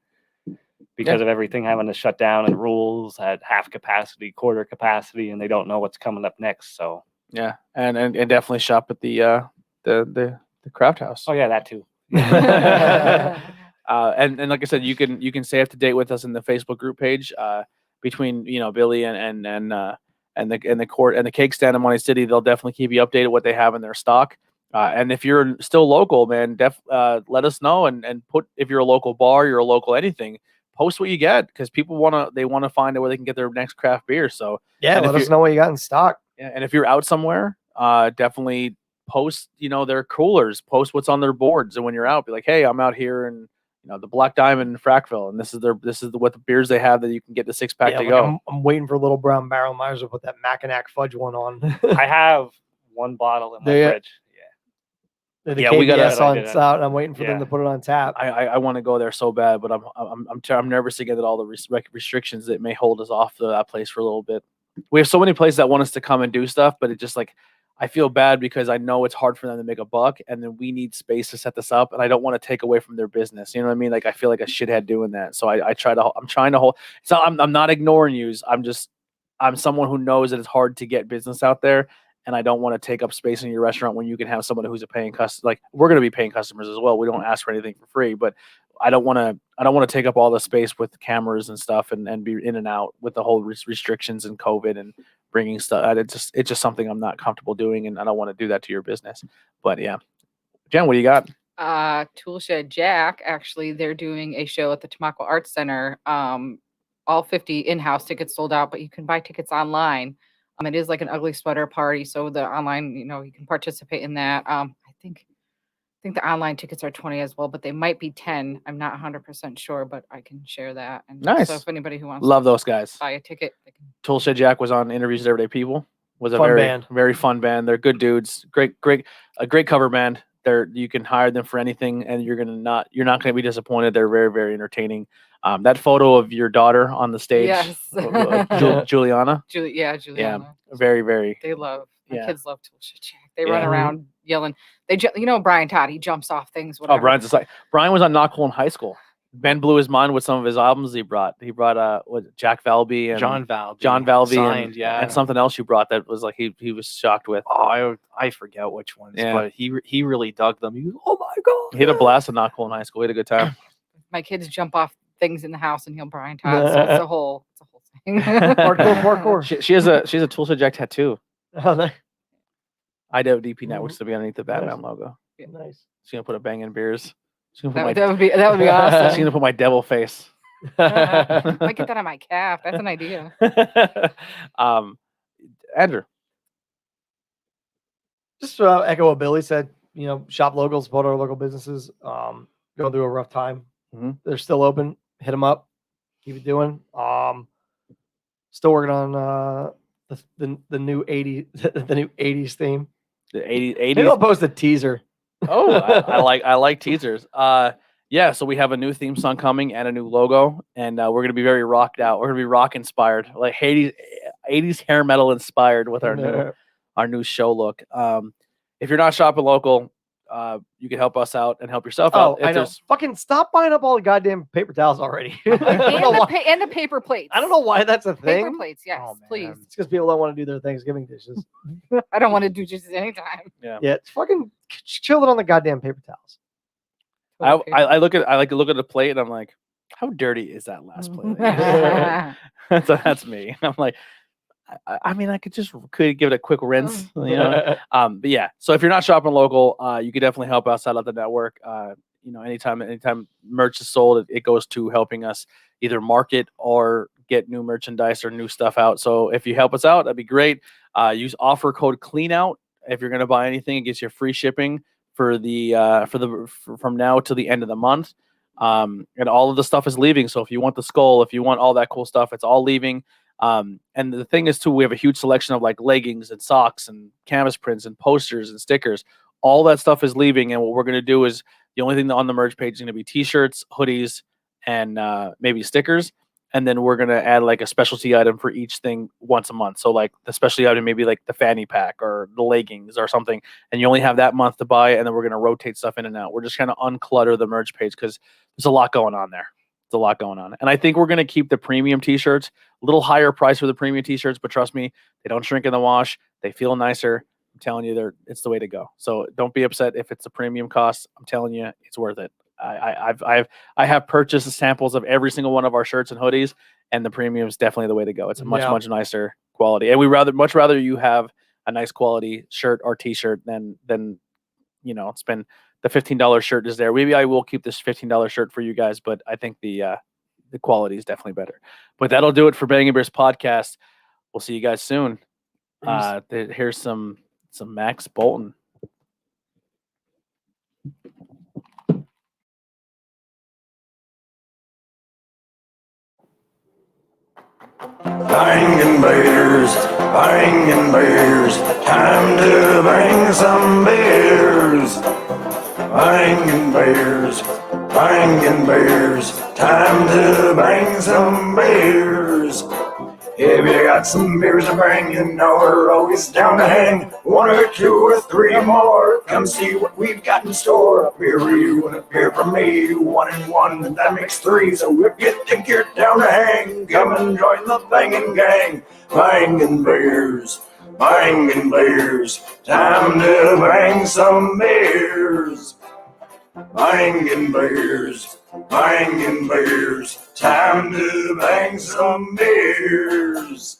because of everything having to shut down and rules at half capacity, quarter capacity, and they don't know what's coming up next. So Yeah, and definitely shop at the craft house. oh yeah, that too. And like I said, you can stay up to date with us in the Facebook group page. Between Billy and the court and the cake stand in Money City, they'll definitely keep you updated what they have in their stock. And if you're still local, man, let us know and put, if you're a local bar, you're a local anything, post what you get, because people want to find out where they can get their next craft beer. So Yeah, and let us know what you got in stock. yeah, and if you're out somewhere, definitely post their coolers, post what's on their boards, and when you're out, be like, hey, I'm out here in the Black Diamond in Frackville, and this is what the beers they have that you can get the 6-pack to go. I'm waiting for Little Brown Barrel Myers to put that Mackinac fudge one on. I have one bottle in my Yeah. fridge. The Yeah, we gotta- KBS on it's out, and I'm waiting for them Yeah. to put it on tap. I want to go there so bad, but I'm nervous again that all the restrictions that may hold us off that place for a little bit. We have so many places that want us to come and do stuff, but it just like, I feel bad because I know it's hard for them to make a buck, and then we need space to set this up, and I don't want to take away from their business. You know what I mean? Like, I feel like a shithead doing that. So I'm trying to hold. So I'm not ignoring you. I'm someone who knows that it's hard to get business out there, and I don't want to take up space in your restaurant when you can have someone who's a paying customer. Like, we're going to be paying customers as well. We don't ask for anything for free, but I don't want to take up all the space with cameras and stuff and be in and out with the whole restrictions and COVID and bringing stuff. It's just something I'm not comfortable doing, and I don't want to do that to your business. But yeah, Jen, what do you got? Toolshed Jack, actually, they're doing a show at the Tamaqua Arts Center. All 50 in-house tickets sold out, but you can buy tickets online. It is like an ugly sweater party, so the online, you can participate in that. I think the online tickets are 20 as well, but they might be 10. I'm not 100% sure, but I can share that. And Nice. so if anybody who wants Love to those guys. buy a ticket, they can Toolshed Jack was on Interviews with Everyday People. Was a Fun very band. very fun band. They're good dudes. A great cover band. You can hire them for anything, and you're not gonna be disappointed. They're very very entertaining. That photo of your daughter on the stage, Yes. Juliana. Juliana. Very very. They love. My Yeah. kids love Toolshed Jack. They Yeah. run around yelling. Brian Todd. He jumps off things. Oh, Whatever. Brian's just like Brian was on Knock Hole in high school. Ben blew his mind with some of his albums he brought. He brought Jack Valby and John Valby. Signed, and, and something else you brought that was like he was shocked with. Oh, I forget which ones, Yeah. but he really dug them. He was, oh my god! He had a blast at Knock Hole in high school. He had a good time. My kids jump off things in the house and he'll Brian Todd. So it's a whole thing. Hardcore. She has a Toolshed Jack tattoo. Oh, nice. Iwep ep99, which will be underneath the Batman logo. Nice. She's gonna put a Bangin beers. She's gonna put That would be she's awesome. gonna put my devil face. I might get that on my calf. That's an idea. Andrew. Just echo what Billy said. Shop local, support our local businesses. Going through a rough time. Mhm. They're still open. Hit them up. Keep it doing. Still working on the new 80s theme. The 80s. Maybe I'll post a teaser. Oh, I like teasers. Yeah, so we have a new theme song coming and a new logo, and we're gonna be very rocked out. We're gonna be rock inspired, like 80s hair metal inspired with our new show look. If you're not shopping local, you can help us out and help yourself out. I know. Fucking stop buying up all the goddamn paper towels already. And the paper plates. I don't know why that's a thing. Paper plates, yes, please. It's because people don't want to do their Thanksgiving dishes. I don't want to do dishes anytime. Yeah, it's fucking chill it on the goddamn paper towels. I like to look at the plate and I'm like, how dirty is that last plate? So that's me. I'm like, I mean, I could give it a quick rinse, But yeah. So if you're not shopping local, you could definitely help us out at the network. Anytime merch is sold, it goes to helping us either market or get new merchandise or new stuff out. So if you help us out, that'd be great. Use offer code CLEANOUT if you're going to buy anything. It gets you free shipping for from now to the end of the month. And all of the stuff is leaving. So if you want the skull, if you want all that cool stuff, it's all leaving. And the thing is too, we have a huge selection of like leggings and socks and canvas prints and posters and stickers. All that stuff is leaving. And what we're going to do is the only thing on the merch page is going to be t-shirts, hoodies, and maybe stickers. And then we're going to add like a specialty item for each thing once a month. So like the specialty item, maybe like the fanny pack or the leggings or something. And you only have that month to buy it. And then we're going to rotate stuff in and out. We're just trying to unclutter the merch page because there's a lot going on there. It's a lot going on. And I think we're going to keep the premium t-shirts, a little higher price for the premium t-shirts, but trust me, they don't shrink in the wash. They feel nicer. I'm telling you, it's the way to go. So don't be upset if it's a premium cost. I'm telling you, it's worth it. I have purchased samples of every single one of our shirts and hoodies, and the premium is definitely the way to go. It's a much nicer quality, and we much rather you have a nice quality shirt or t-shirt than spend the $15 shirt is there. Maybe I will keep this $15 shirt for you guys, but I think the quality is definitely better. But that'll do it for Bangin Bears podcast. We'll see you guys soon. Here's some Max Bolton. Bangin' beers, time to bang some beers. Bangin' beers, time to bang some beers. If you got some beers to bring, you know we're always down to hang. One or two or three more, come see what we've got in store. A beer for you and a beer for me, 1 and 1, and that makes 3. So if you think you're down to hang, come and join the bangin' gang. Bangin' beers, time to bang some beers. Bangin' beers, time to bang some beers.